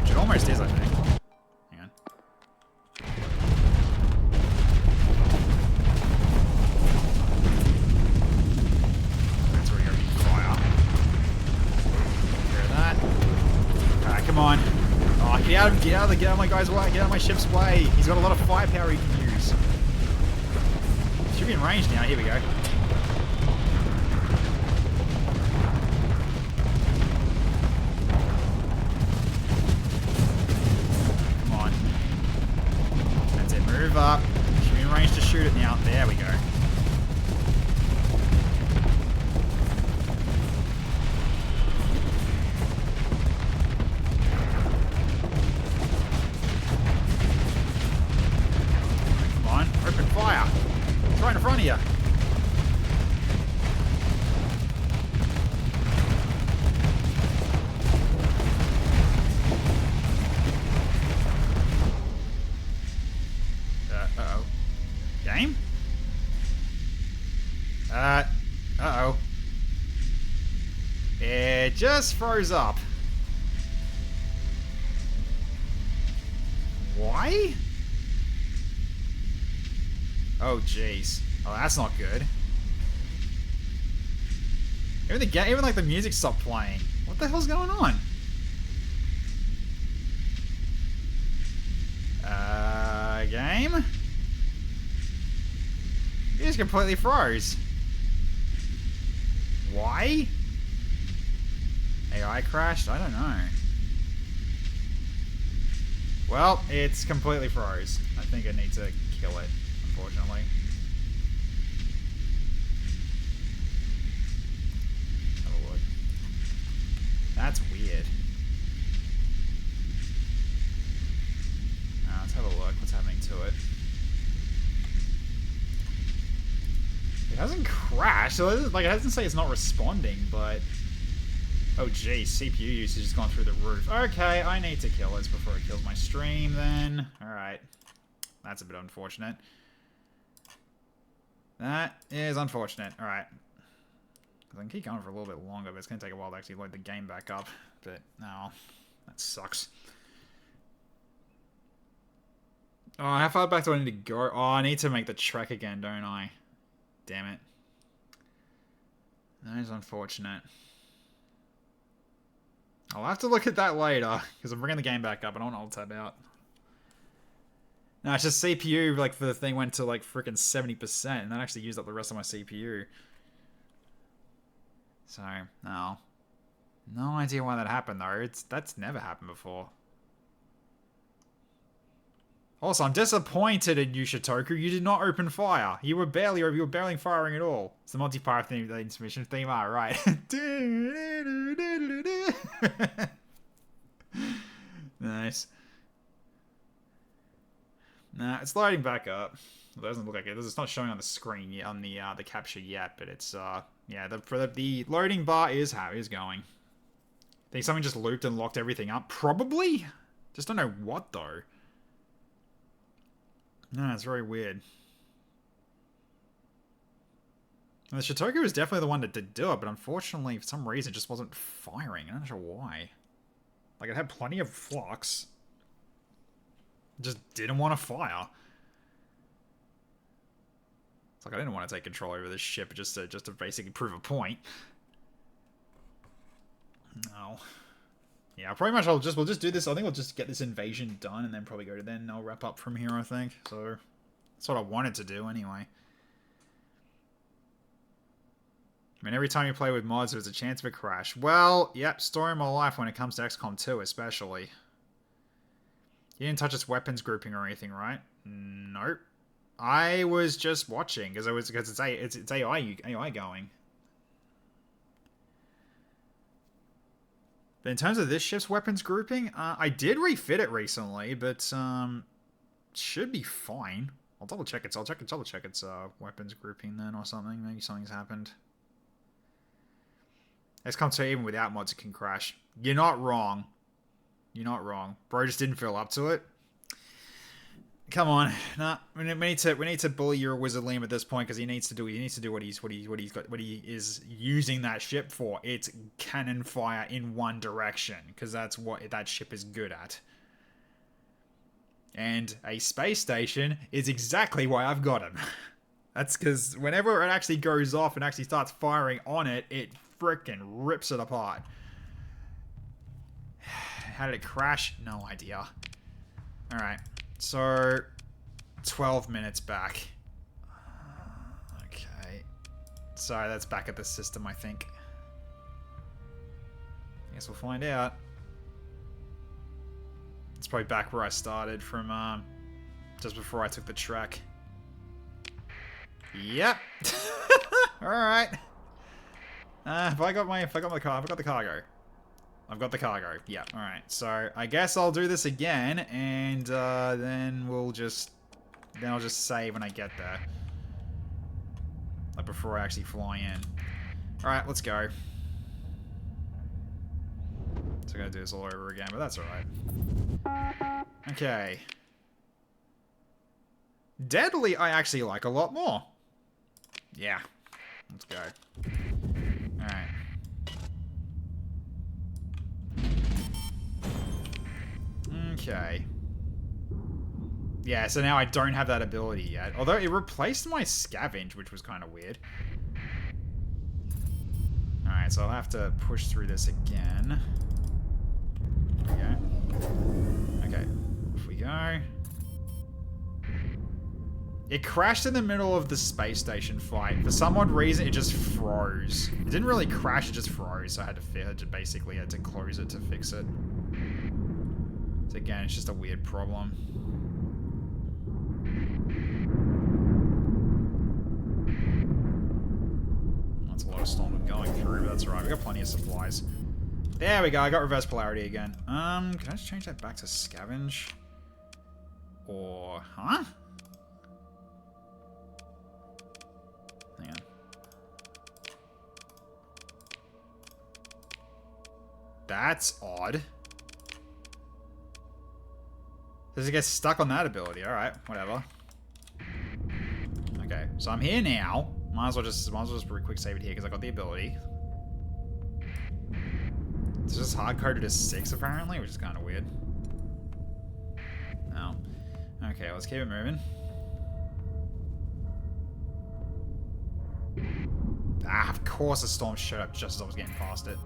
Which it almost is, I think. Get out of my guy's way, get out of my ship's way. He's got a lot of firepower he can use. Should be in range now, here we go. Come on. That's it, move up. Should be in range to shoot it now. There we go. Right in front of you. Uh-oh. Game? Uh-oh. It just froze up. Why? Oh jeez. Oh, that's not good. Even like the music stopped playing. What the hell's going on? Game? It just completely froze. Why? AI crashed? I don't know. Well, it's completely froze. I think I need to kill it, unfortunately. Have a look. That's weird. Let's have a look. What's happening to it? It hasn't crashed. So it doesn't say it's not responding, but... Oh, geez. CPU usage has gone through the roof. Okay, I need to kill this before it kills my stream, then. Alright. That's a bit unfortunate. That is unfortunate. Alright. I can keep going for a little bit longer, but it's going to take a while to actually load the game back up. But, no. That sucks. Oh, how far back do I need to go? Oh, I need to make the trek again, don't I? Damn it. That is unfortunate. I'll have to look at that later, because I'm bringing the game back up. I don't want to alt tab out. No, it's just CPU, like, for the thing went to, like, freaking 70%, and that actually used up the rest of my CPU. So, no. No idea why that happened, though. That's never happened before. Also, I'm disappointed in you, Shitoku. You did not open fire. You were barely firing at all. It's the multi-fire theme, the intermission theme, right? Nice. Nah, it's loading back up. It doesn't look like it. It's not showing on the screen yet, on the capture yet, but it's yeah. The loading bar is how it is going. Think something just looped and locked everything up. Probably. Just don't know what though. No, it's very weird. And the Shitoku was definitely the one that did do it, but unfortunately, for some reason, it just wasn't firing. I'm not sure why. Like, it had plenty of flux. Just didn't want to fire. It's like I didn't want to take control over this ship just to basically prove a point. No. Yeah, pretty much we'll just do this. I think we'll just get this invasion done and then probably go to then I'll wrap up from here, I think. So that's what I wanted to do anyway. I mean, every time you play with mods, there's a chance of a crash. Well, yep, story of my life when it comes to XCOM 2, especially. You didn't touch its weapons grouping or anything, right? Nope. I was just watching because it's AI going. But in terms of this ship's weapons grouping, I did refit it recently, but should be fine. I'll double check its weapons grouping then or something. Maybe something's happened. XCOM 2, even without mods, it can crash. You're not wrong. You're not wrong. Bro just didn't feel up to it. Come on, nah. We need to bully your wizard Liam at this point because he needs to do what he is using that ship for. It's cannon fire in one direction because that's what that ship is good at. And a space station is exactly why I've got him. That's because whenever it actually goes off and actually starts firing on it, it frickin' rips it apart. How did it crash? No idea. All right. So, 12 minutes back. Okay. Sorry, that's back at the system, I think. I guess we'll find out. It's probably back where I started from, just before I took the track. Yep. Alright. Have I got the cargo? I've got the cargo. Yeah, alright. So, I guess I'll do this again, and then I'll just save when I get there. Like, before I actually fly in. Alright, let's go. So I'm gonna do this all over again, but that's alright. Okay. Deadly, I actually like a lot more. Yeah. Let's go. Alright. Okay. Yeah, so now I don't have that ability yet. Although it replaced my scavenge, which was kind of weird. Alright, so I'll have to push through this again. There we go. Okay, off we go. It crashed in the middle of the space station fight. For some odd reason, it just froze. It didn't really crash, it just froze. So I had to basically close it to fix it. So again, it's just a weird problem. That's a lot of storm going through, but that's alright. We got plenty of supplies. There we go. I got reverse polarity again. Can I just change that back to scavenge? Or, huh? Hang on. That's odd. Does it get stuck on that ability? Alright, whatever. Okay, so I'm here now. Might as well just quick save it here because I got the ability. It's just hard-coded as 6 apparently, which is kind of weird. Oh. Okay, let's keep it moving. Ah, of course the storm showed up just as I was getting past it.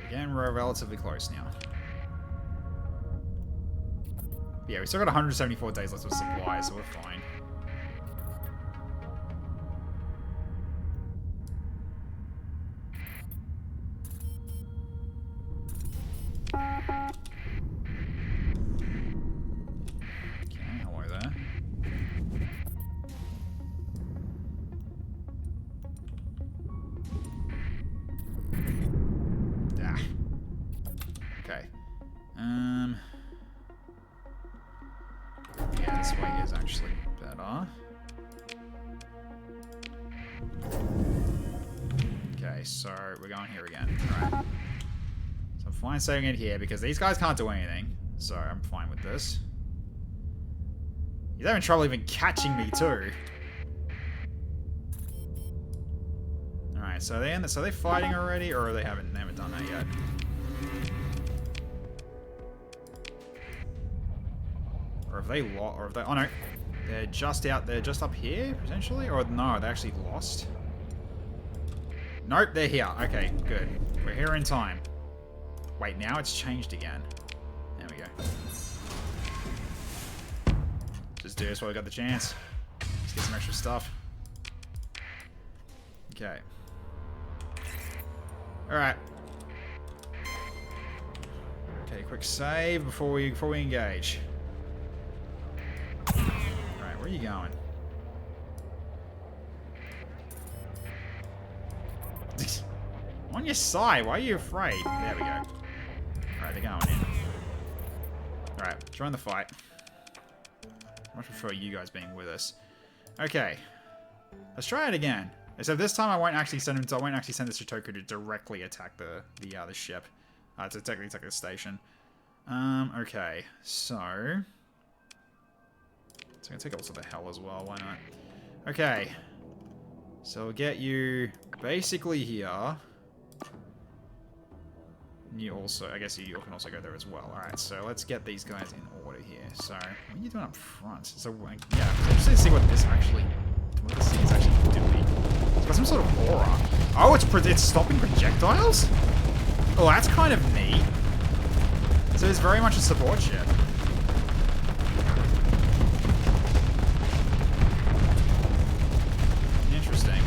Again, we're relatively close now. Yeah, we still got 174 days left of supply, so we're fine. Okay, hello there. Okay. Yeah, this way is actually better. Okay, so we're going here again. Alright. So I'm fine saving it here because these guys can't do anything. So I'm fine with this. He's having trouble even catching me too. Alright, so they're fighting already, or they haven't done that yet? Or have they lost? Or have they? Oh no, they're just out. They're just up here potentially, or no? They actually lost. Nope, they're here. Okay, good. We're here in time. Wait, now it's changed again. There we go. Just do this while we got the chance. Let's get some extra stuff. Okay. All right. Okay, quick save before we engage. Alright, where are you going? I'm on your side, why are you afraid? There we go. Alright, they're going in. Alright, join the fight. I much prefer you guys being with us. Okay. Let's try it again. Except this time I won't actually send this Shitoku to directly attack the ship. To technically attack the station. Okay, so... It's gonna take also the hell as well, why not? Okay. So we'll get you basically here. And you also, I guess you can also go there as well. Alright, so let's get these guys in order here. So, what are you doing up front? So, yeah, I'm interested to see what this actually, what this thing is actually doing. It's got some sort of aura. Oh, it's stopping projectiles? Oh, that's kind of neat. So it's very much a support ship. Interesting.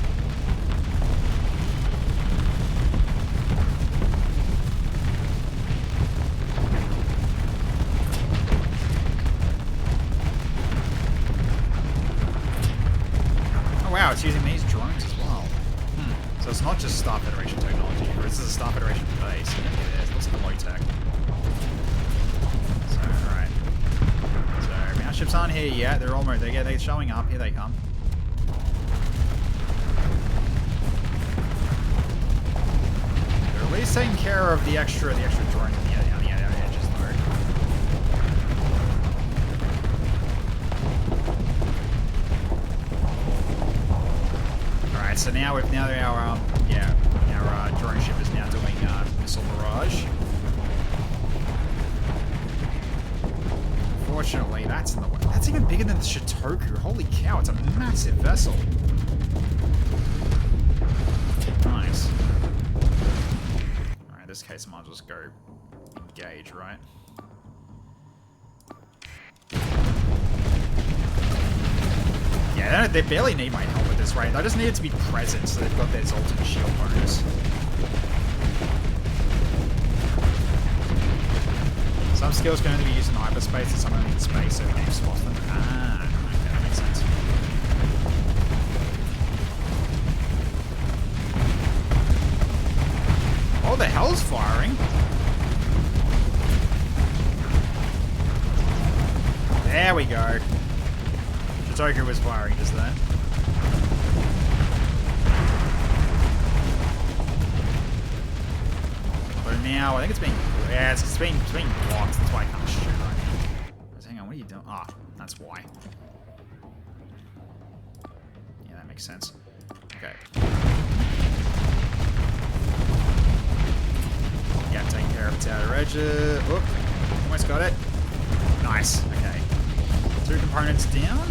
Oh wow, it's using these drones as well. So it's not just Star Federation technology, or this is a Star Federation base. Look at this, it looks like low tech. So, alright. So, our ships aren't here yet, they're showing up, here they come. They're at least taking care of the extra drones on the edges though. Alright, so now our drone ship is now doing missile barrage. Unfortunately, that's in the way. That's even bigger than the Shitoku. Holy cow, it's a massive vessel. Fine. case. Alright, in this case, I might just go engage, right? Yeah, they barely need my help at this rate. I just need it to be present so they've got their ultimate shield bonus. Some skills can only be used in hyperspace and some only in space, so we can swap them. Ah, okay, that makes sense. Oh, the hell's firing? There we go. Shitoku was firing just then. But now, I think it's being... Yeah, it's being blocked. That's why I can't shoot right now. Hang on, what are you doing? Ah, that's why. Yeah, that makes sense. Okay. Yeah, taking care of its outer edges. Oop, almost got it. Nice. Okay. 2 components down.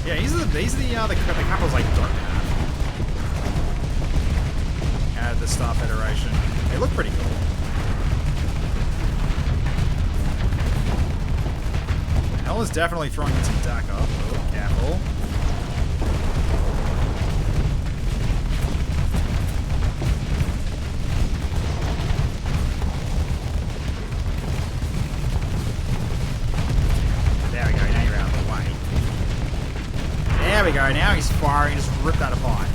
Yeah, these are the couples I don't have. Add the Star Federation. They look pretty cool. Hell is definitely throwing in some attack up. Oh, careful. There we go, now you're out of the way. There we go, now he's firing, just rip that apart.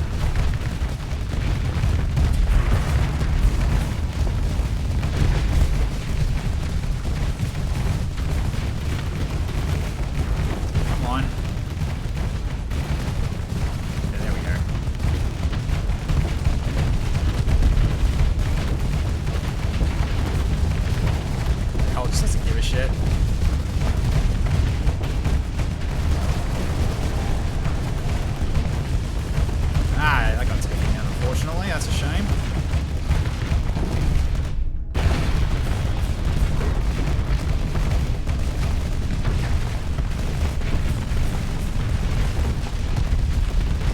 Come on. Yeah, there we go. Hell just doesn't give a shit. I got taken out, unfortunately. That's a shame.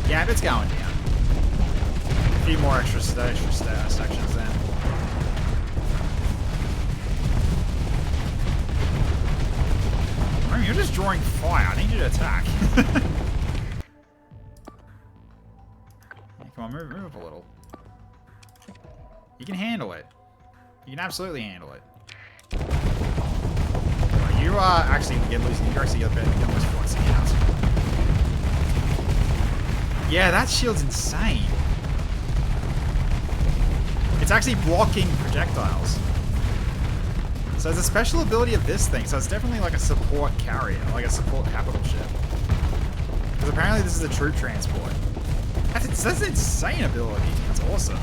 Yeah, it's going down. A few more extra sections then. I mean, you're just drawing fire. I need you to attack. Come on, move up a little. You can handle it. You can absolutely handle it. Well, you are actually losing. You're actually almost flexing out. Yeah, that shield's insane. It's actually blocking projectiles. So it's a special ability of this thing. So it's definitely like a support carrier, like a support capital ship. Because apparently this is a troop transport. That's an insane ability. That's awesome.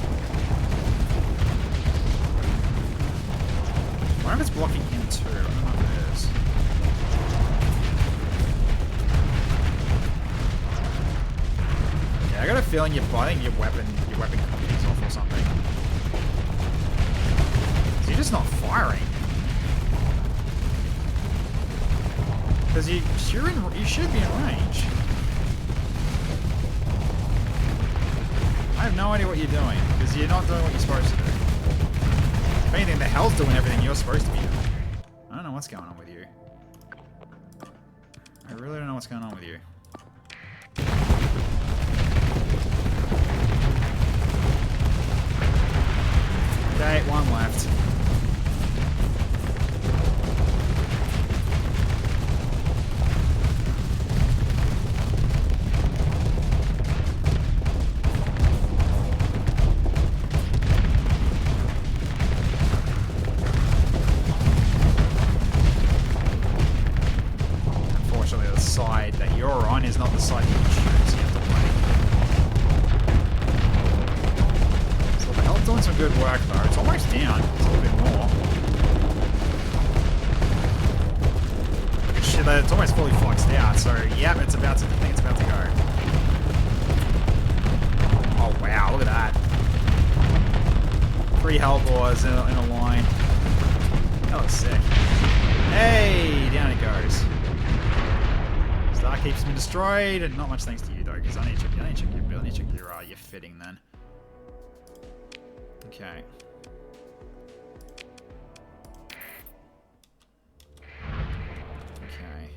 I wonder if it's blocking him too. I don't know if it is. Yeah, I got a feeling I think your weapon comes off or something. So you're just not firing. Because you should be in range. I have no idea what you're doing, because you're not doing what you're supposed to do. If anything, the hell's doing everything you're supposed to be doing. I don't know what's going on with you. I really don't know what's going on with you. Okay, 1 left. Side that you're on is not the side you can choose. You have to play. So the hell's doing some good work though. It's almost down. It's a little bit more. Shit, it's almost fully fluxed out. So yeah, I think it's about to go. Oh wow, look at that. 3 Hellbores in a line. That looks sick. Hey, down it goes. Start Heaps been destroyed, and not much thanks to you though, because I need to check your build. I need to check your fitting then. Okay. Okay.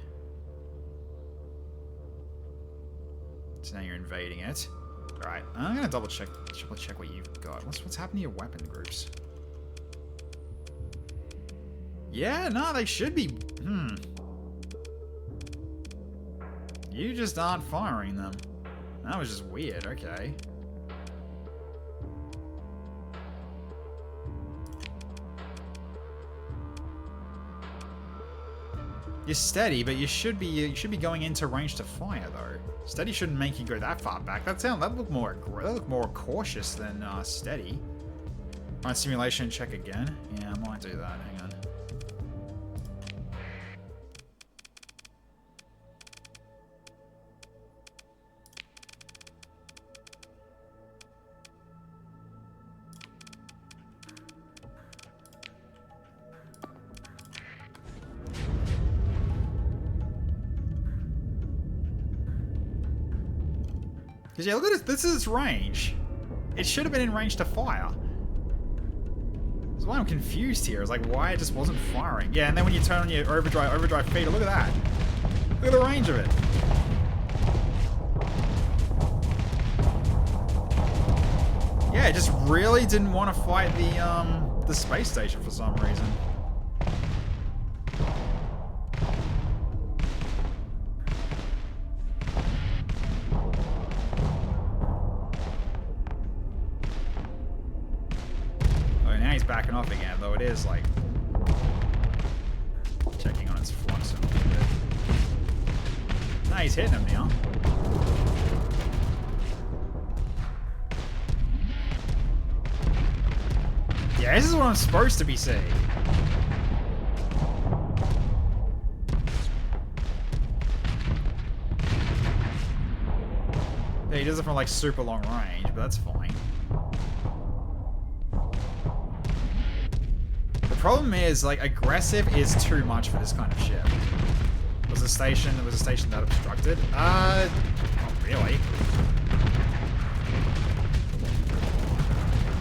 So now you're invading it. Alright, I'm gonna double check what you've got. What's happening to your weapon groups? Yeah, no, they should be. You just aren't firing them. That was just weird, okay. You're steady, but you should be going into range to fire though. Steady shouldn't make you go that far back. That look more cautious than steady. Alright, simulation check again. Yeah, I might do that. Hang on. Because yeah, look at this. This is its range. It should have been in range to fire. That's why I'm confused here. It's like why it just wasn't firing. Yeah, and then when you turn on your overdrive feeder, look at that. Look at the range of it. Yeah, it just really didn't want to fight the space station for some reason. Backing off again, though it is like checking on its flux a little bit. Nah, he's hitting him now. Yeah, this is what I'm supposed to be seeing. Yeah, he does it from like super long range, but that's fine. The problem is, like, aggressive is too much for this kind of ship. Was the station that obstructed? Not really.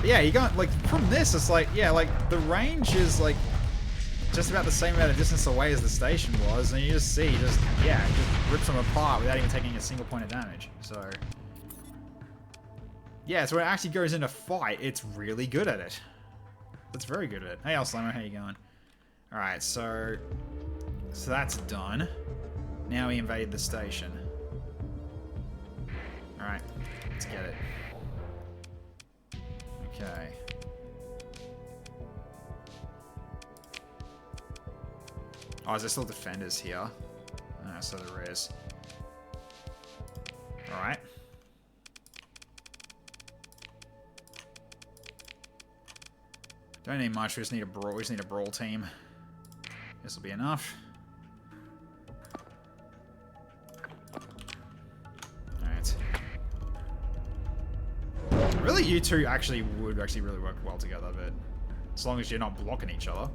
But yeah, you got, like, from this, it's like, yeah, like, the range is, like, just about the same amount of distance away as the station was, and you just see, just rips them apart without even taking a single point of damage, so. Yeah, so when it actually goes into fight, it's really good at it. That's very good at it. Hey, Alslammer, how you going? Alright, so that's done. Now we invade the station. Alright, let's get it. Okay. Oh, is there still defenders here? Oh, so there is. Alright. Don't need much, we just need a brawl team. This will be enough. Alright. Really, you two would really work well together, but as long as you're not blocking each other.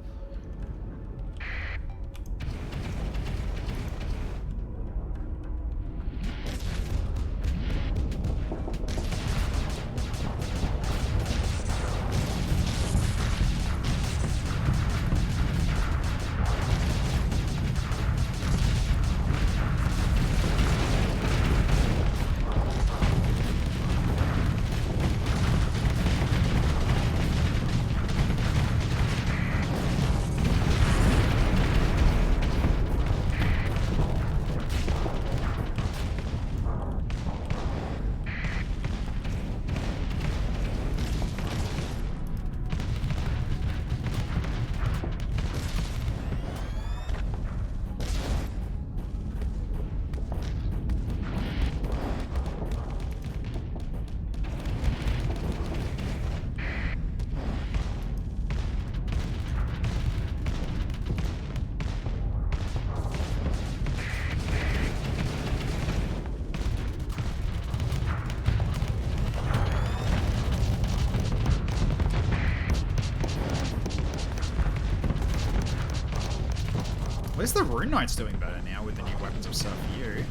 At least the Rune Knight's doing better now. with the new weapons of stuff for you.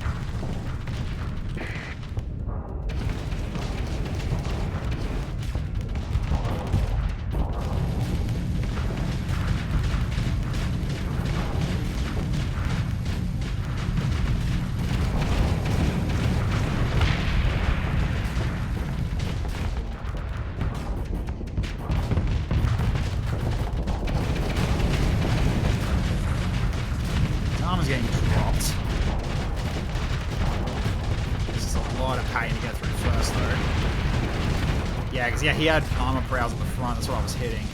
Armor's getting dropped. This is a lot of pain to get through first, though. Yeah, because he had armor prowls at the front. That's what I was hitting.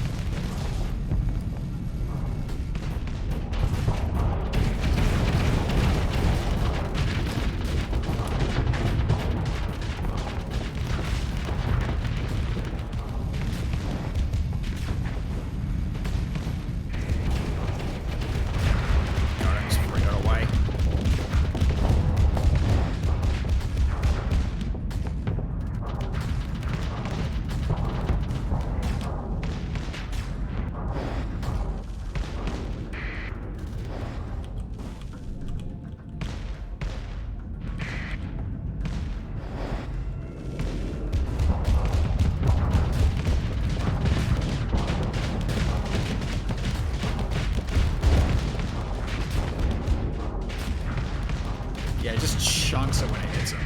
Yeah, it just chunks it when it hits him.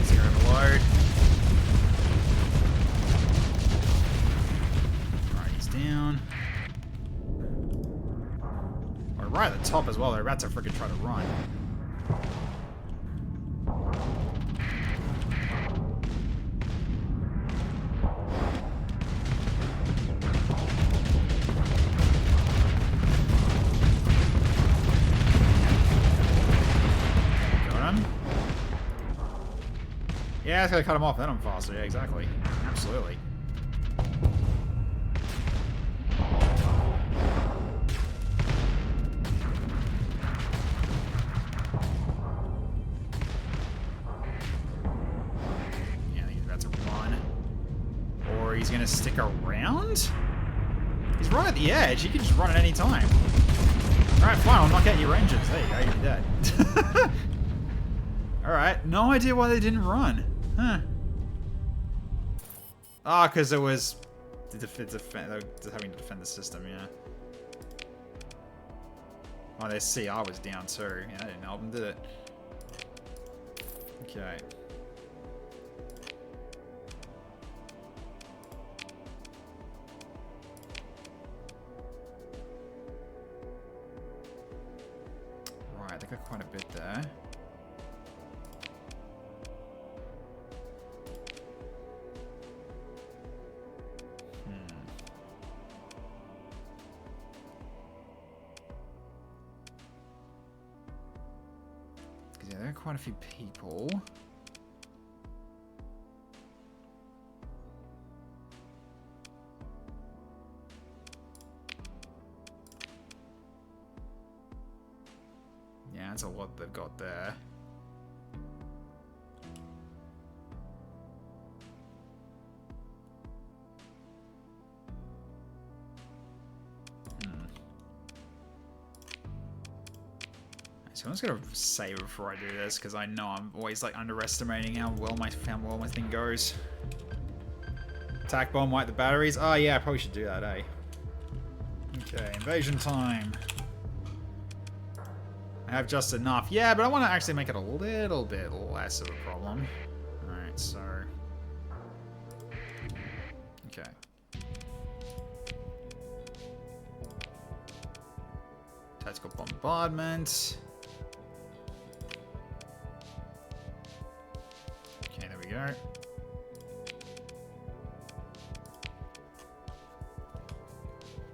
Zero overload. Alright, he's down. We're right at the top as well. They're about to freaking try to run. Yeah, it's gonna cut him off, then I'm faster. Yeah, exactly. Absolutely. Yeah, I think he's about to run. Or he's gonna stick around? He's right at the edge. He can just run at any time. Alright, fine. I'll knock out your engines. There you go. You're dead. Alright. No idea why they didn't run. Huh. Ah, because it was having to defend the system, yeah. Oh, their CR was down too. Yeah, that didn't help them, did it? Okay. Right, they got quite a bit there. Yeah, there are quite a few people. Yeah, that's a lot they've got there. So I'm just gonna save before I do this because I know I'm always like underestimating how well my thing goes. Attack bomb, wipe the batteries. Oh yeah, I probably should do that, eh? Okay, invasion time. I have just enough. Yeah, but I want to actually make it a little bit less of a problem. Alright, so... Okay. Tactical bombardment. Okay, there we go.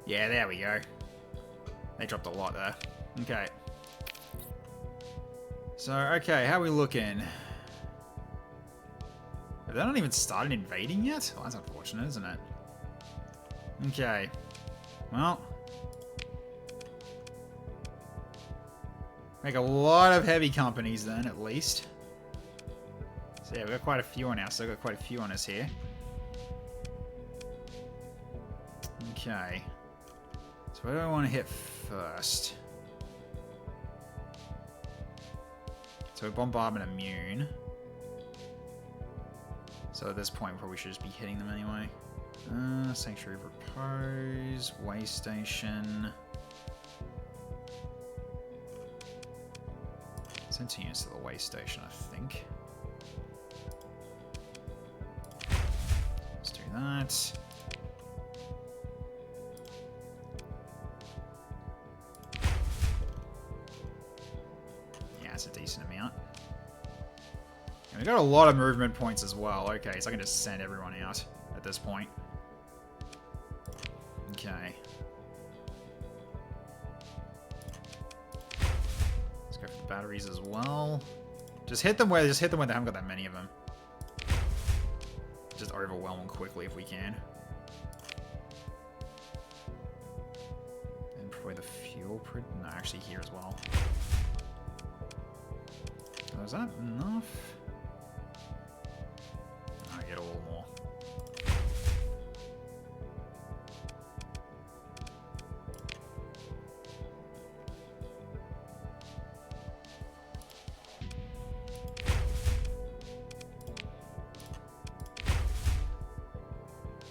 Yeah, there we go. They dropped a lot there. Okay. So, okay, how are we looking? Have they not even started invading yet? Well, that's unfortunate, isn't it? Okay. Well. Make a lot of heavy companies then, at least. So yeah, we've got quite a few on us. So we've got quite a few on us here. Okay. So where do I want to hit first? So bombardment immune. So at this point, we probably should just be hitting them anyway. Sanctuary of Repose, way station. Send 2 units to the way station, I think. Let's do that. Yeah, it's a decent amount. And we got a lot of movement points as well. Okay, so I can just send everyone out at this point. Okay. Let's go for the batteries as well. Just hit them where they haven't got that many of them. Just overwhelm them quickly if we can. And probably the fuel no, actually here as well. Oh, is that enough? Oh, I get a little more.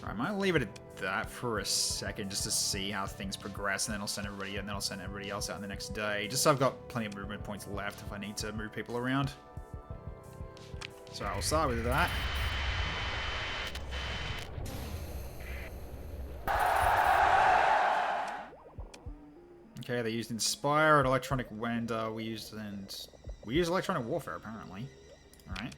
I might leave it at that for a second just to see how things progress, and then I'll send everybody and then I'll send everybody else out the next day. Just so I've got plenty of movement points left if I need to move people around. So I'll start with that. Okay, they used Inspire at Electronic Wender. We used Electronic Warfare apparently. Alright.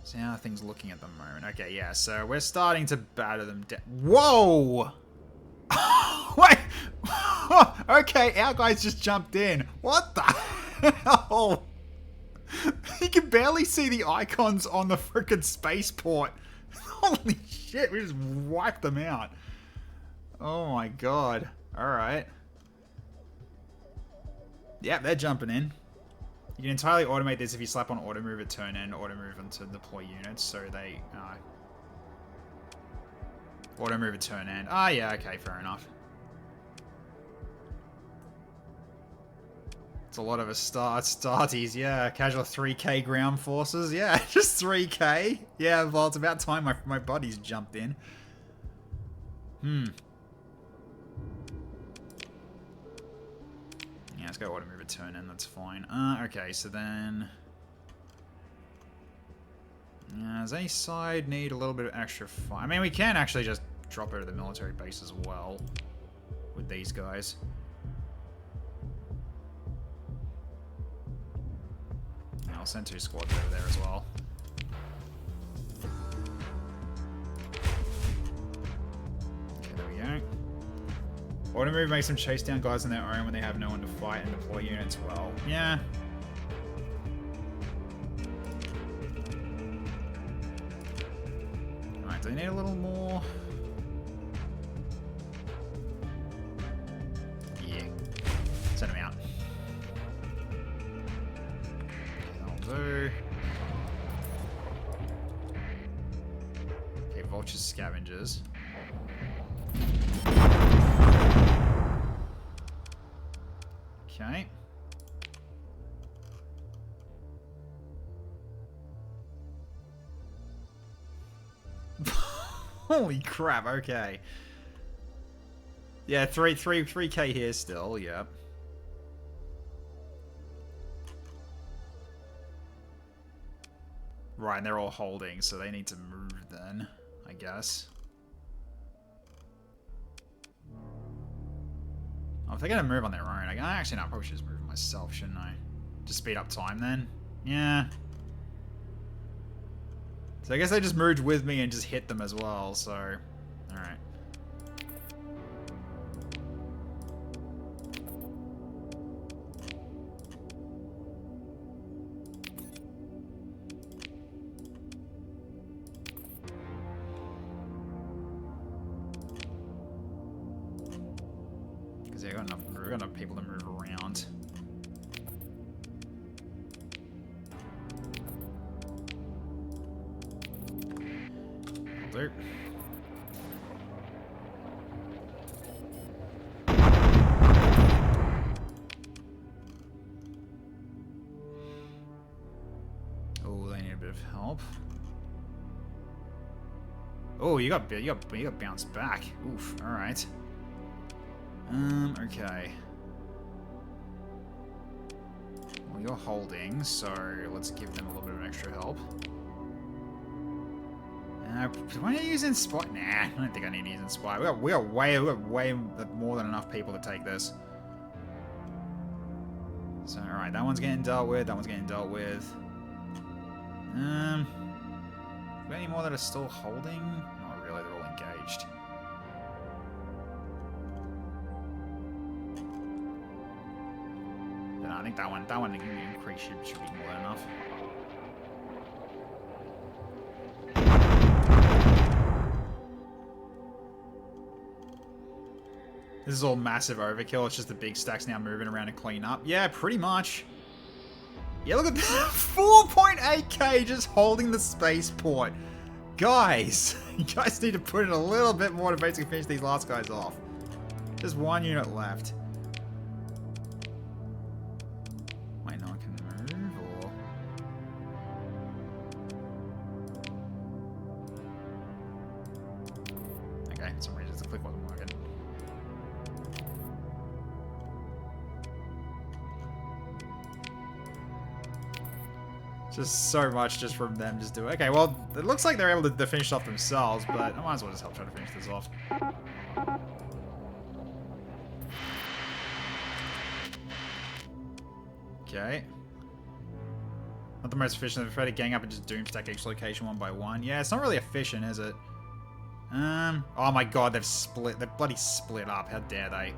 See how things looking at the moment. Okay, yeah, so we're starting to batter them down. Whoa! Wait! Okay, our guys just jumped in. What the hell? You can barely see the icons on the frickin' spaceport. Holy shit, we just wiped them out. Oh my god. Alright. Yep, they're jumping in. You can entirely automate this if you slap on auto move at turn end, auto move into deploy units, so they auto move at turn end. Ah, yeah, okay, fair enough. It's a lot of starties, yeah. Casual 3k ground forces, yeah, just 3k. Yeah, well, it's about time my buddies jumped in. Yeah, let's go auto move a turn in, that's fine. Okay, so then... does any side need a little bit of extra fire? I mean, we can actually just drop over to the military base as well with these guys. Yeah, I'll send 2 squads over there as well. Okay, there we go. Auto move makes them chase down guys on their own when they have no one to fight and deploy units well. Yeah. Alright, do they need a little more? Yeah. Send them out. That'll do. Okay, vultures, scavengers. Okay. Holy crap, okay. Yeah, 3k here still, yep. Right, and they're all holding, so they need to move then, I guess. Oh, if they're gonna move on their own, actually, no, I probably should just move myself, shouldn't I? Just speed up time then? Yeah. So I guess they just merged with me and just hit them as well, so... Alright. Because yeah, we've got enough people to move around. do. Oh, they need a bit of help. Oh, you got bounced back. Oof. All right. Okay. Well, you're holding, so let's give them a little bit of extra help. Do I need to use Inspire? Nah, I don't think I need to use Inspire. We got way more than enough people to take this. So, alright, that one's getting dealt with, that one's getting dealt with. Any more that are still holding? Not really, they're all engaged. But no, I think that one increase should be more than enough. This is all massive overkill. It's just the big stacks now moving around to clean up. Yeah, pretty much. Yeah, look at that. 4.8k just holding the spaceport. Guys, you guys need to put in a little bit more to basically finish these last guys off. Just one unit left. Wait, no one can move, or... Okay, for some reason the click wasn't working. Just so much just from them just doing. Okay, well, it looks like they're able to finish off themselves, but I might as well just help try to finish this off. Okay. Not the most efficient. They've tried to gang up and just doomstack each location one by one. Yeah, it's not really efficient, is it? Oh my god, they've split. They've bloody split up. How dare they?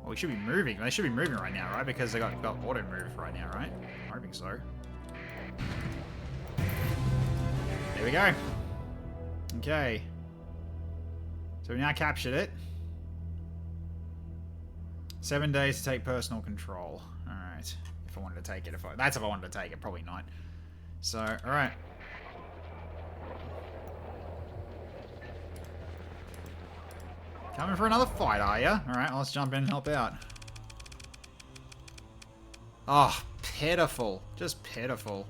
Well, we should be moving. They should be moving right now, right? Because they got auto move right now, right? I'm hoping so. There we go. Okay. So we now captured it. 7 days to take personal control. Alright. If I wanted to take it. That's if I wanted to take it. Probably not. So, alright. Coming for another fight, are ya? Alright, let's jump in and help out. Oh, pitiful. Just pitiful.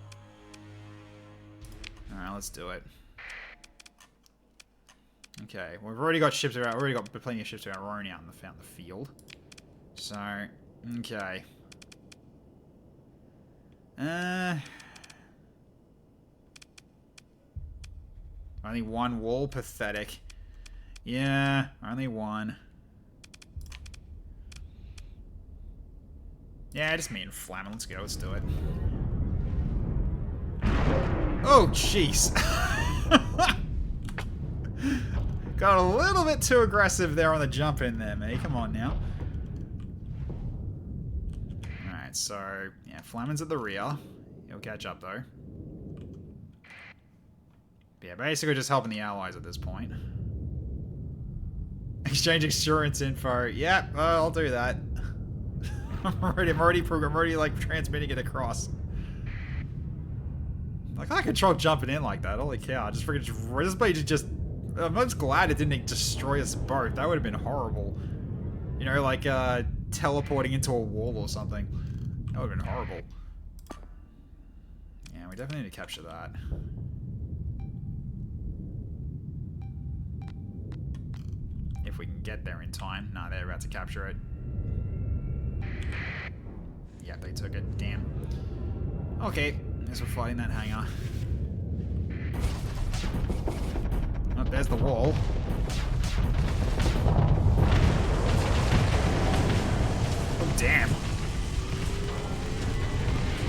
Alright, let's do it. Okay, we've already got ships around. We've already got plenty of ships around roaring out in the field. So, okay. Only one wall, pathetic. Yeah, only one. Yeah, just me and Flamin. Let's go. Let's do it. Oh, jeez. Got a little bit too aggressive there on the jump in there, mate. Come on now. Alright, so, yeah, Flamin's at the rear. He'll catch up, though. But yeah, basically just helping the allies at this point. Exchange insurance info. Yeah, I'll do that. I'm already like transmitting it across. Like, I control jumping in like that. Holy cow! I just freaking just. I'm just glad it didn't destroy us both. That would have been horrible. You know, like teleporting into a wall or something. That would have been horrible. Yeah, we definitely need to capture that. If we can get there in time. Nah, they're about to capture it. Yeah, they took it. Damn. Okay, guess we're fighting that hangar. Oh, there's the wall. Oh, damn.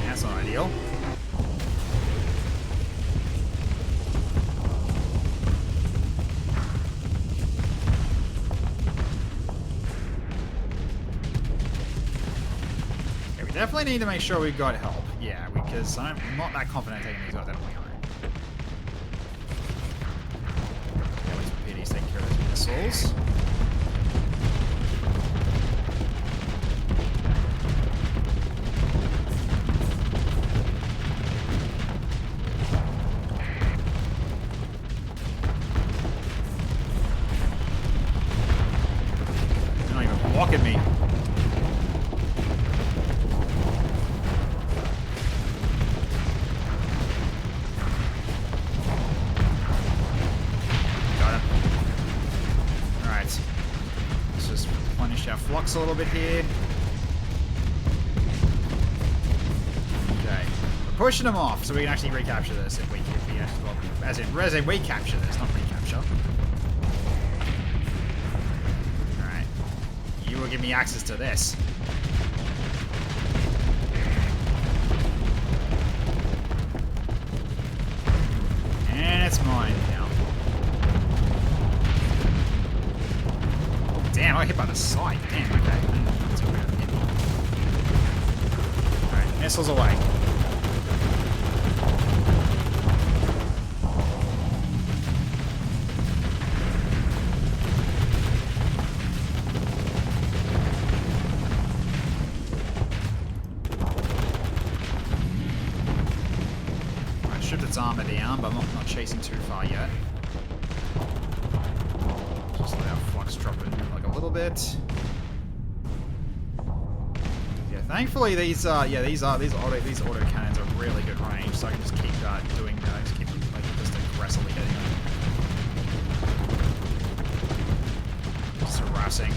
That's not ideal. Definitely need to make sure we've got help. Yeah, because I'm not that confident taking these guys out on my own. Okay, at least PD's taking care of those missiles. blocking me. Got him. Alright. Let's just replenish our flux a little bit here. Okay. We're pushing them off so we can actually recapture this if we well, as in recapture this, not recapture. Alright. You will give me access to this. And it's mine now. Damn, I got hit by the side. Damn, okay. Let's go ahead and hit. Alright, missiles away. Its armor down, but I'm not chasing too far yet. Just let our flux drop it like a little bit. Yeah, thankfully these auto cannons are really good range, so I can just keep doing just keep like just aggressively hitting them. Just harassing.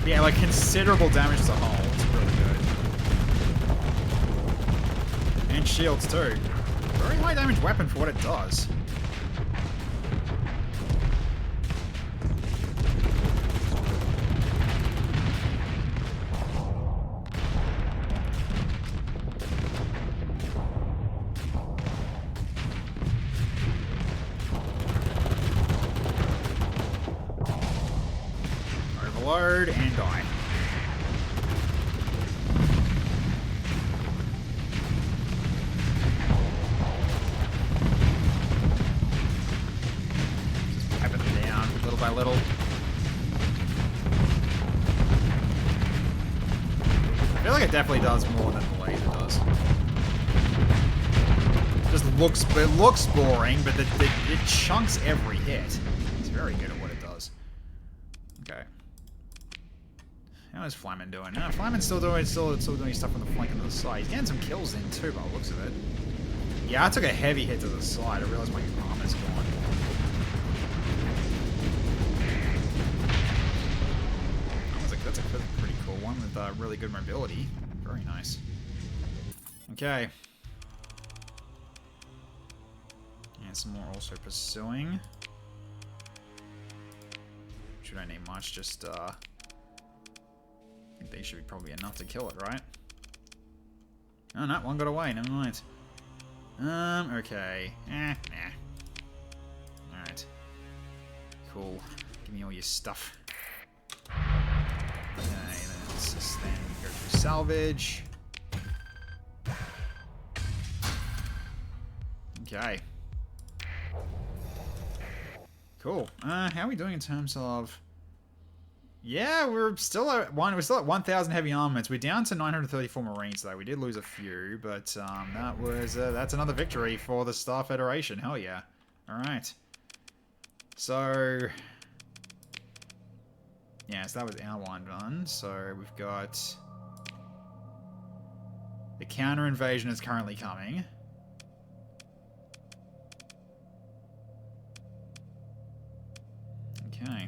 Yeah, like considerable damage as a whole. It's really good. And shields too. Very high damage weapon for what it does. Overload and die. Just piping them down little by little. I feel like it definitely does more than the laser does. It looks boring, but it chunks every hit. It's very good at what it does. Okay. How is Flyman doing? Flyman's still doing stuff on the flank and to the side. He's getting some kills in too, by the looks of it. Yeah, I took a heavy hit to the side. I realized my armor's gone. That's a pretty cool one with really good mobility. Very nice. Okay. Yeah, some more also pursuing. Should I name much? Just I think they should be probably enough to kill it, right? Oh no, one got away, never mind. Okay. Nah. Alright. Cool. Give me all your stuff. Okay, then let's just then go through salvage. Okay. Cool. How are we doing in terms of... Yeah, we're still at 1,000 heavy armaments. We're down to 934 Marines though. We did lose a few, but that's another victory for the Star Federation. Hell yeah. Alright. So... yeah, so that was our one run. So we've got... the counter invasion is currently coming. Okay.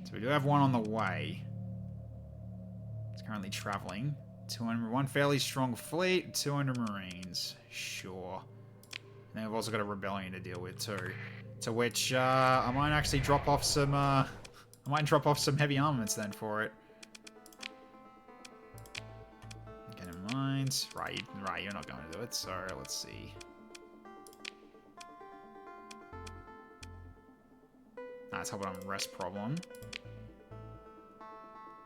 So we do have one on the way. It's currently traveling. 200, one fairly strong fleet, 200 Marines. Sure. And then we've also got a rebellion to deal with too. To which I might actually drop off some heavy armaments then for it. Get in mind. Right, you're not going to do it, so let's see. Let's hope I'm rest problem.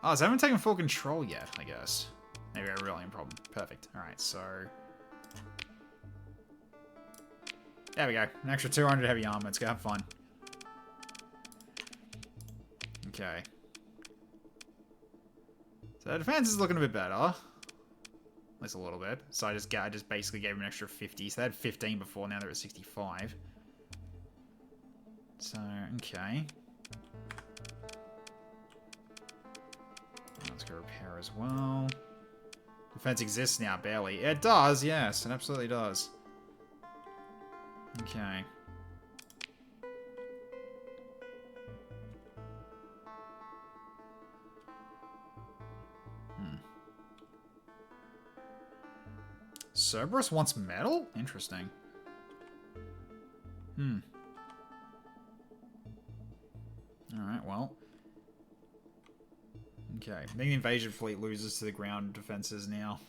Oh, so I haven't taken full control yet, I guess. Maybe a rebellion problem. Perfect. Alright, so... there we go. An extra 200 heavy armor. Let's go have fun. Okay. So the defense is looking a bit better. At least a little bit. So I just basically gave them an extra 50. So they had 15 before, now they're at 65. So, okay. Let's go repair as well. Defense exists now, barely. It does, yes, it absolutely does. Okay. Cerberus wants metal? Interesting. Alright, well. Okay. I think the invasion fleet loses to the ground defenses now.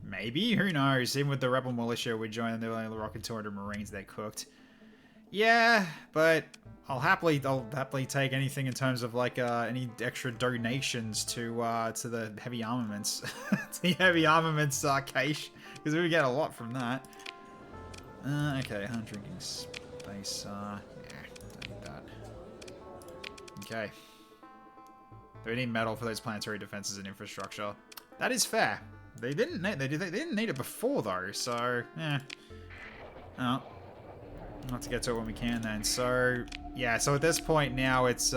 Maybe? Who knows? Even with the rebel militia, we joined the rocket 200 Marines, they're cooked. Yeah, but I'll happily take anything in terms of like any extra donations to the heavy armaments, to the heavy armaments cache, because we would get a lot from that. Okay, drinking space. Yeah, don't need that. Okay. We need metal for those planetary defenses and infrastructure. That is fair. They didn't need it before though, so yeah. Oh. We'll have to get to it when we can then. So yeah, so at this point now it's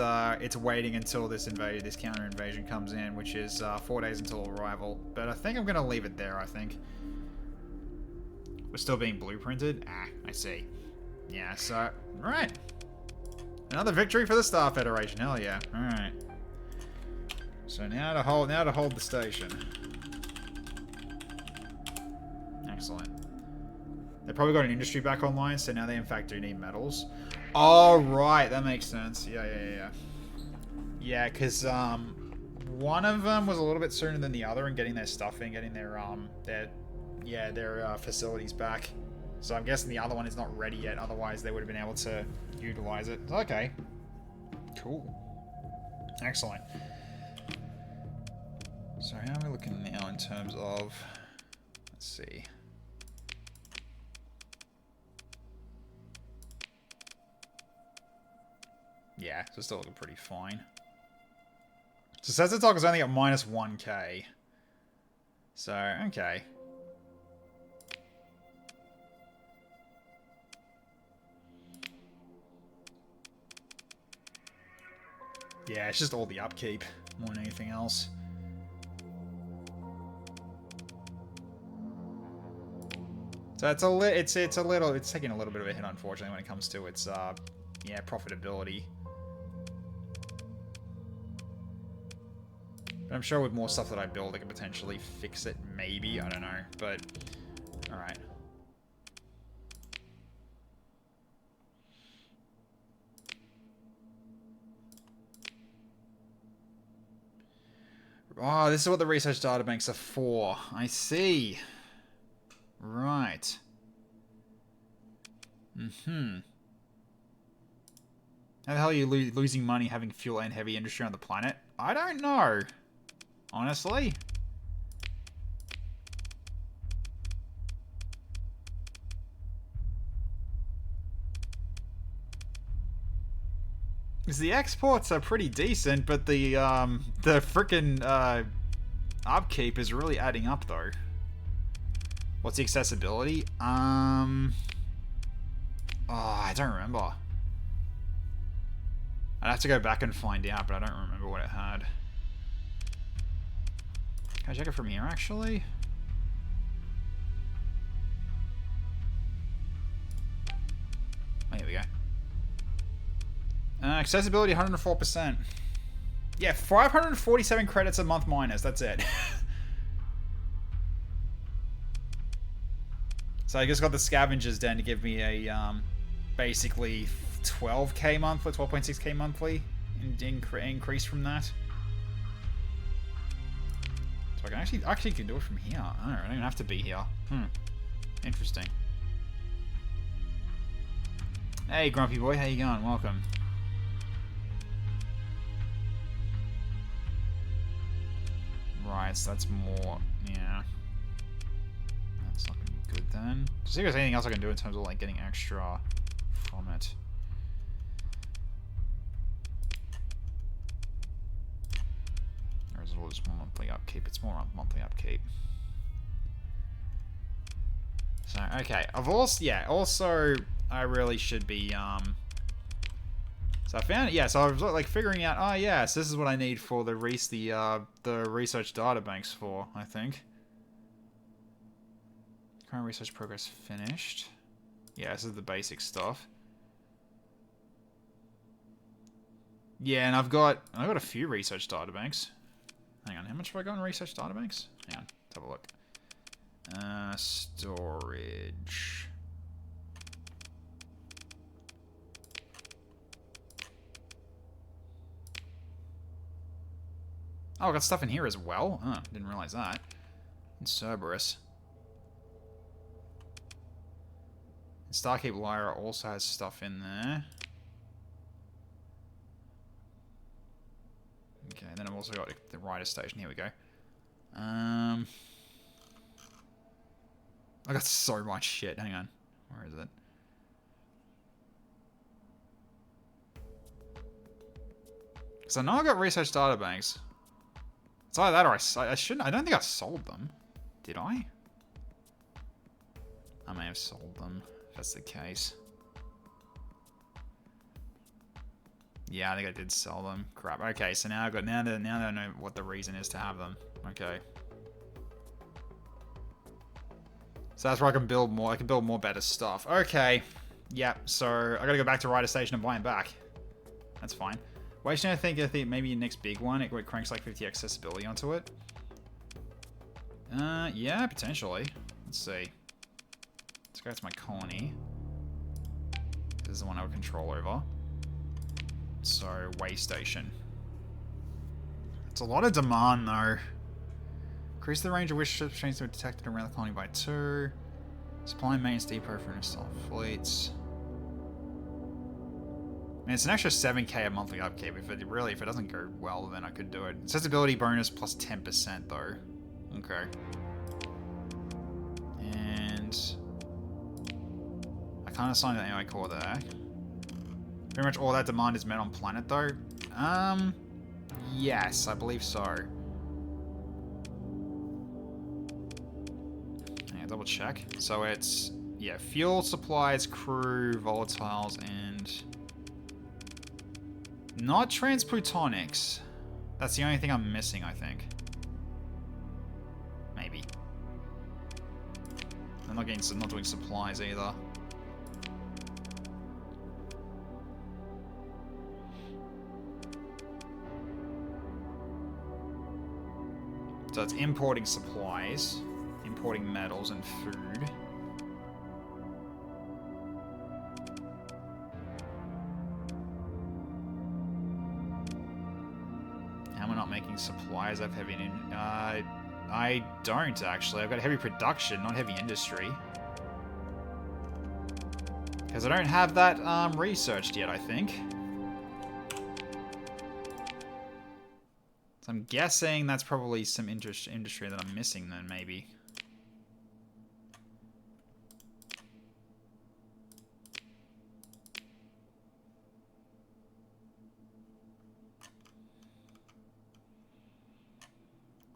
waiting until this counter invasion comes in, which is 4 days until arrival. But I think I'm gonna leave it there, I think. We're still being blueprinted? Ah, I see. Yeah, so alright. Another victory for the Star Federation, hell yeah. Alright. So now to hold the station. Excellent. They probably got an industry back online, so now they in fact do need metals. Oh, right, that makes sense. Yeah. Yeah, because one of them was a little bit sooner than the other in getting their stuff in, getting their facilities back. So I'm guessing the other one is not ready yet, otherwise they would have been able to utilize it. Okay. Cool. Excellent. So how are we looking now in terms of... Let's see. Yeah, so still looking pretty fine. So Sensor Talk is only at minus 1k. So, okay. Yeah, it's just all the upkeep more than anything else. So it's it's taking a little bit of a hit, unfortunately, when it comes to its yeah, profitability. But I'm sure with more stuff that I build, I can potentially fix it. Maybe, I don't know, but all right. Oh, this is what the research data banks are for. I see. Right. Mm-hmm. How the hell are you losing money having fuel and heavy industry on the planet? I don't know. Honestly. Because the exports are pretty decent, but the frickin' upkeep is really adding up, though. What's the accessibility? Oh, I don't remember. I'd have to go back and find out, but I don't remember what it had. Can I check it from here, actually? Oh, here we go. Accessibility 104%. Yeah, 547 credits a month minus, that's it. So I just got the Scavengers Den to give me a basically 12k monthly, 12.6k monthly increase from that. So I can actually can do it from here. I don't even have to be here. Interesting. Hey, Grumpy Boy, how you going? Welcome. Right, so that's more, yeah. That's not gonna be good then. See if there's anything else I can do in terms of like getting extra from it. Or is it all just more monthly upkeep? It's more monthly upkeep. So, okay. I've also, yeah, also, I really should be, So I found it, yeah, so I was like figuring out, oh yes, this is what I need for the research databanks for, I think. Current research progress finished. Yeah, this is the basic stuff. Yeah, and I've got a few research databanks. Hang on, how much have I got in research databanks? Hang on, let's have a look. Storage. Oh, I got stuff in here as well. Oh, didn't realize that. In Cerberus. Starkeep Lyra also has stuff in there. Okay, and then I've also got the Rider Station. Here we go. I got so much shit. Hang on. Where is it? So now I got research databanks. It's either that or I shouldn't. I don't think I sold them. Did I? I may have sold them. If that's the case. Yeah, I think I did sell them. Crap. Okay, so now now that I know what the reason is to have them. Okay. So that's where I can build more. I can build more better stuff. Okay. Yeah. So I gotta go back to Rider Station and buy them back. That's fine. Wait, I think maybe your next big one, it cranks like 50 accessibility onto it. Yeah, potentially. Let's see. Let's go to my colony. This is the one I have control over. So, way station. It's a lot of demand, though. Increase the range of which ship chains are detected around the colony by 2. Supply and maintenance depot for installed fleets. I mean, it's an extra 7k a monthly upkeep. If it doesn't go well, then I could do it. Accessibility bonus plus 10%, though. Okay. And I can't assign an AI core there. Pretty much all that demand is met on planet, though. Yes, I believe so. Yeah, double check. So it's, yeah, fuel supplies, crew, volatiles, and not transplutonics. That's the only thing I'm missing, I think. Maybe. I'm not doing supplies either. So it's importing supplies, importing metals and food. How am I not making supplies? I've heavy I don't actually. I've got heavy production, not heavy industry. Because I don't have that researched yet, I think. So I'm guessing that's probably some industry that I'm missing then, maybe.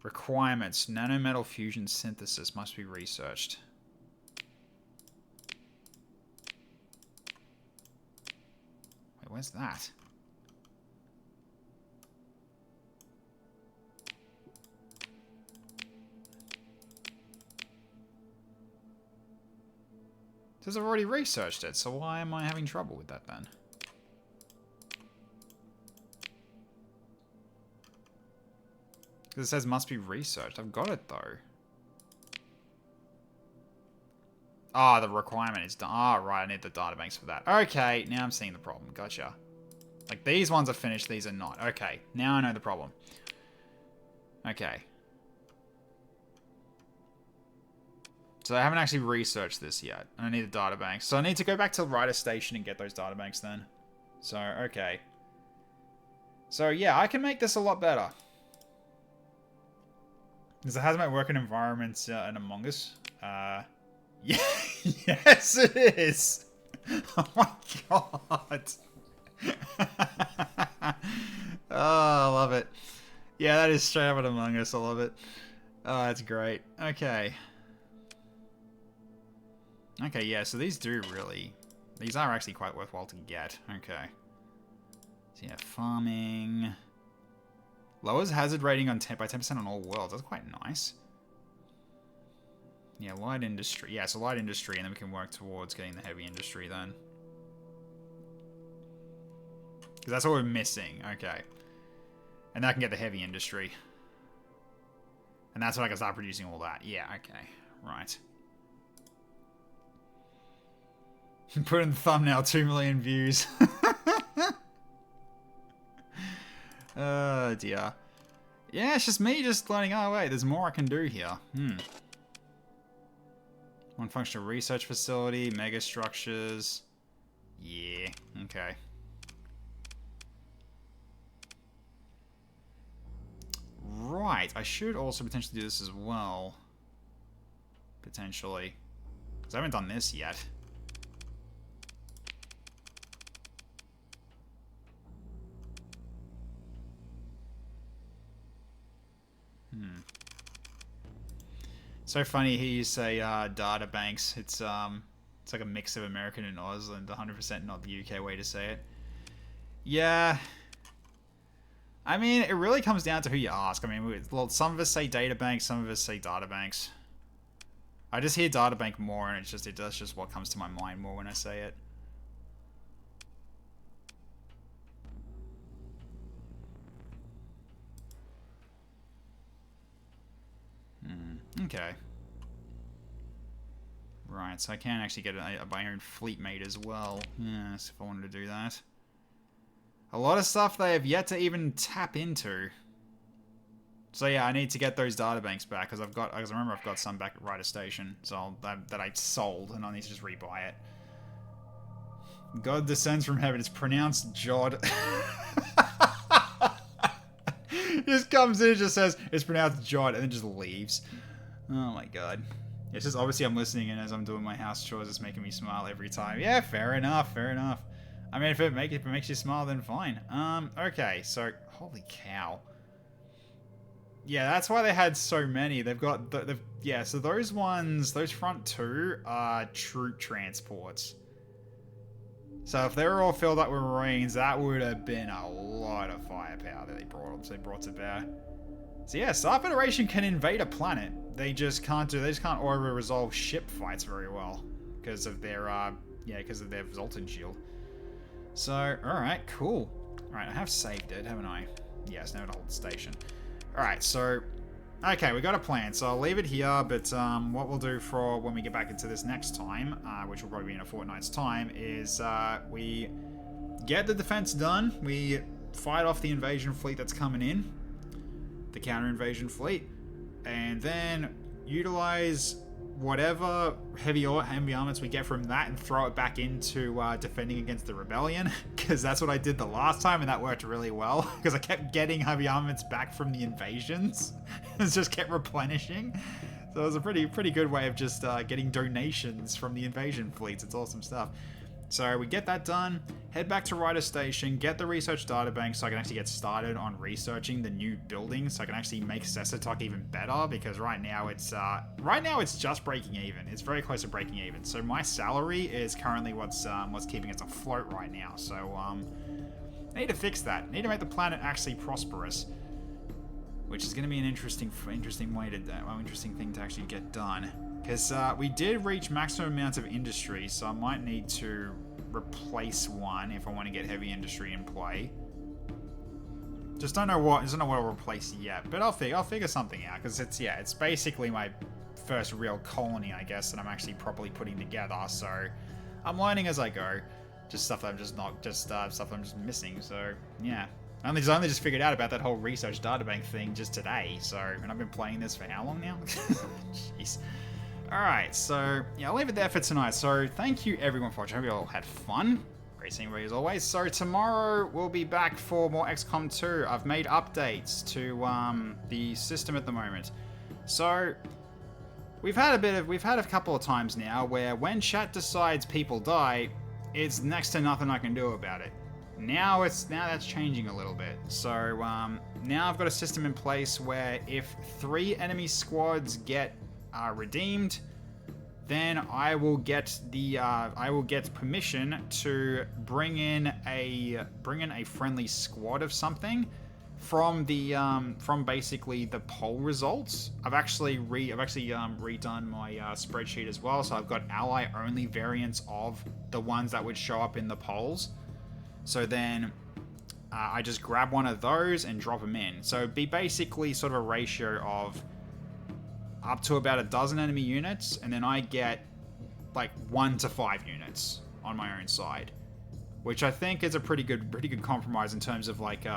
Requirements. Nanometal fusion synthesis must be researched. Wait, where's that? It says I've already researched it, so why am I having trouble with that then? Because it says must be researched. I've got it though. Ah, the requirement is done. Ah, right, I need the databanks for that. Okay, now I'm seeing the problem. Gotcha. Like, these ones are finished, these are not. Okay, now I know the problem. Okay. So I haven't actually researched this yet. I need the databanks. So I need to go back to Rider Station and get those databanks then. So, okay. So, yeah, I can make this a lot better. Does the hazmat work in environments in Among Us? Yeah, yes it is! Oh my god! Oh, I love it. Yeah, that is straight up an Among Us, I love it. Oh, that's great. Okay. Okay, yeah, so these do really... These are actually quite worthwhile to get. Okay. So yeah, farming... Lowers hazard rating on by 10% on all worlds. That's quite nice. Yeah, light industry. Yeah, so light industry, and then we can work towards getting the heavy industry then. Because that's what we're missing. Okay. And that can get the heavy industry. And that's when I can start producing all that. Yeah, okay. Right. Put in the thumbnail, 2 million views. Oh, dear. Yeah, it's just me just learning, oh, wait, there's more I can do here. One functional research facility, mega structures. Yeah, okay. Right, I should also potentially do this as well. Potentially. Because I haven't done this yet. So funny here you say data banks. It's like a mix of American and Oz, and 100% not the UK way to say it. Yeah. I mean, it really comes down to who you ask. I mean, well, some of us say data banks, some of us say data banks. I just hear data bank more, and that's just what comes to my mind more when I say it. Okay. Right, so I can actually get my own fleet made as well. Yes, if I wanted to do that. A lot of stuff they have yet to even tap into. So yeah, I need to get those databanks back, because remember I've got some back at Ryder Station, so that I sold, and I need to just rebuy it. God descends from heaven. It's pronounced Jod. He just comes in and just says, it's pronounced Jod, and then just leaves. Oh my god. It's just, obviously I'm listening, and as I'm doing my house chores, it's making me smile every time. Yeah, fair enough, fair enough. I mean, if it makes you smile, then fine. Okay, so, holy cow. Yeah, that's why they had so many. They've got, yeah, so those ones, those front two are troop transports. So if they were all filled up with Marines, that would have been a lot of firepower that they brought to bear. So yeah, Star Federation can invade a planet. They just can't auto-resolve ship fights very well because of their Zoltan shield. So, alright, cool. Alright, I have saved it, haven't I? Yes, now to hold the station. Alright, so okay, we got a plan, so I'll leave it here, but what we'll do for when we get back into this next time, which will probably be in a fortnight's time, is we get the defense done, we fight off the invasion fleet that's coming in, the counter-invasion fleet, and then utilize whatever heavy armaments we get from that and throw it back into defending against the rebellion, because that's what I did the last time, and that worked really well, because I kept getting heavy armaments back from the invasions. It just kept replenishing. So it was a pretty good way of just getting donations from the invasion fleets. It's awesome stuff. So we get that done, head back to Ryder Station, get the research databank so I can actually get started on researching the new buildings, so I can actually make Cesartalk even better, because right now it's just breaking even. It's very close to breaking even. So my salary is currently what's keeping us afloat right now. So I need to fix that. I need to make the planet actually prosperous, which is going to be an interesting thing to actually get done. Because we did reach maximum amounts of industry, so I might need to replace one if I want to get heavy industry in play. Just don't know what I'll replace yet, but I'll figure something out, because it's basically my first real colony, I guess, that I'm actually properly putting together. So I'm learning as I go, just stuff that I'm stuff I'm just missing. So yeah, I only just figured out about that whole research databank thing just today. So, and I've been playing this for how long now? Jeez. Alright, so yeah, I'll leave it there for tonight. So thank you everyone for watching. I hope you all had fun. Great seeing you as always. So tomorrow we'll be back for more XCOM 2. I've made updates to the system at the moment. So we've had a couple of times now where when chat decides people die, it's next to nothing I can do about it. Now that's changing a little bit. So now I've got a system in place where if 3 enemy squads get redeemed, then I will get permission to bring in a friendly squad of something from the from basically the poll results. I've actually redone my spreadsheet as well, so I've got ally only variants of the ones that would show up in the polls. So then I just grab one of those and drop them in. So it'd be basically sort of a ratio of up to about a dozen enemy units, and then I get like 1 to 5 units on my own side, which I think is a pretty good compromise in terms of like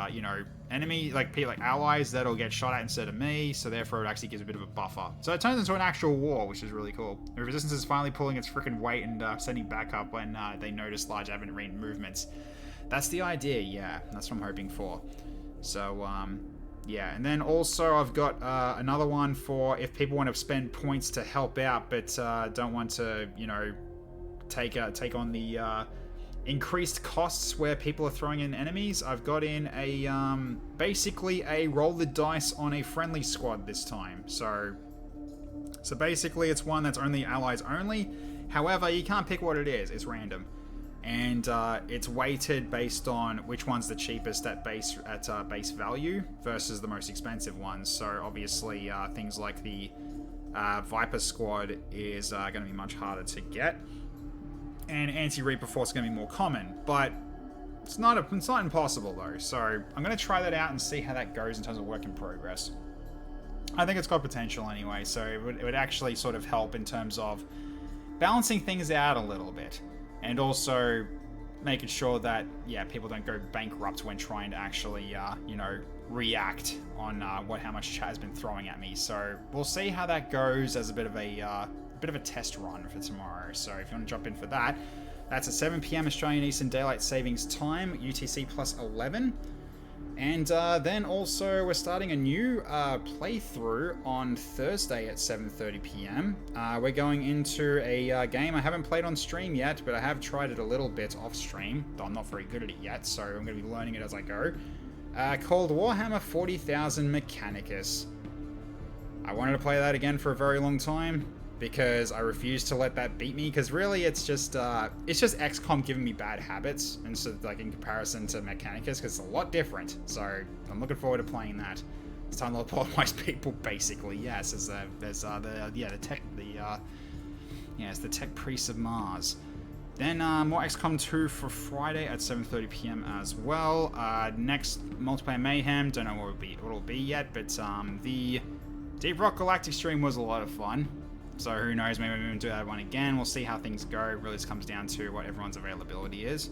enemy like allies that'll get shot at instead of me. So therefore, it actually gives a bit of a buffer. So it turns into an actual war, which is really cool. The resistance is finally pulling its freaking weight and sending back up when they notice large aberrant movements. That's the idea, yeah. That's what I'm hoping for. So yeah, and then also I've got another one for if people want to spend points to help out, but don't want to, take on the increased costs where people are throwing in enemies. I've got in a basically a roll the dice on a friendly squad this time. So basically it's one that's only allies only. However, you can't pick what it is. It's random. And it's weighted based on which one's the cheapest at base value versus the most expensive ones. So obviously things like the Viper squad is going to be much harder to get, and anti-Reaper Force is going to be more common. But it's not impossible though. So I'm going to try that out and see how that goes in terms of work in progress. I think it's got potential anyway, so it would actually sort of help in terms of balancing things out a little bit. And also making sure that, yeah, people don't go bankrupt when trying to actually, react on how much chat has been throwing at me. So we'll see how that goes as a bit of a test run for tomorrow. So if you want to jump in for that, that's at 7 p.m. Australian Eastern Daylight Savings Time, UTC plus 11. And then also we're starting a new playthrough on Thursday at 7:30 p.m. We're going into a game I haven't played on stream yet, but I have tried it a little bit off stream, though I'm not very good at it yet, so I'm going to be learning it as I go. Called Warhammer 40,000 Mechanicus. I wanted to play that again for a very long time, because I refuse to let that beat me, because really it's just XCOM giving me bad habits, and so like in comparison to Mechanicus, because it's a lot different. So I'm looking forward to playing that. It's time to polarize people, basically. Yes, it's the tech priests of Mars. Then more XCOM 2 for Friday at 7:30 p.m. as well. Next multiplayer mayhem, don't know what it'll be yet, but the Deep Rock Galactic stream was a lot of fun. So who knows, maybe we'll do that one again. We'll see how things go. It really just comes down to what everyone's availability is.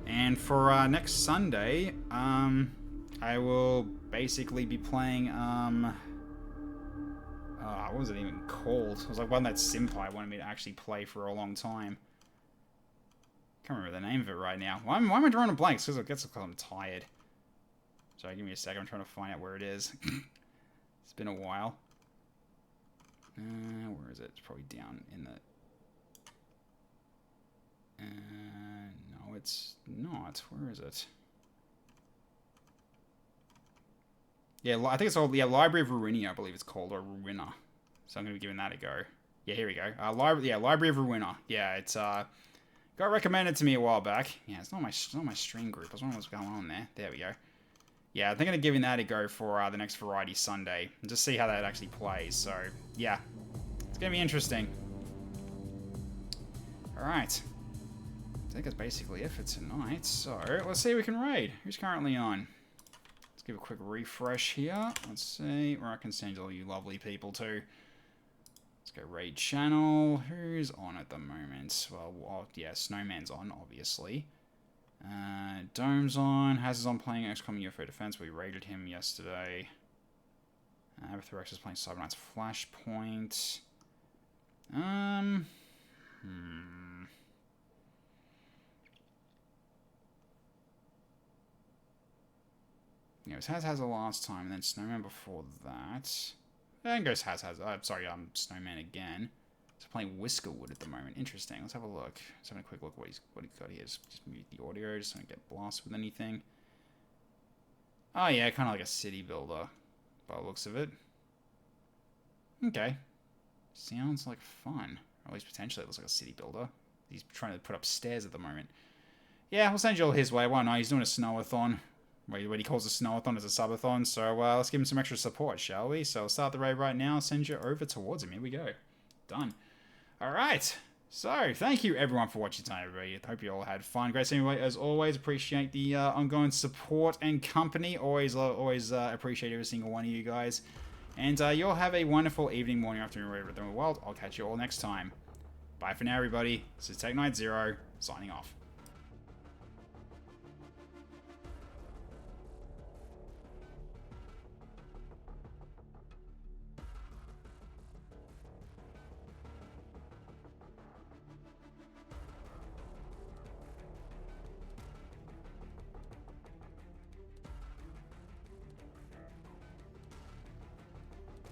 And for next Sunday, I will basically be playing, what was it even called? It was like one that Simpai wanted me to actually play for a long time. Can't remember the name of it right now. Why am I drawing a blank? It's because I'm tired. Sorry, give me a second. I'm trying to find out where it is. It's been a while. Where is it? It's probably down in the... no, it's not. Where is it? Yeah, I think it's called, Library of Ruinia, I believe it's called, or Ruina. So I'm going to be giving that a go. Yeah, here we go. Library of Ruina. Yeah, it's, got recommended to me a while back. Yeah, it's not my stream group. I was wondering what's going on there. There we go. Yeah, I think I'm going to give that a go for the next Variety Sunday, and just see how that actually plays. So, yeah, it's going to be interesting. Alright. I think that's basically it for tonight. So, let's see if we can raid. Who's currently on? Let's give a quick refresh here. Let's see. Where I can send all you lovely people to. Let's go raid channel. Who's on at the moment? Well, yeah, Snowman's on, obviously. Dome's on. Haz is on playing XCOM UFO Defense. We raided him yesterday. Abathrex is playing Cybernight's Flashpoint. Yeah, it was Haz the last time, and then Snowman before that. Then goes Haz. Snowman again. He's playing Whiskerwood at the moment. Interesting. Let's have a look. Let's have a quick look what he's got here. Just mute the audio, just don't get blasted with anything. Oh yeah, kind of like a city builder, by the looks of it. Okay. Sounds like fun. Or at least potentially it looks like a city builder. He's trying to put up stairs at the moment. Yeah, we'll send you all his way. Why not? He's doing a snowathon. What he calls a snowathon is a subathon. So let's give him some extra support, shall we? So I'll start the raid right now. Send you over towards him. Here we go. Done. Alright. So, thank you everyone for watching tonight, everybody. I hope you all had fun. Great seeing you as always. Appreciate the ongoing support and company. Always appreciate every single one of you guys. And you all have a wonderful evening, morning, afternoon, wherever in the world. I'll catch you all next time. Bye for now, everybody. This is Tech90, signing off.